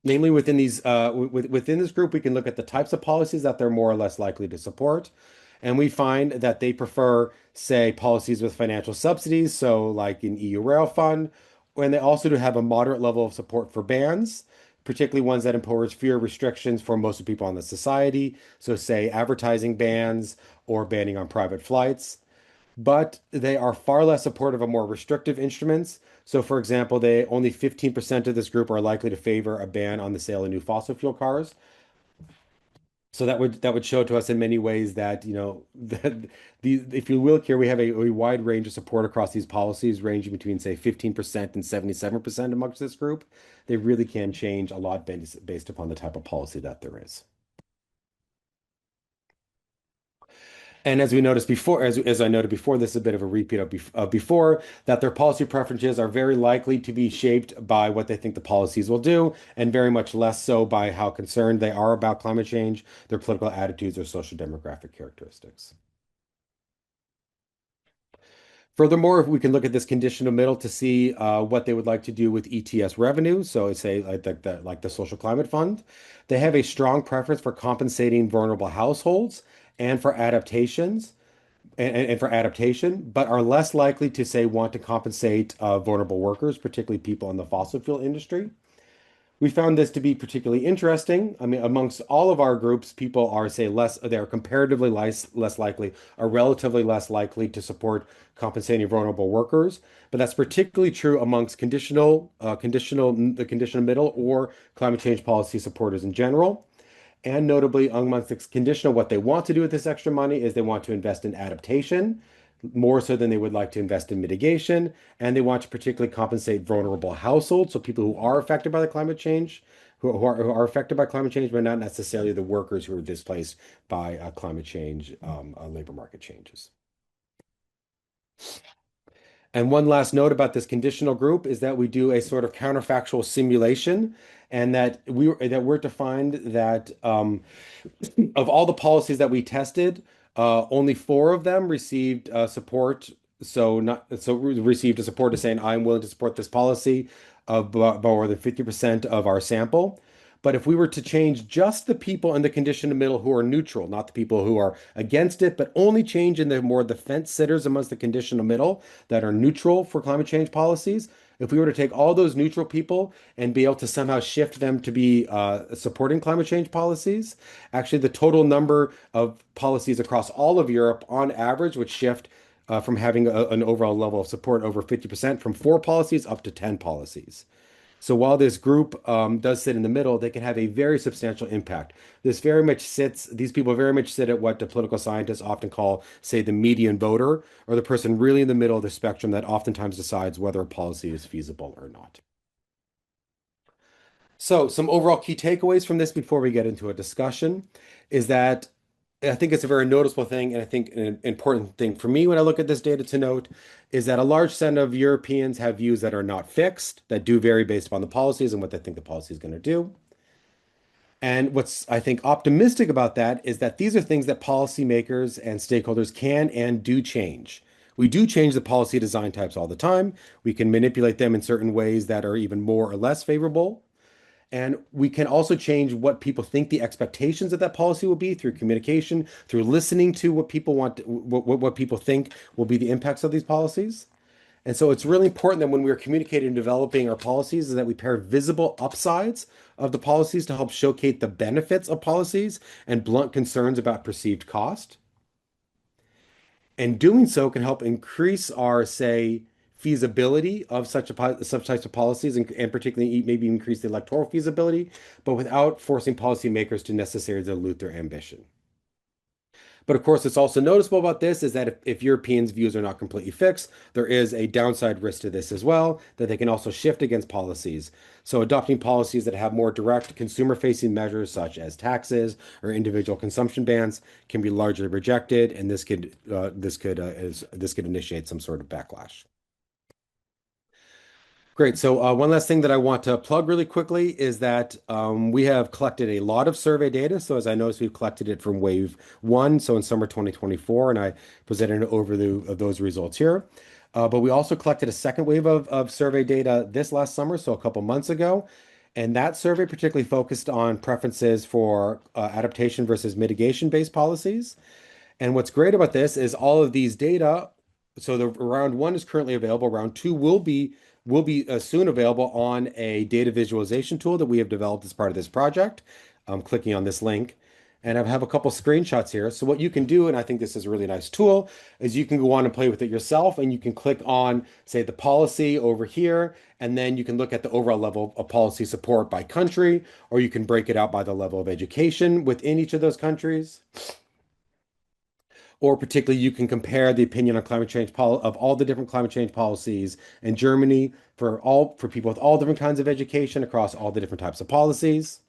Namely, within within this group, we can look at the types of policies that they're more or less likely to support. And we find that they prefer, say, policies with financial subsidies, so like an EU Rail Fund, and they also do have a moderate level of support for bans, particularly ones that impose fewer restrictions for most of the people in the society. So, say, advertising bans or banning on private flights. But they are far less supportive of more restrictive instruments. So, for example, they only 15% of this group are likely to favor a ban on the sale of new fossil fuel cars. So that would show to us in many ways that, that if you look here, we have a wide range of support across these policies, ranging between, say, 15% and 77% amongst this group. They really can change a lot based upon the type of policy that there is. And as we noticed before, as I noted before, this is a bit of a repeat of before, that their policy preferences are very likely to be shaped by what they think the policies will do, and very much less so by how concerned they are about climate change, their political attitudes, or social demographic characteristics. Furthermore, if we can look at this conditional middle to see what they would like to do with ETS revenue, so say like the Social Climate Fund, they have a strong preference for compensating vulnerable households and for adaptations and for adaptation, but are less likely to say want to compensate vulnerable workers, particularly people in the fossil fuel industry. We found this to be particularly interesting. I mean, amongst all of our groups, people are, say, they're comparatively less likely, or relatively less likely to support compensating vulnerable workers. But that's particularly true amongst the conditional middle or climate change policy supporters in general. And notably, amongst the conditional, what they want to do with this extra money is they want to invest in adaptation, more so than they would like to invest in mitigation. And they want to particularly compensate vulnerable households, so people who are affected by the climate change, who are affected by climate change, but not necessarily the workers who are displaced by climate change, labor market changes. And one last note about this conditional group is that we do a sort of counterfactual simulation, and that we're to find that of all the policies that we tested, only 4 of them received support. Received a support to saying I'm willing to support this policy of more than 50% of our sample. But if we were to change just the people in the condition in the middle who are neutral, not the people who are against it, but only change in the more the fence sitters amongst the condition in the middle that are neutral for climate change policies, if we were to take all those neutral people and be able to somehow shift them to be supporting climate change policies, actually the total number of policies across all of Europe on average would shift from having an overall level of support over 50% from 4 policies up to 10 policies. So while this group does sit in the middle, they can have a very substantial impact. These people very much sit at what the political scientists often call, say, the median voter, or the person really in the middle of the spectrum that oftentimes decides whether a policy is feasible or not. So some overall key takeaways from this before we get into a discussion is that I think it's a very noticeable thing, and I think an important thing for me when I look at this data to note is that a large set of Europeans have views that are not fixed, that do vary based upon the policies and what they think the policy is going to do. And what's, I think, optimistic about that is that these are things that policymakers and stakeholders can and do change. We do change the policy design types all the time. We can manipulate them in certain ways that are even more or less favorable. And we can also change what people think the expectations of that policy will be through communication, through listening to what people want, what people think will be the impacts of these policies. And so it's really important that when we're communicating and developing our policies is that we pair visible upsides of the policies to help showcase the benefits of policies and blunt concerns about perceived cost. And doing so can help increase our, say, feasibility of such types of policies, and particularly maybe increase the electoral feasibility, but without forcing policymakers to necessarily dilute their ambition. But of course, it's also noticeable about this is that if Europeans' views are not completely fixed, there is a downside risk to this as well, that they can also shift against policies. So adopting policies that have more direct consumer-facing measures, such as taxes or individual consumption bans, can be largely rejected, and this could initiate some sort of backlash. Great. So one last thing that I want to plug really quickly is that we have collected a lot of survey data. So as I noticed, we've collected it from wave one, so in summer 2024, and I presented an overview of those results here. But we also collected a second wave of survey data this last summer, so a couple months ago. And that survey particularly focused on preferences for adaptation versus mitigation-based policies. And what's great about this is all of these data. So the round one is currently available. Round two will be soon available on a data visualization tool that we have developed as part of this project. I'm clicking on this link, and I have a couple screenshots here. So what you can do, and I think this is a really nice tool, is you can go on and play with it yourself, and you can click on, say, the policy over here, and then you can look at the overall level of policy support by country, or you can break it out by the level of education within each of those countries. Or particularly, you can compare the opinion on climate change of all the different climate change policies in Germany for people with all different kinds of education across all the different types of policies.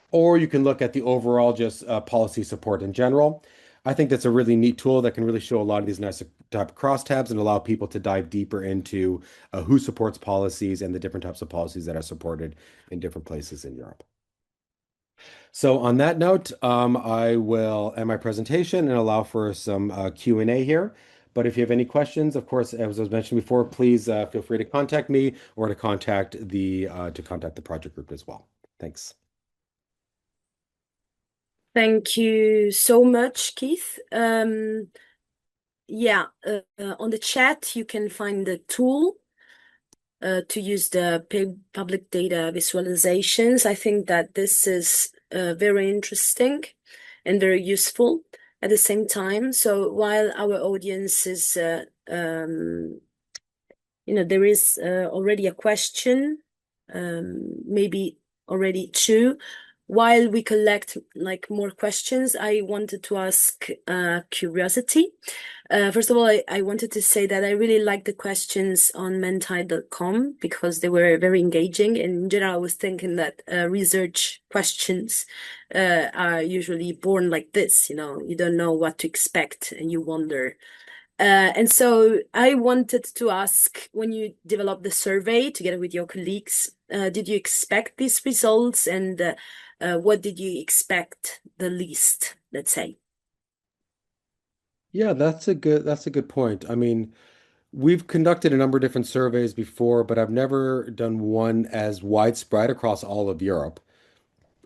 Or you can look at the overall just policy support in general. I think that's a really neat tool that can really show a lot of these nice type of crosstabs and allow people to dive deeper into who supports policies and the different types of policies that are supported in different places in Europe. So on that note, I will end my presentation and allow for some Q&A here. But if you have any questions, of course, as I was mentioned before, please feel free to contact me or to contact the project group as well. Thanks. Thank you so much, Keith. Yeah, on the chat, you can find the tool to use the public data visualizations. I think that this is very interesting and very useful at the same time. So while our audience is, there is already a question, maybe already two. While we collect more questions, I wanted to ask curiosity. First of all, I wanted to say that I really like the questions on mentai.com because they were very engaging. And in general, I was thinking that research questions are usually born like this. You don't know what to expect and you wonder. And so I wanted to ask, when you developed the survey together with your colleagues, did you expect these results, and what did you expect the least, let's say? Yeah, that's a good point. I mean, we've conducted a number of different surveys before, but I've never done one as widespread across all of Europe.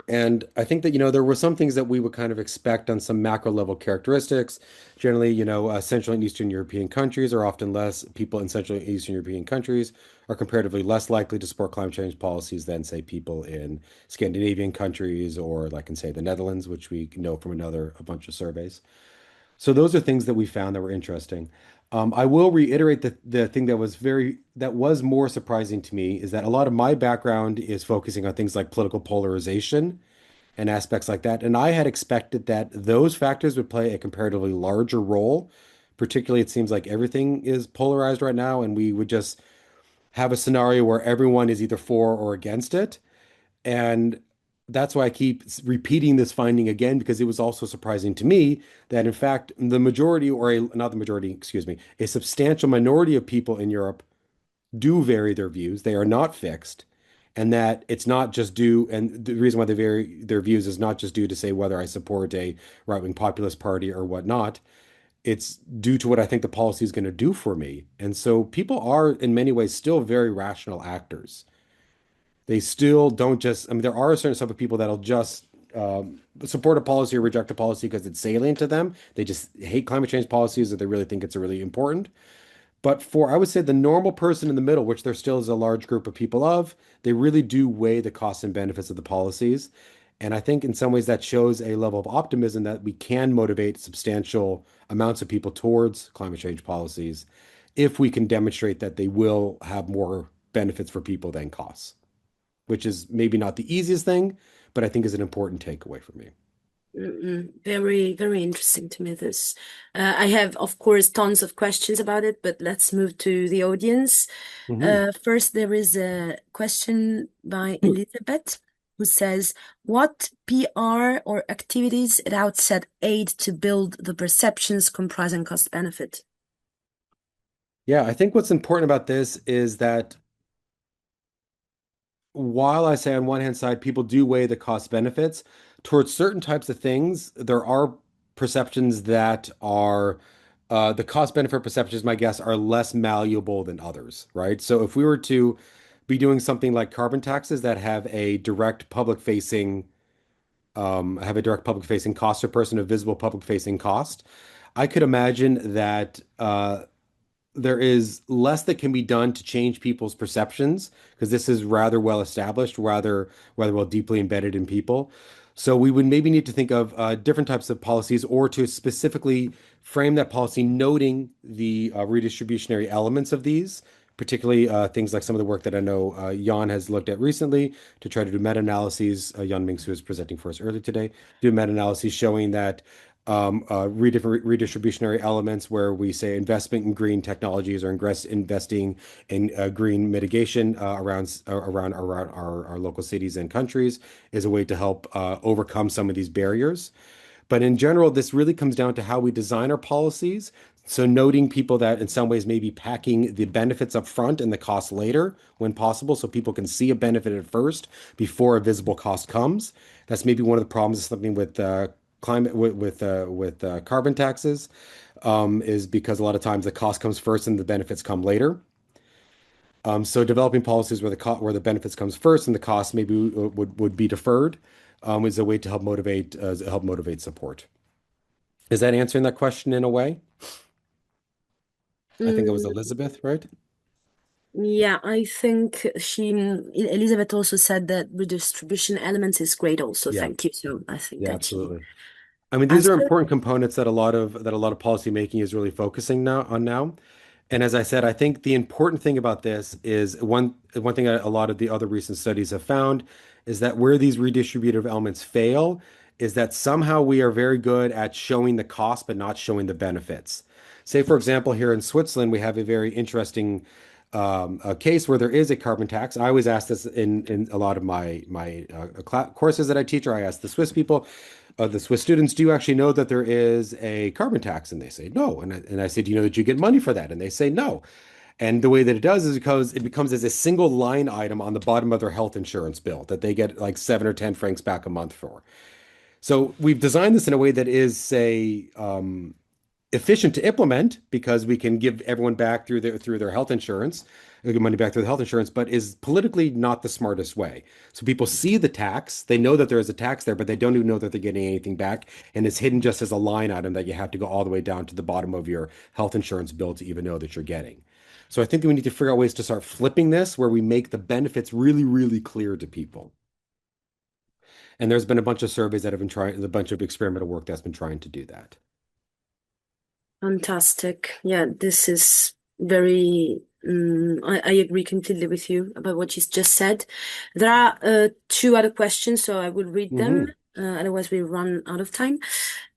And I think that, there were some things that we would kind of expect on some macro level characteristics. Generally, Central and Eastern European countries are often less, people in Central and Eastern European countries are comparatively less likely to support climate change policies than, say, people in Scandinavian countries or, like in, say, the Netherlands, which we know from a bunch of surveys. So those are things that we found that were interesting. I will reiterate the thing that was more surprising to me is that a lot of my background is focusing on things like political polarization and aspects like that. And I had expected that those factors would play a comparatively larger role. Particularly, it seems like everything is polarized right now, and we would just have a scenario where everyone is either for or against it. And that's why I keep repeating this finding again, because it was also surprising to me that, in fact, the majority, not the majority, excuse me, a substantial minority of people in Europe do vary their views. They are not fixed. And that it's not just due, and the reason why they vary their views is not just due to, say, whether I support a right-wing populist party or whatnot. It's due to what I think the policy is going to do for me. And so people are, in many ways, still very rational actors. They still don't just, I mean, there are a certain set of people that'll just support a policy or reject a policy because it's salient to them. They just hate climate change policies, or they really think it's really important. But for, I would say, the normal person in the middle, which there still is a large group of people of, they really do weigh the costs and benefits of the policies. And I think in some ways that shows a level of optimism that we can motivate substantial amounts of people towards climate change policies if we can demonstrate that they will have more benefits for people than costs, which is maybe not the easiest thing, but I think is an important takeaway for me. Very, very interesting to me, this. I have, of course, tons of questions about it, but let's move to the audience. First, there is a question by Elizabeth, who says, what PR or activities at outset aid to build the perceptions comprising cost benefit? Yeah, I think what's important about this is that while I say on one hand side, people do weigh the cost benefits, towards certain types of things, there are perceptions that are the cost benefit perceptions, my guess, are less malleable than others, right? So if we were to be doing something like carbon taxes that have a direct public facing cost per person, a visible public facing cost, I could imagine that there is less that can be done to change people's perceptions because this is rather well established, rather well deeply embedded in people. So we would maybe need to think of different types of policies or to specifically frame that policy noting the redistributionary elements of these, particularly things like some of the work that I know Yann has looked at recently to try to do meta-analyses. Yann Minx, who was presenting for us earlier today, do meta-analyses showing that redistributionary elements where we say investment in green technologies or investing in green mitigation around our local cities and countries is a way to help overcome some of these barriers. But in general, this really comes down to how we design our policies. So noting people that in some ways may be packing the benefits up front and the cost later when possible, so people can see a benefit at first before a visible cost comes. That's maybe one of the problems of something with climate with carbon taxes, is because a lot of times the cost comes first and the benefits come later. So developing policies where the benefits comes first and the cost maybe would be deferred is a way to help motivate support. Is that answering that question in a way? I think it was Elizabeth, right? Yeah, I think Elizabeth also said that redistribution elements is great also. Yeah. Thank you. So I think Yeah, that absolutely. I mean, these are important components that a lot of policy making is really focusing now. And as I said, I think the important thing about this is one thing a lot of the other recent studies have found is that where these redistributive elements fail is that somehow we are very good at showing the cost but not showing the benefits. Say, for example, here in Switzerland, we have a very interesting a case where there is a carbon tax. I always ask this in a lot of my courses that I teach, or I ask the Swiss people, the Swiss students, do you actually know that there is a carbon tax? And they say no. And I say, do you know that you get money for that? And they say no. And the way that it does is because it becomes as a single line item on the bottom of their health insurance bill that they get like 7 or 10 francs back a month for. So we've designed this in a way that is, say, efficient to implement because we can give everyone back through their health insurance, get money back through the health insurance, but is politically not the smartest way. So people see the tax, they know that there is a tax there, but they don't even know that they're getting anything back, and it's hidden just as a line item that you have to go all the way down to the bottom of your health insurance bill to even know that you're getting. So I think that we need to figure out ways to start flipping this where we make the benefits really, really clear to people. And there's been a bunch of surveys that have been trying, a bunch of experimental work that's been trying to do that. Fantastic. Yeah, this is very, I agree completely with you about what you just said. There are two other questions, so I will read them. Otherwise, we run out of time.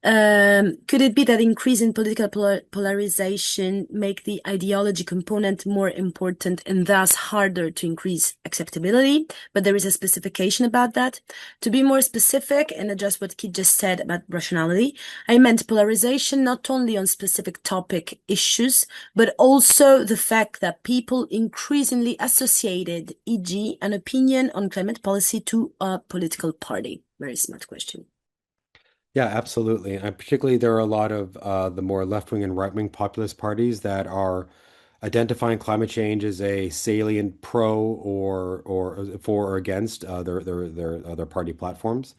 Could it be that increase in political polarization make the ideology component more important and thus harder to increase acceptability? But there is a specification about that. To be more specific and address what Kit just said about rationality, I meant polarization not only on specific topic issues, but also the fact that people increasingly associated, e.g., an opinion on climate policy to a political party. Very smart question. Yeah, absolutely. And particularly, there are a lot of the more left-wing and right-wing populist parties that are identifying climate change as a salient pro or for or against their party platforms.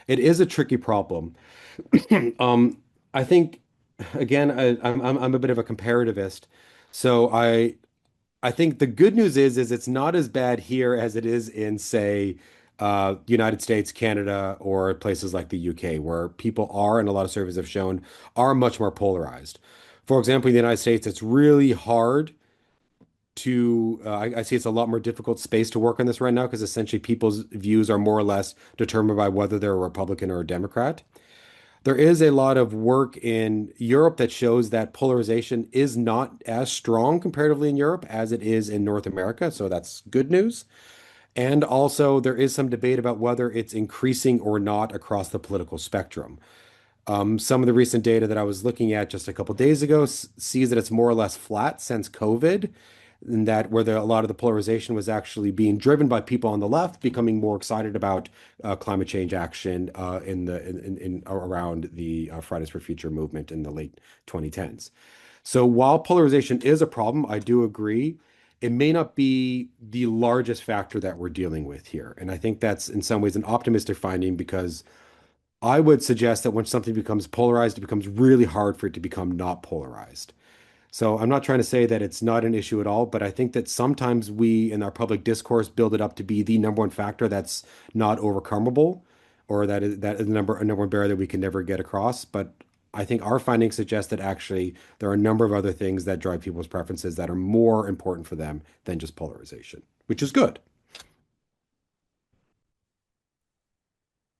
It is a tricky problem. I think, again, I'm a bit of a comparativist, so I think the good news is it's not as bad here as it is in, say, United States, Canada, or places like the UK, where people are, and a lot of surveys have shown, are much more polarized. For example, in the United States, it's really hard to, I see it's a lot more difficult space to work on this right now because essentially people's views are more or less determined by whether they're a Republican or a Democrat. There is a lot of work in Europe that shows that polarization is not as strong comparatively in Europe as it is in North America. So that's good news. And also, there is some debate about whether it's increasing or not across the political spectrum. Some of the recent data that I was looking at just a couple days ago sees that it's more or less flat since COVID. and that where a lot of the polarization was actually being driven by people on the left becoming more excited about climate change action in around the Fridays for Future movement in the late 2010s. So while polarization is a problem, I do agree. It may not be the largest factor that we're dealing with here. And I think that's in some ways an optimistic finding because I would suggest that when something becomes polarized, it becomes really hard for it to become not polarized. So I'm not trying to say that it's not an issue at all, but I think that sometimes we in our public discourse build it up to be the number one factor that's not overcomable, or that is a number one barrier that we can never get across. But I think our findings suggest that actually there are a number of other things that drive people's preferences that are more important for them than just polarization, which is good.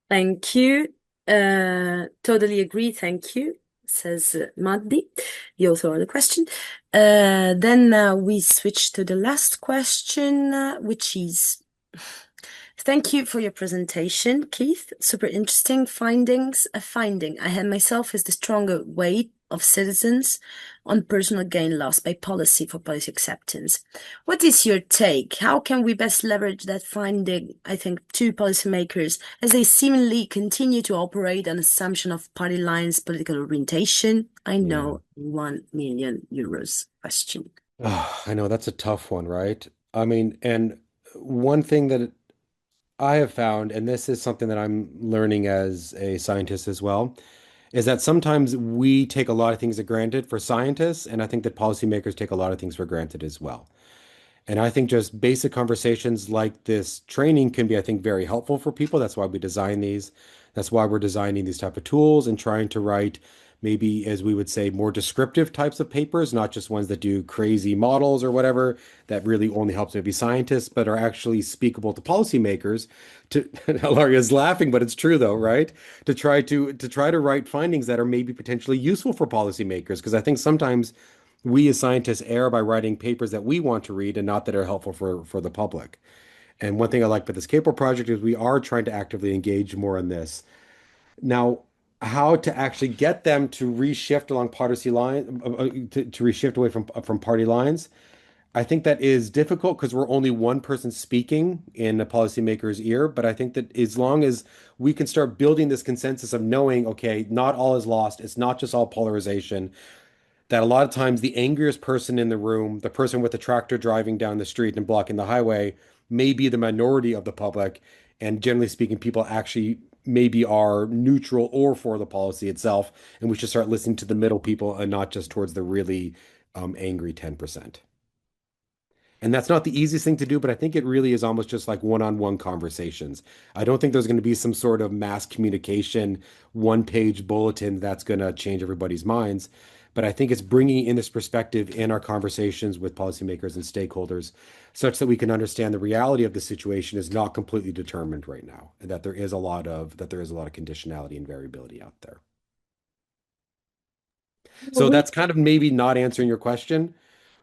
Thank you. Totally agree. Thank you, says Maddi, the author of the question. Then we switch to the last question, which is, thank you for your presentation, Keith. Super interesting findings. A finding I had myself is the stronger weight of citizens on personal gain loss by policy for policy acceptance. What is your take? How can we best leverage that finding, I think, to policymakers as they seemingly continue to operate on assumption of party lines, political orientation? I know, €1 million question. Oh, I know that's a tough one, right? I mean, and one thing that I have found, and this is something that I'm learning as a scientist as well, is that sometimes we take a lot of things for granted for scientists, and I think that policymakers take a lot of things for granted as well. And I think just basic conversations like this training can be, I think, very helpful for people. That's why we design these. That's why we're designing these type of tools and trying to write maybe, as we would say, more descriptive types of papers, not just ones that do crazy models or whatever that really only helps maybe scientists, but are actually speakable to policymakers. To Ilaria's laughing, but it's true though, right? To try to write findings that are maybe potentially useful for policymakers, because I think sometimes we as scientists err by writing papers that we want to read and not that are helpful for the public. And one thing I like about this CAPO project is we are trying to actively engage more in this. Now, how to actually get them to reshift along policy line, to reshift away from party lines, I think that is difficult because we're only one person speaking in a policymaker's ear. But I think that as long as we can start building this consensus of knowing, okay, not all is lost, it's not just all polarization, that a lot of times the angriest person in the room, the person with the tractor driving down the street and blocking the highway, may be the minority of the public. And generally speaking, people actually maybe are neutral or for the policy itself. And we should start listening to the middle people and not just towards the really angry 10%. And that's not the easiest thing to do, but I think it really is almost just like one-on-one conversations. I don't think there's going to be some sort of mass communication, one-page bulletin that's going to change everybody's minds. But I think it's bringing in this perspective in our conversations with policymakers and stakeholders such that we can understand the reality of the situation is not completely determined right now, and that there is a lot of conditionality and variability out there. So that's kind of maybe not answering your question,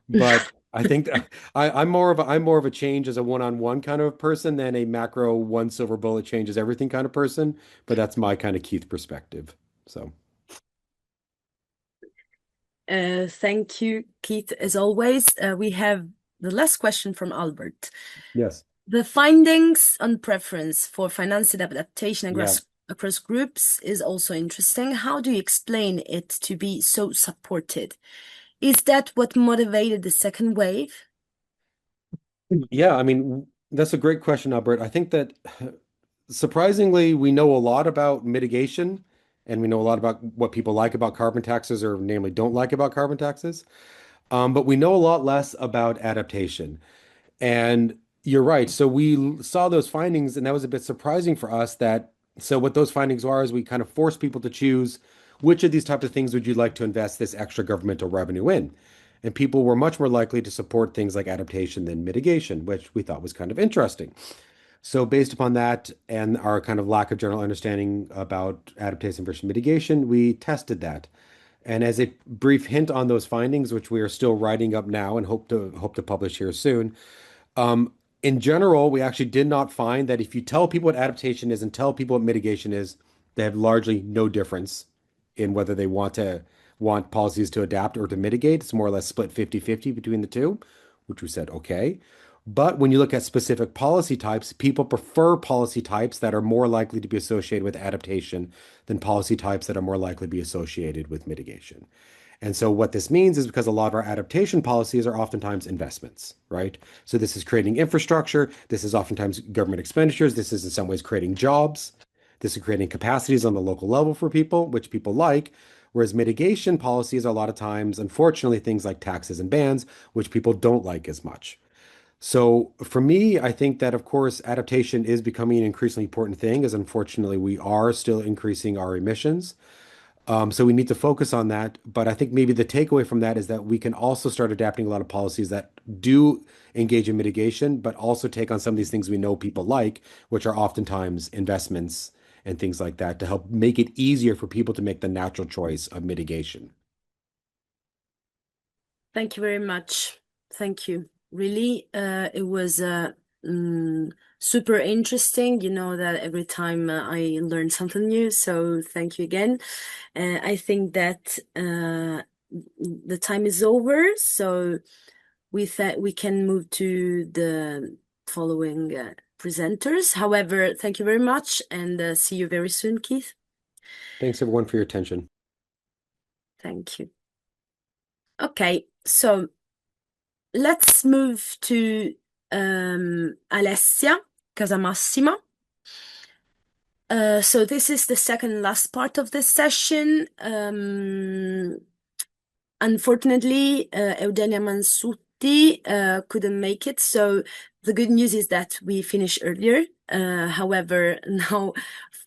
but I think that I'm more of a change as a one-on-one kind of person than a macro one silver bullet changes everything kind of person. But that's my kind of Keith perspective. So thank you, Keith. As always, we have the last question from Albert. yes. The findings on preference for financed adaptation Yeah. across groups is also interesting. How do you explain it to be so supported? Is that what motivated the second wave? Yeah, I mean, that's a great question, Albert. I think that surprisingly, we know a lot about mitigation and we know a lot about what people like about carbon taxes or namely don't like about carbon taxes. But we know a lot less about adaptation. And you're right. So we saw those findings, and that was a bit surprising for us that so what those findings are is we kind of force people to choose which of these types of things would you like to invest this extra governmental revenue in. And people were much more likely to support things like adaptation than mitigation, which we thought was kind of interesting. So based upon that and our kind of lack of general understanding about adaptation versus mitigation, we tested that. And as a brief hint on those findings, which we are still writing up now and hope to publish here soon, in general, we actually did not find that if you tell people what adaptation is and tell people what mitigation is, they have largely no difference in whether they want policies to adapt or to mitigate. It's more or less split 50-50 between the two. which we said, okay. But when you look at specific policy types, people prefer policy types that are more likely to be associated with adaptation than policy types that are more likely to be associated with mitigation. And so what this means is because a lot of our adaptation policies are oftentimes investments, right? So this is creating infrastructure. This is oftentimes government expenditures. This is in some ways creating jobs. This is creating capacities on the local level for people, which people like. Whereas mitigation policies are a lot of times, unfortunately, things like taxes and bans, which people don't like as much. So for me, I think that, of course, adaptation is becoming an increasingly important thing, as unfortunately we are still increasing our emissions. So we need to focus on that. But I think maybe the takeaway from that is that we can also start adapting a lot of policies that do engage in mitigation, but also take on some of these things we know people like, which are oftentimes investments and things like that, to help make it easier for people to make the natural choice of mitigation. Thank you very much. Thank you. Really, it was super interesting. You know that every time I learn something new, so thank you again. I think that the time is over, so we can move to the following presenters. However, thank you very much, and see you very soon, Keith. Thanks everyone for your attention. Thank you. Okay, so let's move to Alessia, Casamassima. So this is the second last part of this session. Unfortunately, Eugenia Mansutti couldn't make it, so the good news is that we finished earlier. However, now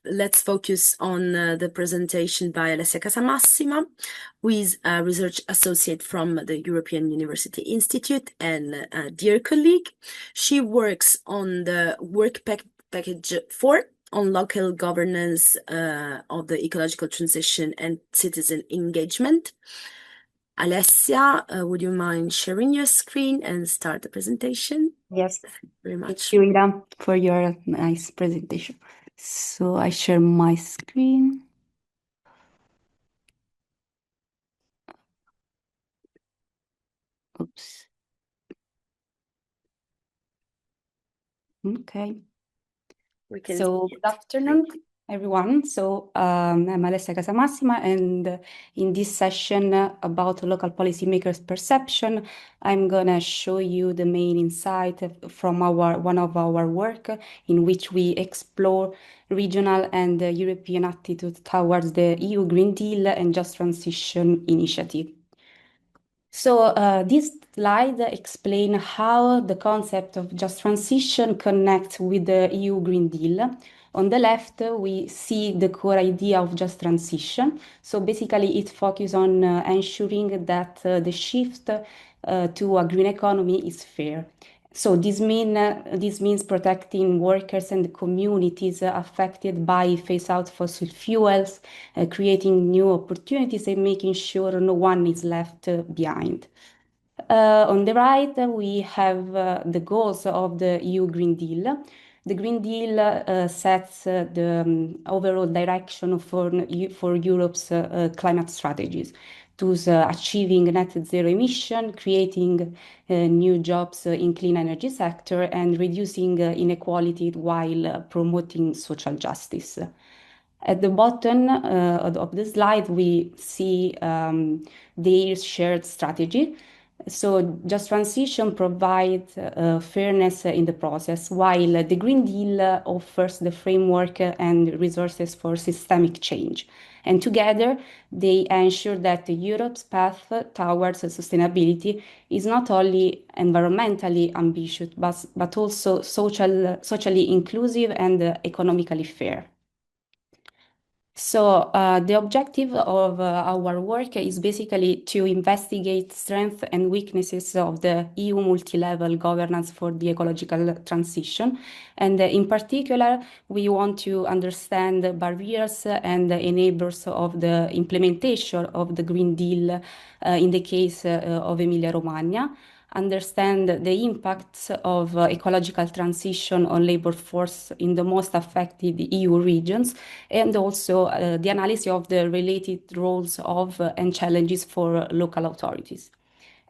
let's focus on the presentation by Alessia Casamassima, who is a research associate from the European University Institute and a dear colleague. She works on the work package 4 on local governance of the ecological transition and citizen engagement. Alessia, would you mind sharing your screen and start the presentation? Yes. Thank you very much. Thank you, Ida, for your nice presentation. So I share my screen. Oops. Okay. So good afternoon, everyone. So I'm Alessia Casamassima, and in this session about local policymakers' perception, I'm gonna show you the main insight from one of our work in which we explore regional and European attitudes towards the EU Green Deal and Just Transition Initiative. So this slide explains how the concept of just transition connects with the EU Green Deal. On the left, we see the core idea of just transition. So basically, it focuses on ensuring that the shift to a green economy is fair. So this means protecting workers and communities affected by phase out fossil fuels, creating new opportunities and making sure no one is left behind. On the right, we have the goals of the EU Green Deal. The Green Deal sets the overall direction for Europe's climate strategies, thus achieving net zero emission, creating new jobs in clean energy sector, and reducing inequality while promoting social justice. At the bottom of the slide, we see their shared strategy. So just transition provides fairness in the process, while the Green Deal offers the framework and resources for systemic change. And together, they ensure that Europe's path towards sustainability is not only environmentally ambitious, but also socially inclusive and economically fair. So the objective of our work is basically to investigate strengths and weaknesses of the EU multi-level governance for the ecological transition. And in particular, we want to understand the barriers and the enablers of the implementation of the Green Deal in the case of Emilia-Romagna, understand the impacts of ecological transition on labor force in the most affected EU regions, and also the analysis of the related roles of and challenges for local authorities.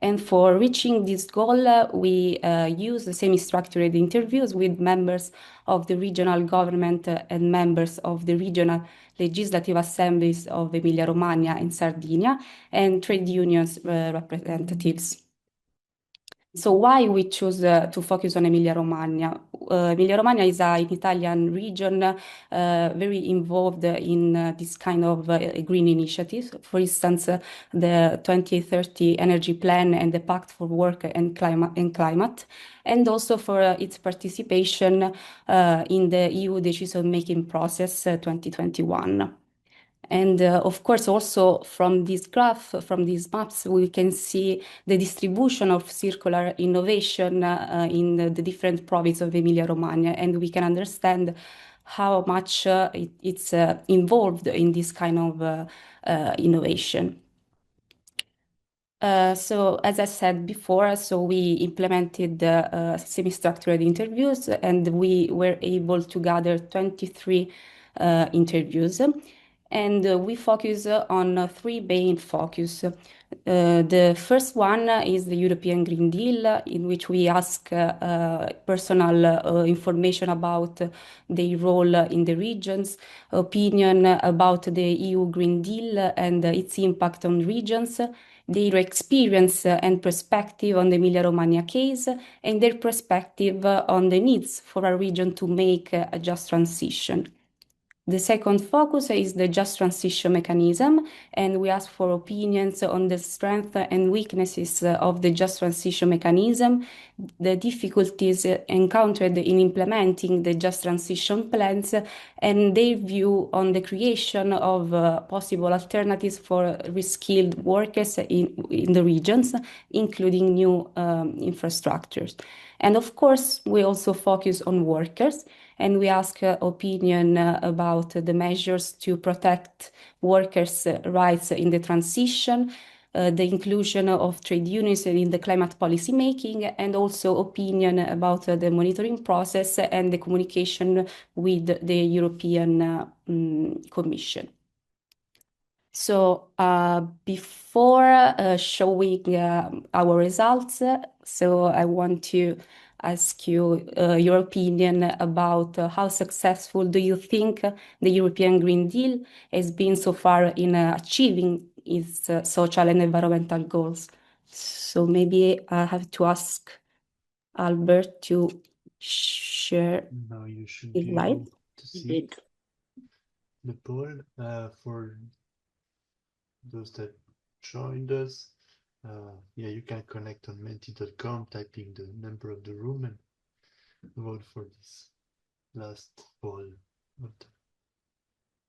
And for reaching this goal, we use semi-structured interviews with members of the regional government and members of the regional legislative assemblies of Emilia-Romagna and Sardinia, and trade unions representatives. So why we choose to focus on Emilia-Romagna? Emilia-Romagna is an Italian region very involved in this kind of green initiatives. For instance, the 2030 Energy Plan and the Pact for Work and Climate, and also for its participation in the EU decision-making process 2021. And of course, also from this graph, from these maps, we can see the distribution of circular innovation in the different provinces of Emilia-Romagna, and we can understand how much it's involved in this kind of innovation. So as I said before, so we implemented semi-structured interviews, and we were able to gather 23 interviews. And we focus on three main focus. The first one is the European Green Deal, in which we ask personal information about their role in the regions, opinion about the EU Green Deal and its impact on regions, their experience and perspective on the Emilia-Romagna case, and their perspective on the needs for a region to make a just transition. The second focus is the just transition mechanism, and we ask for opinions on the strengths and weaknesses of the just transition mechanism, the difficulties encountered in implementing the just transition plans, and their view on the creation of possible alternatives for reskilled workers in the regions, including new infrastructures. And of course, we also focus on workers, and we ask opinion about the measures to protect workers' rights in the transition, the inclusion of trade unions in the climate policy making, and also opinion about the monitoring process and the communication with the European Commission. So before showing our results, so I want to ask you your opinion about how successful do you think the European Green Deal has been so far in achieving its social and environmental goals. So maybe I have to ask Albert to share. Now you should his be slide. able to see the poll for those that joined us. Yeah, you can connect on menti.com, typing the number of the room and vote for this last poll of the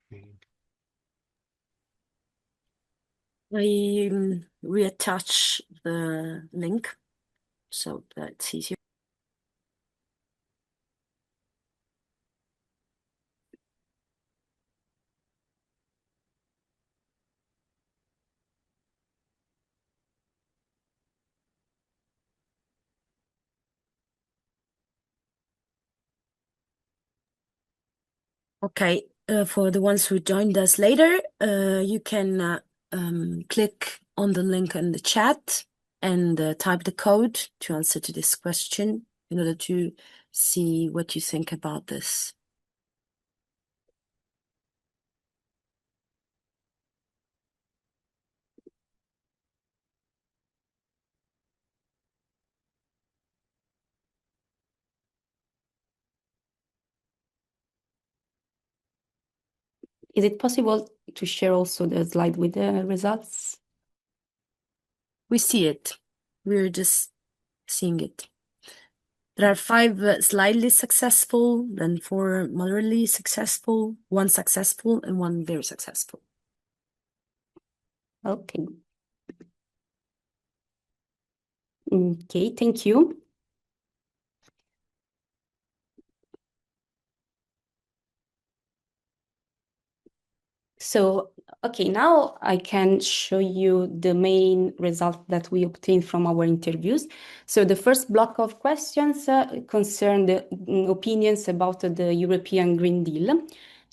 training. I reattach the link so that's easier. Okay, for the ones who joined us later, you can click on the link in the chat and type the code to answer to this question in order to see what you think about this. Is it possible to share also the slide with the results? We see it. We're just seeing it. There are 5 slightly successful, then 4 moderately successful, 1 successful, and 1 very successful. Okay. Okay, thank you. So, okay, now I can show you the main result that we obtained from our interviews. So the first block of questions concerned opinions about the European Green Deal.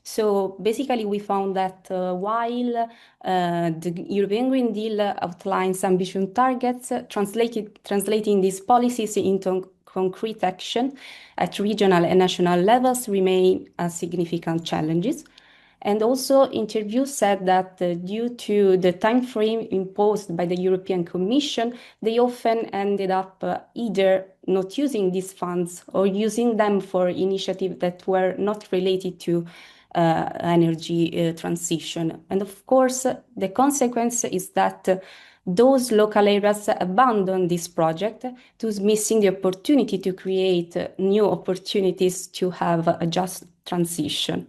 So basically, we found that while the European Green Deal outlines ambitious targets, translating these policies into concrete action at regional and national levels remain significant challenges. And also, interviews said that due to the time frame imposed by the European Commission, they often ended up either not using these funds or using them for initiatives that were not related to energy transition. And of course, the consequence is that those local areas abandon this project, thus missing the opportunity to create new opportunities to have a just transition.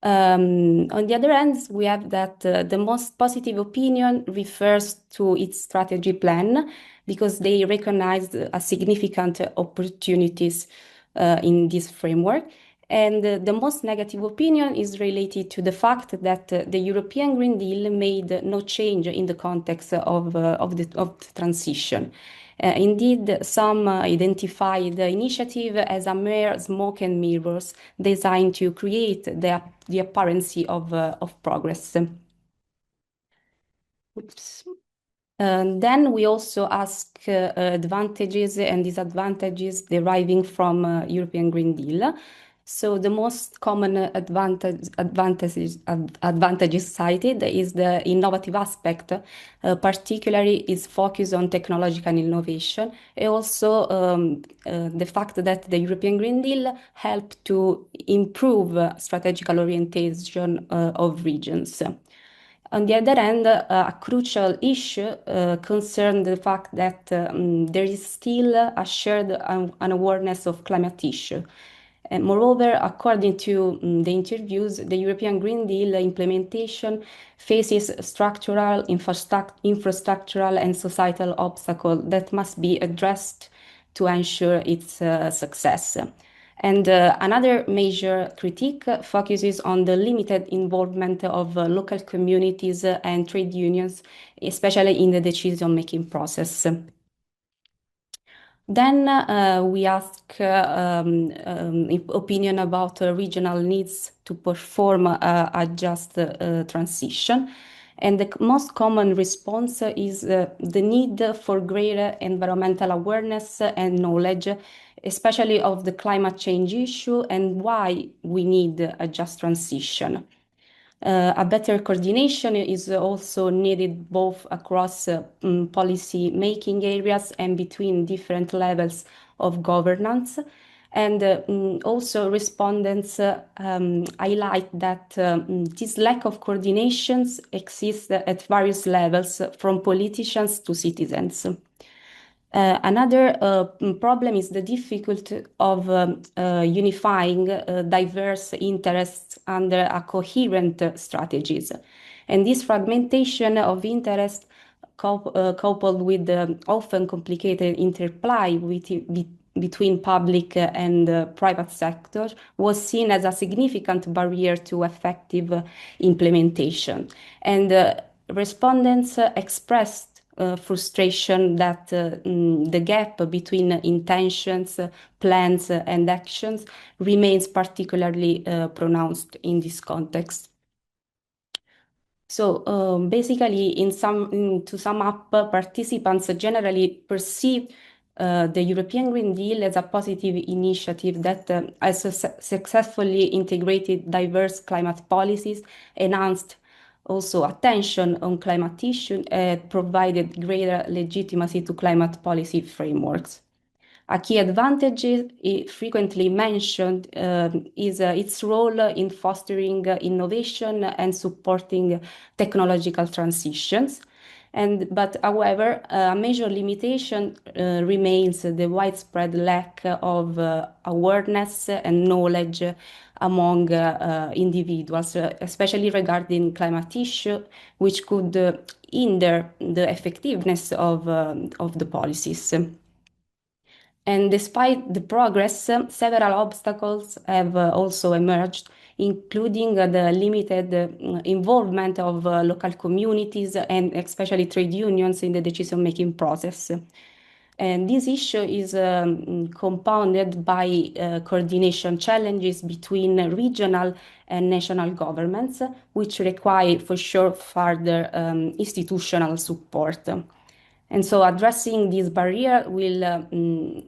On the other hand, we have that the most positive opinion refers to its strategy plan because they recognized a significant opportunities in this framework. And the most negative opinion is related to the fact that the European Green Deal made no change in the context of the transition. Indeed, some identify the initiative as a mere smoke and mirrors designed to create the apparency of progress. Oops. Then we also ask advantages and disadvantages deriving from European Green Deal. So the most common advantages cited is the innovative aspect, particularly is focus on technological innovation, and also the fact that the European Green Deal helped to improve strategical orientation of regions. On the other hand, a crucial issue concerns the fact that there is still a shared unawareness of climate issue. And moreover, according to the interviews, the European Green Deal implementation faces structural, infrastructural, and societal obstacles that must be addressed to ensure its success. And another major critique focuses on the limited involvement of local communities and trade unions, especially in the decision-making process. Then we ask opinion about regional needs to perform a just transition. And the most common response is the need for greater environmental awareness and knowledge, especially of the climate change issue and why we need a just transition. A better coordination is also needed both across policy making areas and between different levels of governance. And also respondents highlight that this lack of coordinations exists at various levels, from politicians to citizens. Another problem is the difficulty of unifying diverse interests under a coherent strategies. And this fragmentation of interest coupled with the often complicated interplay between public and private sector was seen as a significant barrier to effective implementation. And respondents expressed frustration that the gap between intentions, plans, and actions remains particularly pronounced in this context. So basically, to sum up, participants generally perceive the European Green Deal as a positive initiative that has successfully integrated diverse climate policies, enhanced also attention on climate issues, provided greater legitimacy to climate policy frameworks. A key advantage frequently mentioned is its role in fostering innovation and supporting technological transitions. But however, a major limitation remains the widespread lack of awareness and knowledge among individuals, especially regarding climate issue, which could hinder the effectiveness of the policies. And despite the progress, several obstacles have also emerged, including the limited involvement of local communities and especially trade unions in the decision-making process. And this issue is compounded by coordination challenges between regional and national governments, which require for sure further institutional support. And so addressing this barrier will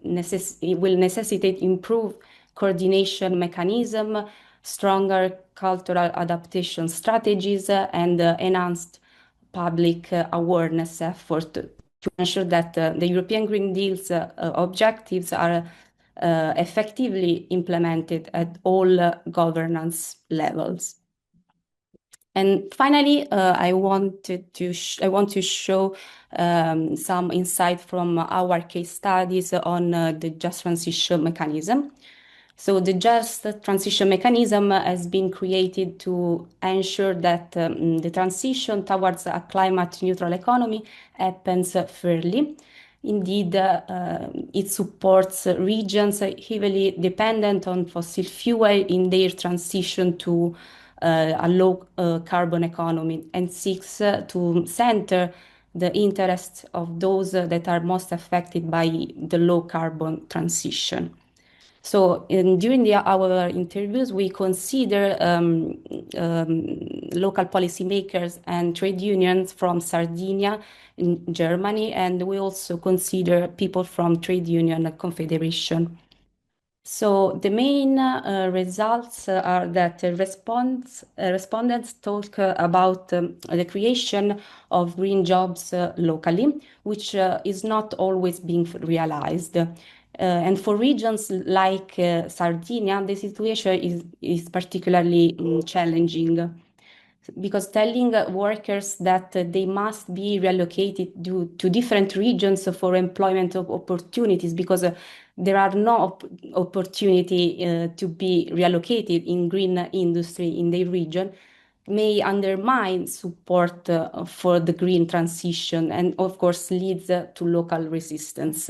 necessitate improved coordination mechanism, stronger cultural adaptation strategies, and enhanced public awareness effort to ensure that the European Green Deal's objectives are effectively implemented at all governance levels. And finally, I want to show some insight from our case studies on the just transition mechanism. So the just transition mechanism has been created to ensure that the transition towards a climate neutral economy happens fairly. Indeed, it supports regions heavily dependent on fossil fuel in their transition to a low carbon economy and seeks to center the interests of those that are most affected by the low carbon transition. So during our interviews, we consider local policymakers and trade unions from Sardinia in Germany, and we also consider people from trade union confederation. So the main results are that respondents talk about the creation of green jobs locally, which is not always being realized. And for regions like Sardinia, the situation is particularly challenging because telling workers that they must be relocated to different regions for employment opportunities because there are no opportunity to be relocated in green industry in their region may undermine support for the green transition and of course leads to local resistance.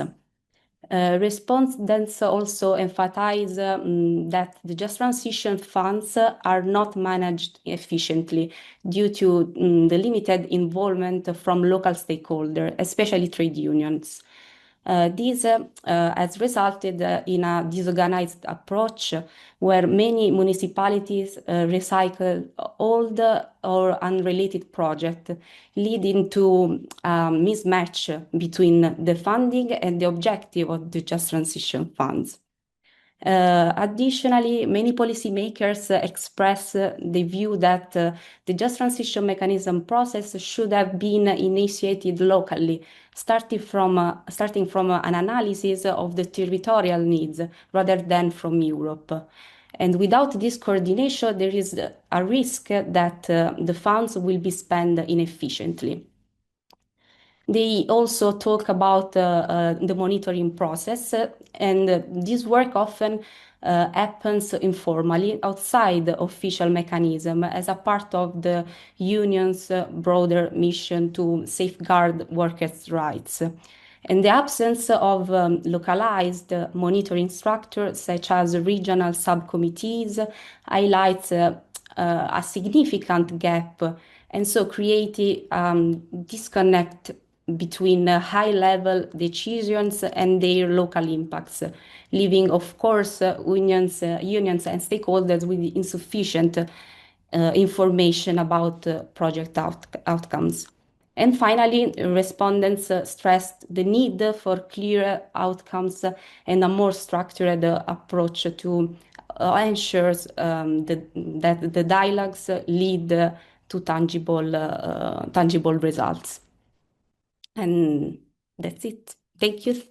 Respondents also emphasize that the just transition funds are not managed efficiently due to the limited involvement from local stakeholders, especially trade unions. This has resulted in a disorganized approach where many municipalities recycle old or unrelated projects, leading to a mismatch between the funding and the objective of the just transition funds. Additionally, many policymakers express the view that the just transition mechanism process should have been initiated locally, starting from an analysis of the territorial needs rather than from Europe. And without this coordination, there is a risk that the funds will be spent inefficiently. They also talk about the monitoring process, and this work often happens informally outside the official mechanism as a part of the union's broader mission to safeguard workers' rights. And the absence of localized monitoring structures, such as regional subcommittees, highlights a significant gap, and so creating disconnect between high-level decisions and their local impacts, leaving, of course, unions and stakeholders with insufficient information about project outcomes. And finally, respondents stressed the need for clear outcomes and a more structured approach to ensure that the dialogues lead to tangible results. And that's it. Thank you.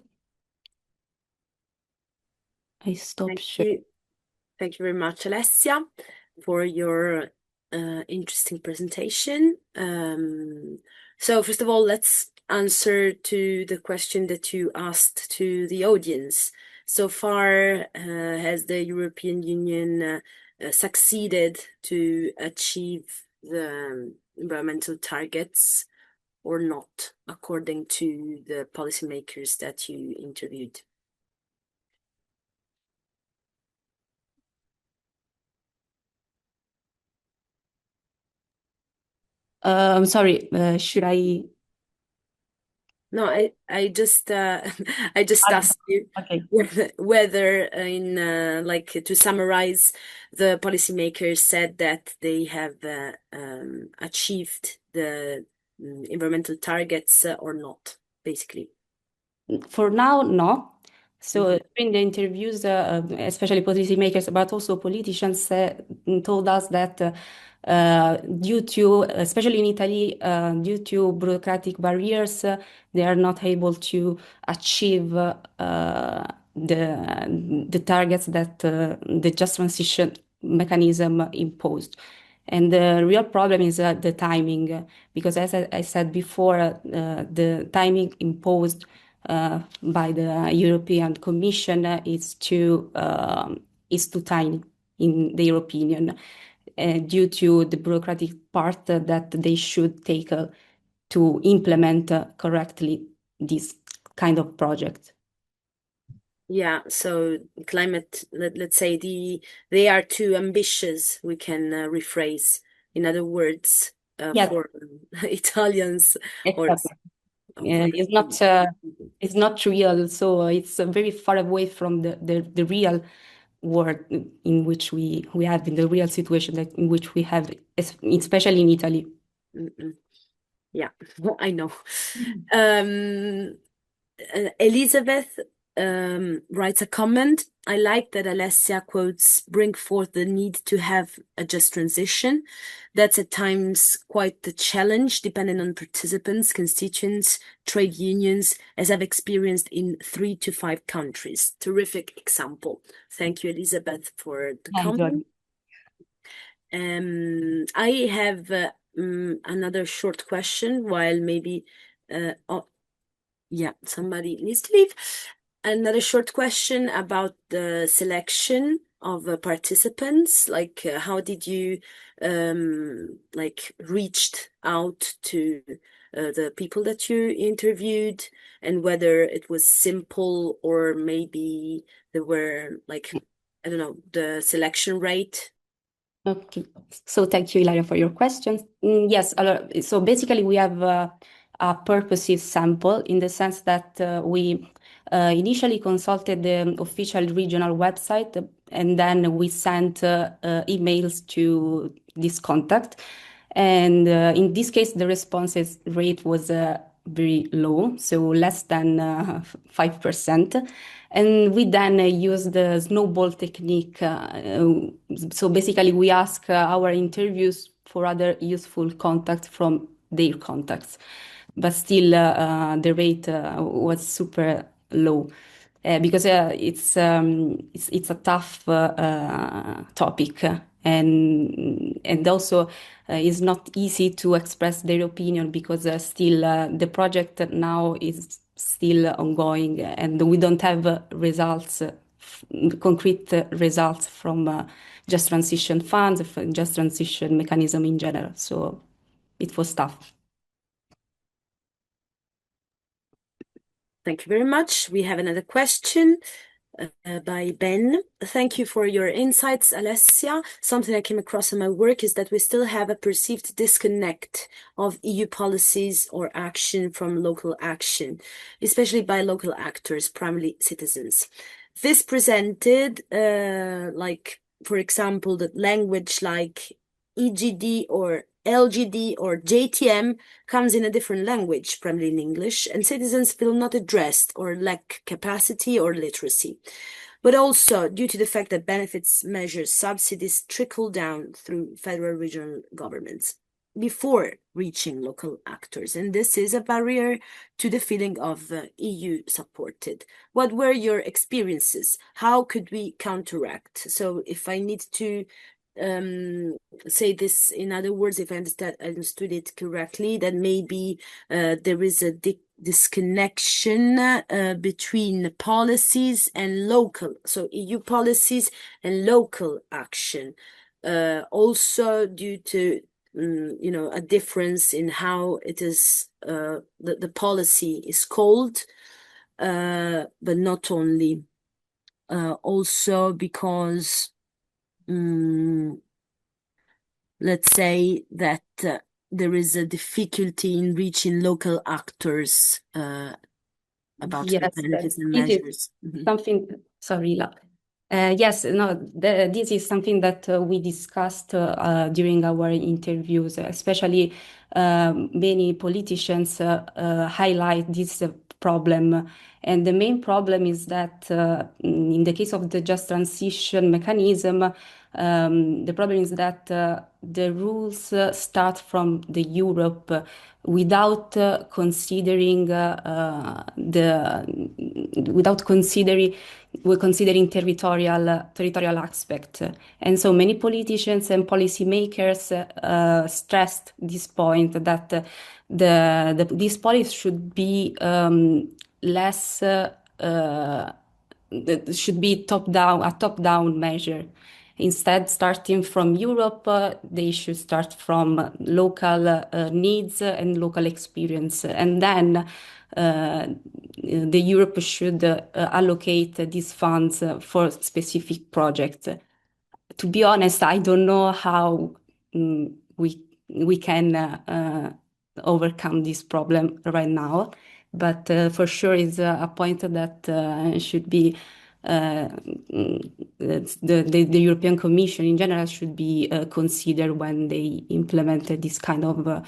I stop sharing. Thank you very much, Alessia, for your interesting presentation. So first of all, let's answer to the question that you asked to the audience. So far, has the European Union succeeded to achieve the environmental targets or not, according to the policymakers that you interviewed? I'm sorry, should I? No, I just I just asked you Okay. whether in like to summarize, the policymakers said that they have achieved the environmental targets or not, basically. For now, no. So during the interviews, especially policymakers, but also politicians told us that due to, especially in Italy, due to bureaucratic barriers, they are not able to achieve the targets that the just transition mechanism imposed. And the real problem is the timing, because as I said before, the timing imposed by the European Commission is too tiny, in their opinion, due to the bureaucratic part that they should take to implement correctly this kind of project. Yeah, so climate, let's say they are too ambitious, we can rephrase. In other words, Yes. for Italians or Exactly. It's not real, so it's very far away from the real world in which we have, in the real situation that in which we have, especially in Italy. Yeah, I know. Elizabeth writes a comment. I like that Alessia quotes bring forth the need to have a just transition. That's at times quite the challenge, depending on participants, constituents, trade unions, as I've experienced in 3 to 5 countries. Terrific example. Thank you, Elizabeth, for the comment. I have another short question, while maybe yeah, somebody needs to leave. Another short question about the selection of participants. Like, how did you like reached out to the people that you interviewed, and whether it was simple or maybe there were like, I don't know, the selection rate? Okay, so thank you, Ilaria, for your questions. Yes, so basically we have a purposive sample, in the sense that we initially consulted the official regional website, and then we sent emails to this contact. And in this case, the responses rate was very low, so less than 5%. And we then use the snowball technique. So basically, we ask our interviews for other useful contacts from their contacts. But still, the rate was super low. Because it's a tough topic, and also it's not easy to express their opinion, because still the project now is still ongoing, and we don't have results, concrete results from just transition funds, just transition mechanism in general. So it was tough. Thank you very much. We have another question by Ben. Thank you for your insights, Alessia. Something I came across in my work is that we still have a perceived disconnect of EU policies or action from local action, especially by local actors, primarily citizens. This presented, like, for example, that language like EGD or LGD or JTM comes in a different language, primarily in English, and citizens feel not addressed or lack capacity or literacy. But also due to the fact that benefits measures, subsidies trickle down through federal regional governments before reaching local actors. And this is a barrier to the feeling of EU supported. What were your experiences? How could we counteract? So if I need to say this in other words, if I understood it correctly, that maybe there is a disconnection between policies and local, so EU policies and local action, also due to you know, a difference in how it is the policy is called, but not only, also because let's say that there is a difficulty in reaching local actors about the Yes, benefits and this is measures. something, sorry, yes, no, this is something that we discussed during our interviews, especially many politicians highlight this problem. And the main problem is that in the case of the just transition mechanism, the problem is that the rules start from the Europe without considering without considering territorial aspect. And so many politicians and policymakers stressed this point that these policies should be less should be a top-down measure. Instead, starting from Europe, they should start from local needs and local experience. And then the Europe should allocate these funds for specific projects. To be honest, I don't know how we can overcome this problem right now, but for sure is a point that should be the European Commission in general should be considered when they implement this kind of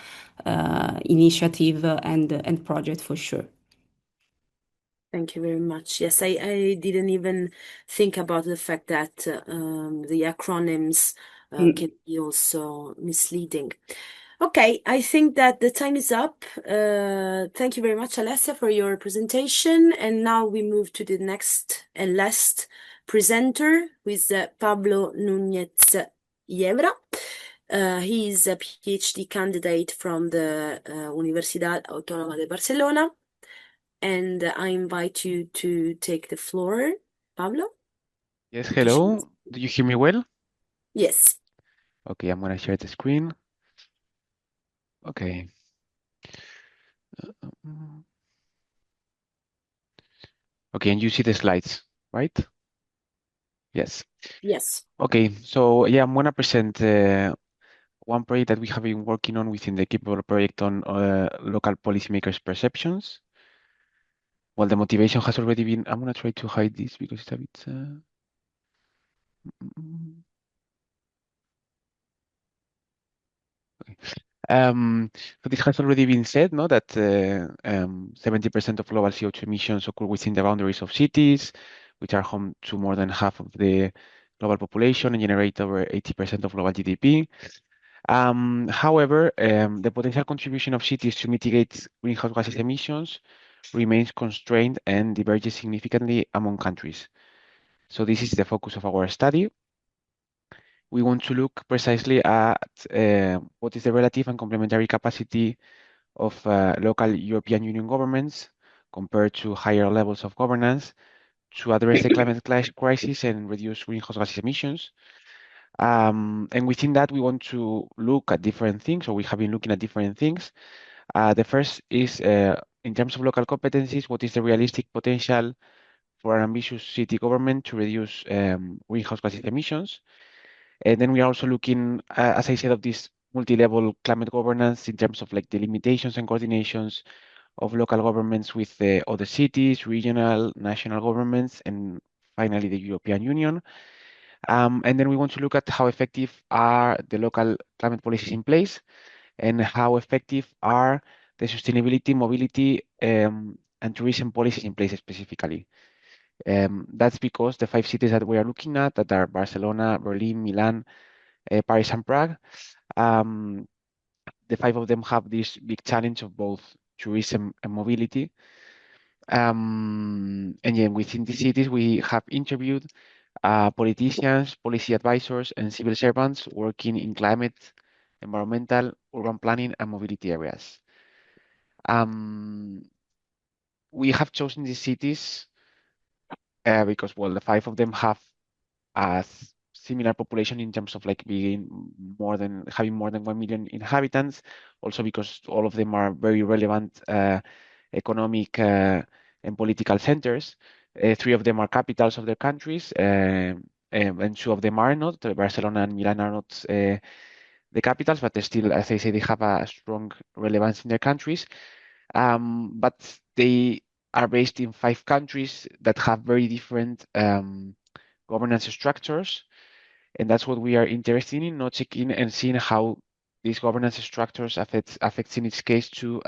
initiative and project for sure. Thank you very much. Yes, I didn't even think about the fact that the acronyms can be also misleading. Okay, I think that the time is up. Thank you very much, Alessia, for your presentation. And now we move to the next and last presenter, who is Pablo Núñez Yebra. He is a PhD candidate from the Universidad Autónoma de Barcelona. And I invite you to take the floor, Pablo. Yes, hello. Do you hear me well? Yes. Okay, I'm gonna share the screen. Okay. Okay, and you see the slides, right? Yes. Yes. Okay, so yeah, I'm gonna present one project that we have been working on within the Capable project on local policymakers' perceptions. Well, the motivation has already been. I'm gonna try to hide this because it's a bit. Okay. So this has already been said, no, that 70% of global CO2 emissions occur within the boundaries of cities, which are home to more than half of the global population and generate over 80% of global GDP. However, the potential contribution of cities to mitigate greenhouse gases emissions remains constrained and diverges significantly among countries. So this is the focus of our study. We want to look precisely at what is the relative and complementary capacity of local European Union governments compared to higher levels of governance to address the climate crisis and reduce greenhouse gas emissions. And within that, we want to look at different things, or we have been looking at different things. The first is, in terms of local competencies, what is the realistic potential for an ambitious city government to reduce greenhouse gas emissions? And then we are also looking, as I said, of this multi-level climate governance in terms of like the limitations and coordinations of local governments with other cities, regional, national governments, and finally the European Union. And then we want to look at how effective are the local climate policies in place and how effective are the sustainability, mobility, and tourism policies in place specifically. That's because the 5 cities that we are looking at, that are Barcelona, Berlin, Milan, Paris, and Prague, the 5 of them have this big challenge of both tourism and mobility. And yeah, within the cities, we have interviewed politicians, policy advisors, and civil servants working in climate, environmental, urban planning, and mobility areas. We have chosen these cities because, well, the 5 of them have a similar population in terms of like being having more than 1 million inhabitants. Also because all of them are very relevant economic and political centers. 3 of them are capitals of their countries, and 2 of them are not. Barcelona and Milan are not the capitals, but they still, as I say, they have a strong relevance in their countries. But they are based in 5 countries that have very different governance structures. And that's what we are interested in, not checking and seeing how these governance structures affects in each case to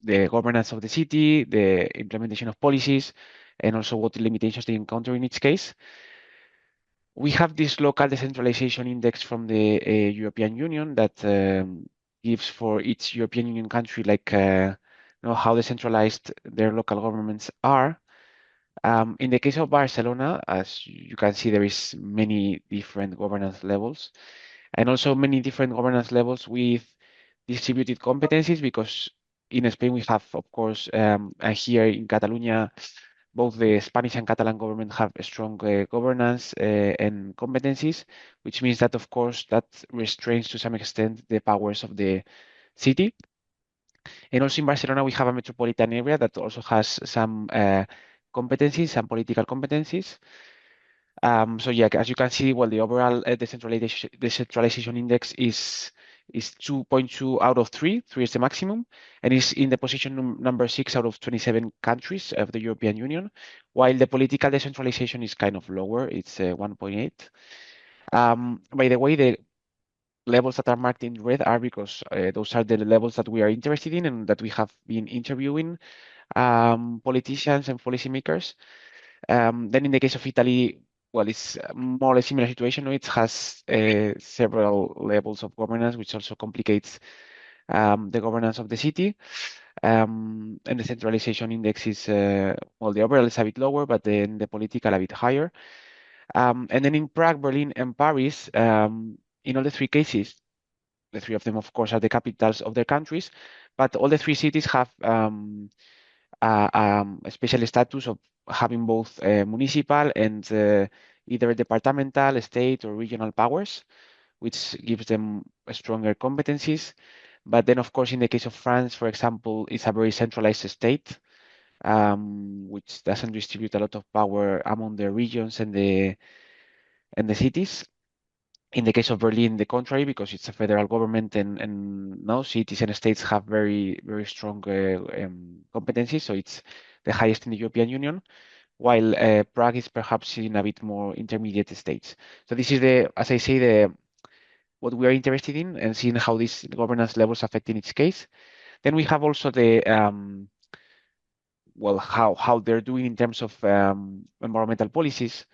the governance of the city, the implementation of policies, and also what limitations they encounter in each case. We have this local decentralization index from the European Union that gives for each European Union country like how decentralized their local governments are. In the case of Barcelona, as you can see, there is many different governance levels, and also many different governance levels with distributed competencies, because in Spain we have, of course, and here in Catalonia, both the Spanish and Catalan government have a strong governance and competencies, which means that, of course, that restrains to some extent the powers of the city. And also in Barcelona, we have a metropolitan area that also has some competencies, some political competencies. So yeah, as you can see, well, the overall decentralization index is 2.2 out of 3. 3 is the maximum, and is in the position number 6 out of 27 countries of the European Union, while the political decentralization is kind of lower. It's 1.8. By the way, the levels that are marked in red are because those are the levels that we are interested in and that we have been interviewing politicians and policymakers. Then in the case of Italy, well, it's more or less similar situation. It has several levels of governance, which also complicates the governance of the city. And the centralization index is, well, the overall is a bit lower, but then the political a bit higher. And then in Prague, Berlin, and Paris, in all the 3 cases, the 3 of them, of course, are the capitals of their countries, but all the 3 cities have a special status of having both municipal and either departmental, state, or regional powers, which gives them stronger competencies. But then, of course, in the case of France, for example, it's a very centralized state, which doesn't distribute a lot of power among the regions and the cities. In the case of Berlin, the contrary, because it's a federal government, and now cities and states have very, very strong competencies. So it's the highest in the European Union, while Prague is perhaps in a bit more intermediate states. So this is as I say, what we are interested in, and seeing how these governance levels affect in each case. Then we have also the well, how they're doing in terms of environmental policies.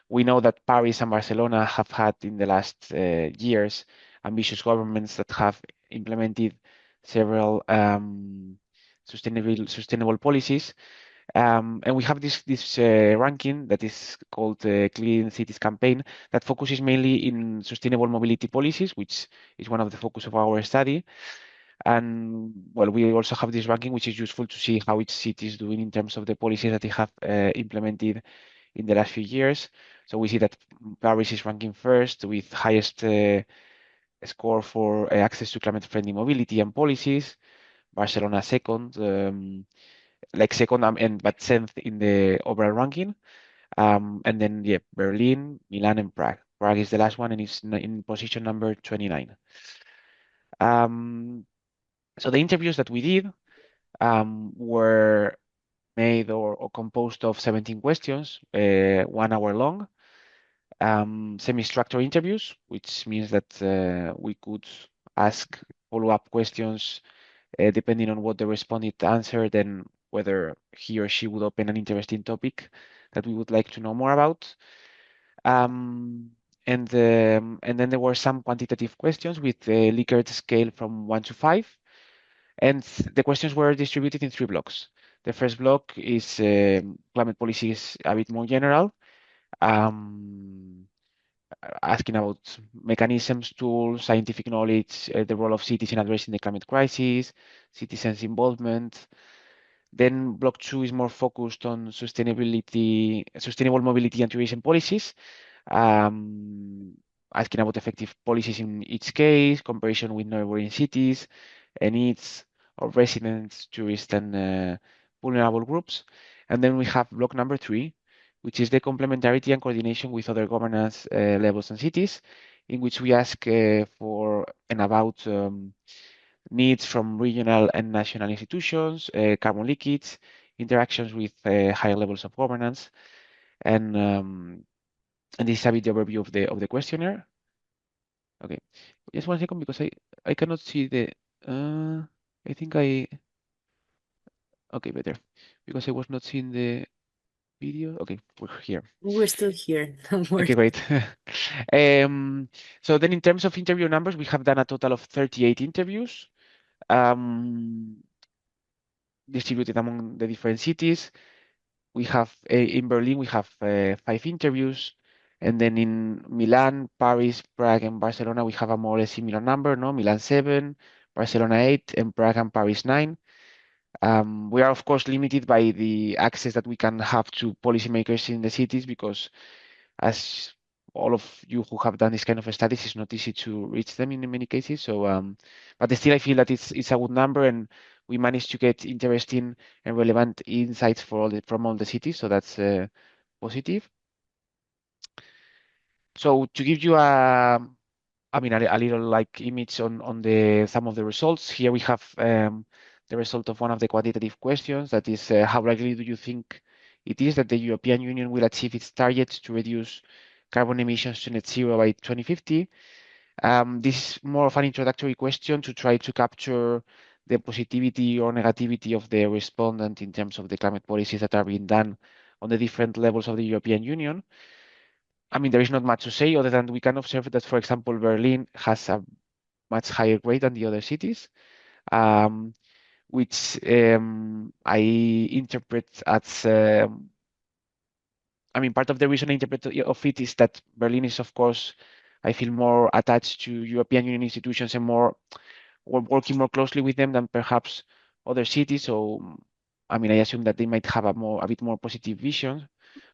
We know that Paris and Barcelona have had in the last years ambitious governments that have implemented several sustainable policies. And we have this ranking that is called Clean Cities Campaign that focuses mainly in sustainable mobility policies, which is one of the focus of our study. And well, we also have this ranking, which is useful to see how each city is doing in terms of the policies that they have implemented in the last few years. So we see that Paris is ranking first with highest score for access to climate-friendly mobility and policies. Barcelona second, like second, but 10th in the overall ranking. And then yeah, Berlin, Milan, and Prague. Prague is the last one and is in position number 29. So the interviews that we did were made or composed of 17 questions, 1 hour long, semi-structured interviews, which means that we could ask follow-up questions depending on what the respondent answered and whether he or she would open an interesting topic that we would like to know more about. And then there were some quantitative questions with the Likert scale from 1 to 5. And the questions were distributed in 3 blocks. The first block is climate policy is a bit more general, asking about mechanisms, tools, scientific knowledge, the role of cities in addressing the climate crisis, citizens' involvement. Then block 2 is more focused on sustainability, sustainable mobility and tourism policies, asking about effective policies in each case, comparison with neighboring cities, and needs of residents, tourists, and vulnerable groups. And then we have block number 3, which is the complementarity and coordination with other governance levels and cities. in which we ask for and about needs from regional and national institutions, carbon leakage, interactions with higher levels of governance, and this is a bit the overview of the questionnaire. Okay, just 1 second because I cannot see the. I think okay, better, because I was not seeing the video. Okay, we're here. We're still here. Don't worry. Okay, great. So then in terms of interview numbers, we have done a total of 38 interviews, distributed among the different cities. We have in Berlin, we have 5 interviews. And then in Milan, Paris, Prague, and Barcelona, we have a more or less similar number, no? Milan 7, Barcelona 8, and Prague and Paris 9. We are, of course, limited by the access that we can have to policymakers in the cities because, as all of you who have done this kind of studies, it's not easy to reach them in many cases. So, but still, I feel that it's a good number, and we managed to get interesting and relevant insights from all the cities. So that's positive. So to give you a little like image on some of the results. Here we have the result of one of the quantitative questions. That is, how likely do you think it is that the European Union will achieve its targets to reduce carbon emissions to net zero by 2050? This is more of an introductory question to try to capture the positivity or negativity of the respondent in terms of the climate policies that are being done on the different levels of the European Union. There is not much to say other than we can observe that, for example, Berlin has a much higher rate than the other cities, which I interpret as, part of the reason I interpret of it is that Berlin is, of course, I feel more attached to European Union institutions and working more closely with them than perhaps other cities. So, I assume that they might have a bit more positive vision.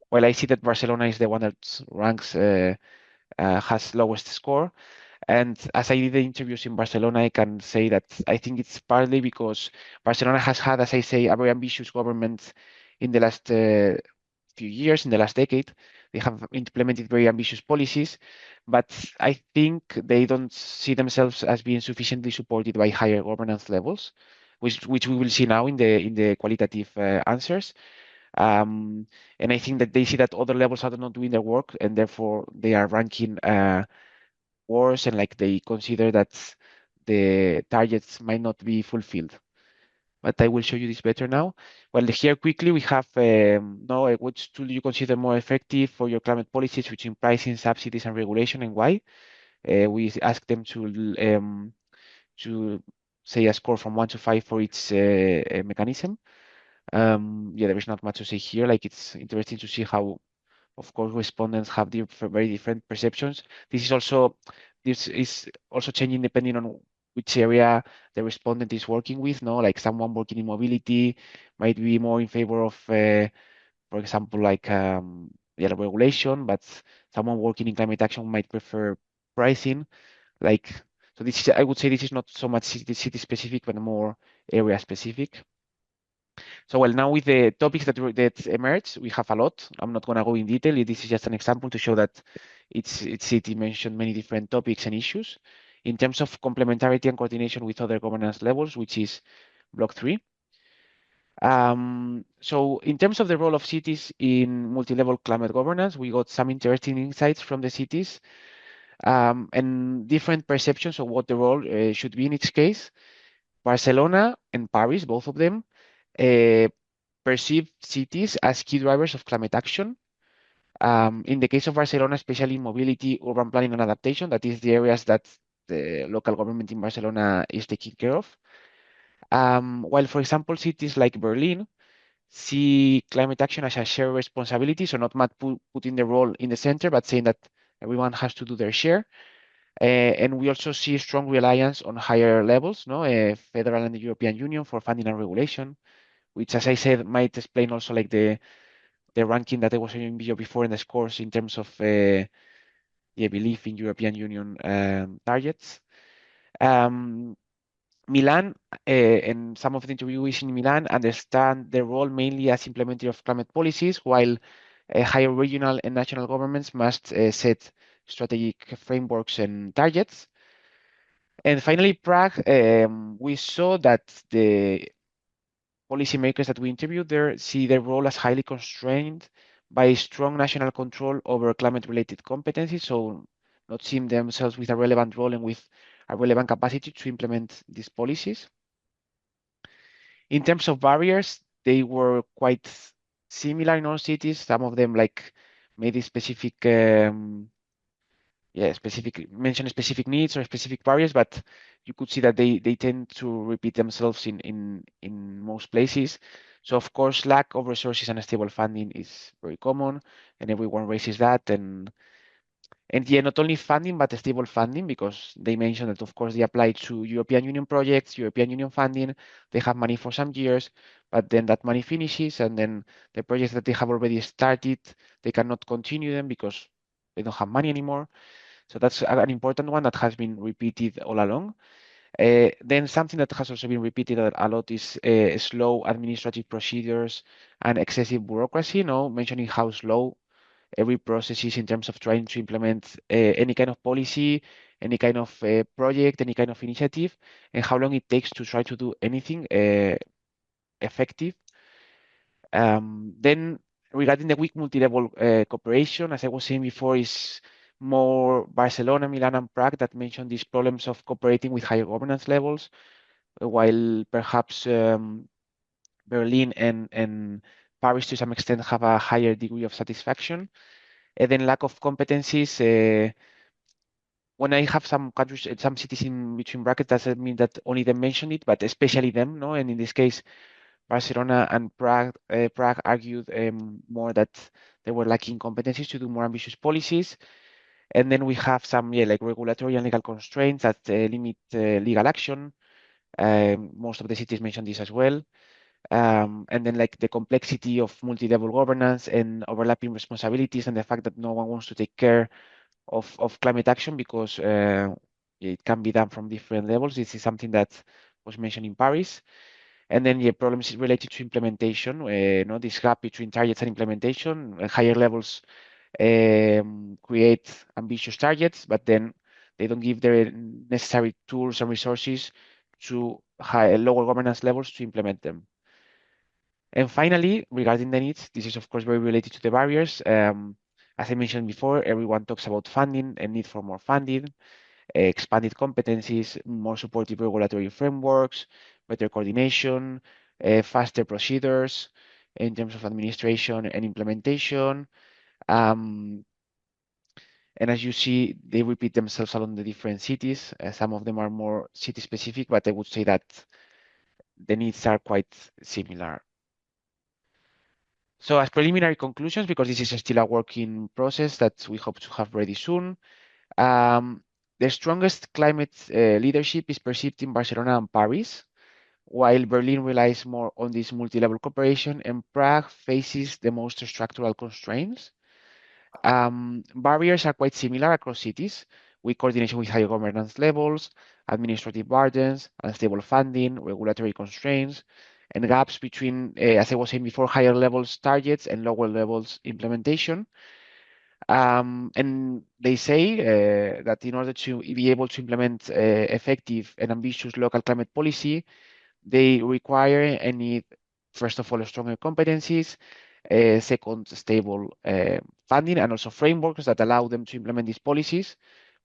While I see that Barcelona is the one that ranks has lowest score. And as I did the interviews in Barcelona, I can say that I think it's partly because Barcelona has had, as I say, a very ambitious government in the last few years, in the last decade. They have implemented very ambitious policies, but I think they don't see themselves as being sufficiently supported by higher governance levels, which we will see now in the qualitative answers. And I think that they see that other levels are not doing their work, and therefore they are ranking worse, and like they consider that the targets might not be fulfilled. But I will show you this better now. Well, here quickly we have now which tool do you consider more effective for your climate policies, which in pricing, subsidies, and regulation, and why? We ask them to say a score from 1 to 5 for each mechanism. There is not much to say here. Like, it's interesting to see how, of course, respondents have very different perceptions. This is also changing depending on which area the respondent is working with. No, like someone working in mobility might be more in favor of, for example, like regulation, but someone working in climate action might prefer pricing. So I would say this is not so much city specific, but more area specific. So, well, now with the topics that emerge, we have a lot. I'm not going to go in detail. This is just an example to show that its city mentioned many different topics and issues. In terms of complementarity and coordination with other governance levels, which is block 3. So in terms of the role of cities in multi-level climate governance, we got some interesting insights from the cities and different perceptions of what the role should be in each case. Barcelona and Paris, both of them, perceive cities as key drivers of climate action. In the case of Barcelona, especially mobility, urban planning, and adaptation, that is the areas that the local government in Barcelona is taking care of. While, for example, cities like Berlin see climate action as a shared responsibility, so not much putting the role in the center, but saying that everyone has to do their share. And we also see strong reliance on higher levels, federal and the European Union for funding and regulation, which, as I said, might explain also like the ranking that I was showing you before in the scores in terms of belief in European Union targets. Milan and some of the interviewees in Milan understand their role mainly as implementer of climate policies, while higher regional and national governments must set strategic frameworks and targets. And finally, Prague, we saw that the policymakers that we interviewed there see their role as highly constrained by strong national control over climate-related competencies, so not seeing themselves with a relevant role and with a relevant capacity to implement these policies. In terms of barriers, they were quite similar in all cities. Some of them like made specific mention specific needs or specific barriers, but you could see that they tend to repeat themselves in most places. So of course, lack of resources and stable funding is very common, and everyone raises that. And yeah, not only funding, but stable funding, because they mentioned that, of course, they apply to European Union projects, European Union funding, they have money for some years, but then that money finishes, and then the projects that they have already started, they cannot continue them because they don't have money anymore. So that's an important one that has been repeated all along. Then something that has also been repeated a lot is slow administrative procedures and excessive bureaucracy, mentioning how slow every process is in terms of trying to implement any kind of policy, any kind of project, any kind of initiative, and how long it takes to try to do anything effective. Then regarding the weak multi-level cooperation, as I was saying before, is more Barcelona, Milan, and Prague that mention these problems of cooperating with higher governance levels, while perhaps Berlin and Paris to some extent have a higher degree of satisfaction. And then lack of competencies. When I have some countries, some cities in between brackets, doesn't mean that only them mention it, but especially them, no? And in this case, Barcelona and Prague argued more that they were lacking competencies to do more ambitious policies. And then we have some, like regulatory and legal constraints that limit legal action. Most of the cities mentioned this as well. And then like the complexity of multi-level governance and overlapping responsibilities and the fact that no one wants to take care of climate action because it can be done from different levels. This is something that was mentioned in Paris. And then problems related to implementation, this gap between targets and implementation. Higher levels create ambitious targets, but then they don't give the necessary tools and resources to lower governance levels to implement them. And finally, regarding the needs, this is of course very related to the barriers. As I mentioned before, everyone talks about funding and need for more funding, expanded competencies, more supportive regulatory frameworks, better coordination, faster procedures in terms of administration and implementation. And as you see, they repeat themselves along the different cities. Some of them are more city-specific, but I would say that the needs are quite similar. So as preliminary conclusions, because this is still a working process that we hope to have ready soon, the strongest climate leadership is perceived in Barcelona and Paris, while Berlin relies more on this multi-level cooperation and Prague faces the most structural constraints. Barriers are quite similar across cities, with coordination with higher governance levels, administrative burdens, unstable funding, regulatory constraints, and gaps between, as I was saying before, higher levels targets and lower levels implementation. And they say that in order to be able to implement effective and ambitious local climate policy, they require and need, first of all, stronger competencies, second, stable funding, and also frameworks that allow them to implement these policies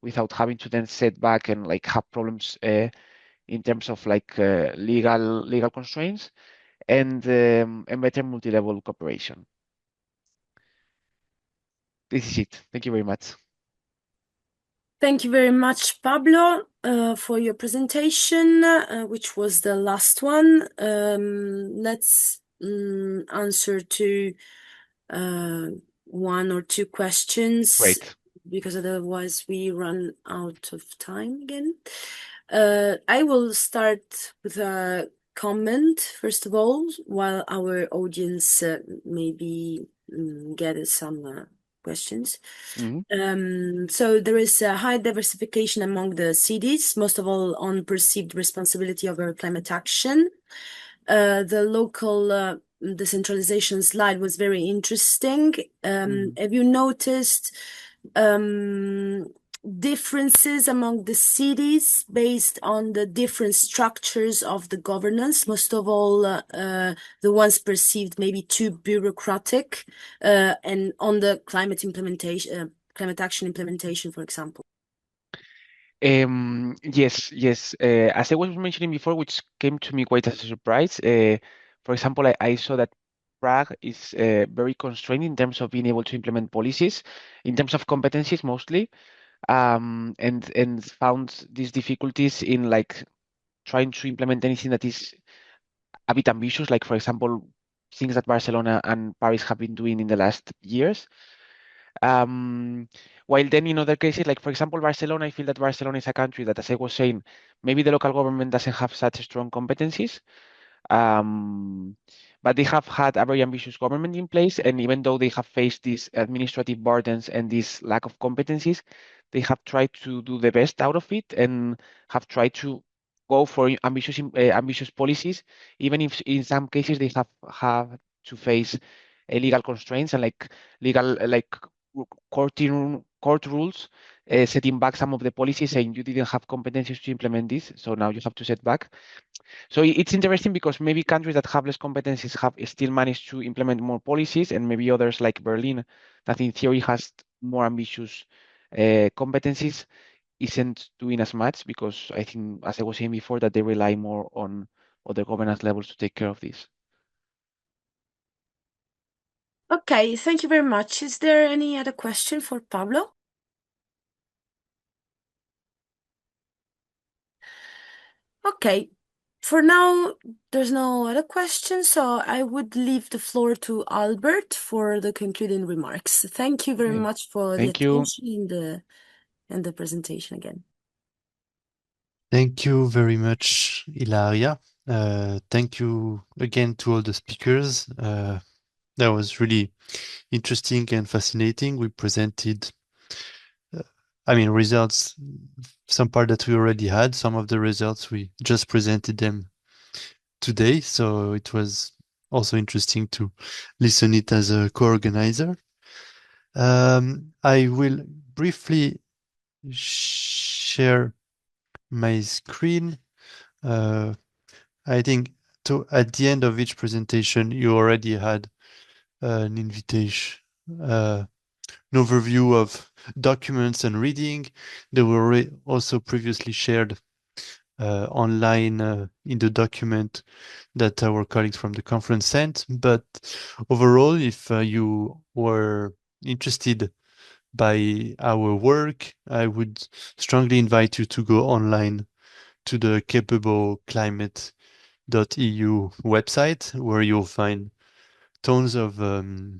without having to then set back and like have problems in terms of like legal constraints, and better multi-level cooperation. This is it. Thank you very much. Thank you very much, Pablo, for your presentation, which was the last one. Let's answer to one or two questions. Great. Because otherwise we run out of time again. I will start with a comment, first of all, while our audience maybe gather some questions. Mm-hmm. So there is a high diversification among the cities, most of all on perceived responsibility over climate action. The local decentralization slide was very interesting. Have you noticed differences among the cities based on the different structures of the governance, most of all the ones perceived maybe too bureaucratic, and on the climate implementation, climate action implementation, for example. Yes, yes. As I was mentioning before, which came to me quite as a surprise. For example, I saw that Prague is very constrained in terms of being able to implement policies, in terms of competencies mostly, and found these difficulties in like trying to implement anything that is a bit ambitious, like for example, things that Barcelona and Paris have been doing in the last years. Um, while then in other cases, like for example, Barcelona, I feel that Barcelona is a country that, as I was saying, maybe the local government doesn't have such strong competencies, um, but they have had a very ambitious government in place. And even though they have faced these administrative burdens and this lack of competencies, they have tried to do the best out of it and have tried to go for ambitious policies, even if in some cases they have to face legal constraints and like legal court rules setting back some of the policies, saying you didn't have competencies to implement this, so now you have to set back. So it's interesting because maybe countries that have less competencies have still managed to implement more policies, and maybe others like Berlin, that in theory has more ambitious competencies, isn't doing as much because I think, as I was saying before, that they rely more on other governance levels to take care of this. Okay, thank you very much. Is there any other question for Pablo? Okay, for now, there's no other questions, so I would leave the floor to Albert for the concluding remarks. Thank you very much for the Thank you. attention and the presentation again. Thank you very much, Ilaria. Thank you again to all the speakers. That was really interesting and fascinating. We presented, results, some part that we already had, some of the results we just presented them today. So it was also interesting to listen it as a co-organizer. I will briefly share my screen. I think at the end of each presentation, you already had an invitation, an overview of documents and reading. They were also previously shared online in the document that our colleagues from the conference sent. But overall, if you were interested by our work, I would strongly invite you to go online to the Capable Climate.eu website, where you'll find tons of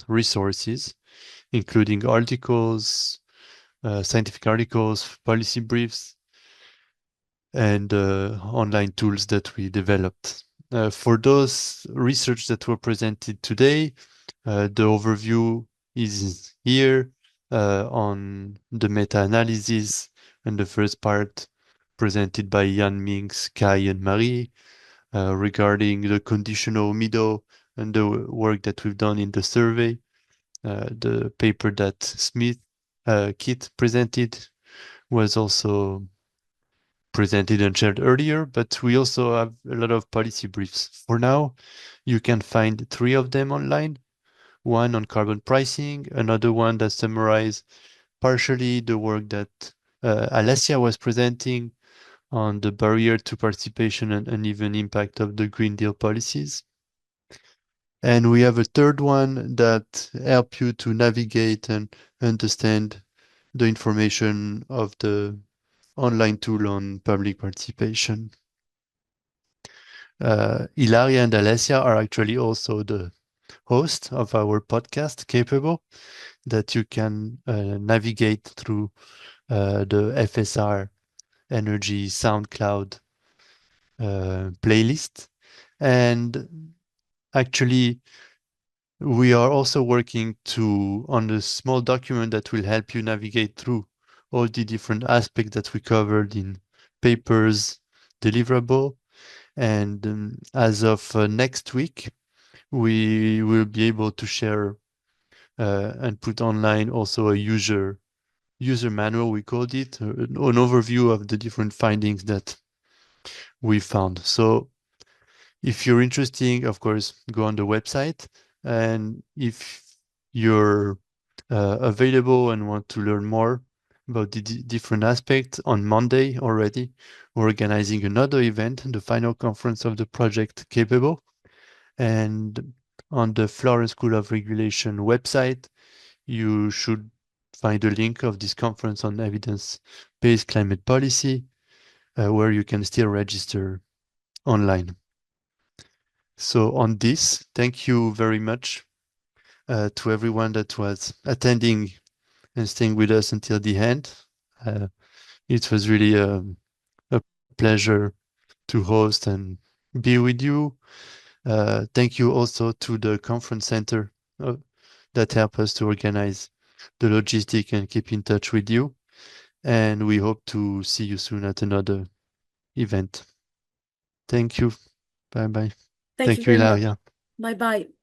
resources, including articles, scientific articles, policy briefs, and online tools that we developed. For those research that were presented today, the overview is here on the meta-analysis, and the first part presented by Yann, Minx, Kai, and Marie regarding the conditional middle and the work that we've done in the survey. The paper that Kit presented was also presented and shared earlier, but we also have a lot of policy briefs. For now, you can find 3 of them online. One on carbon pricing, another one that summarizes partially the work that Alessia was presenting on the barrier to participation and uneven impact of the Green Deal policies. And we have a third one that helps you to navigate and understand the information of the online tool on public participation. Ilaria and Alessia are actually also the host of our podcast, Capable, that you can navigate through the FSR Energy SoundCloud playlist. And actually, we are also working on a small document that will help you navigate through all the different aspects that we covered in papers, deliverable. And as of next week, we will be able to share and put online also a user user manual, we called it, an overview of the different findings that we found. So if you're interested, of course, go on the website. And if you're available and want to learn more about the different aspects, on Monday already, we're organizing another event, the final conference of the project Capable. And on the Florence School of Regulation website, you should find a link of this conference on evidence-based climate policy, where you can still register online. So on this, thank you very much to everyone that was attending and staying with us until the end. It was really a pleasure to host and be with you. Thank you also to the conference center that helped us to organize the logistic and keep in touch with you. And we hope to see you soon at another event. Thank you. Bye-bye. Thank you Thank you, very much. Ilaria. Bye-bye.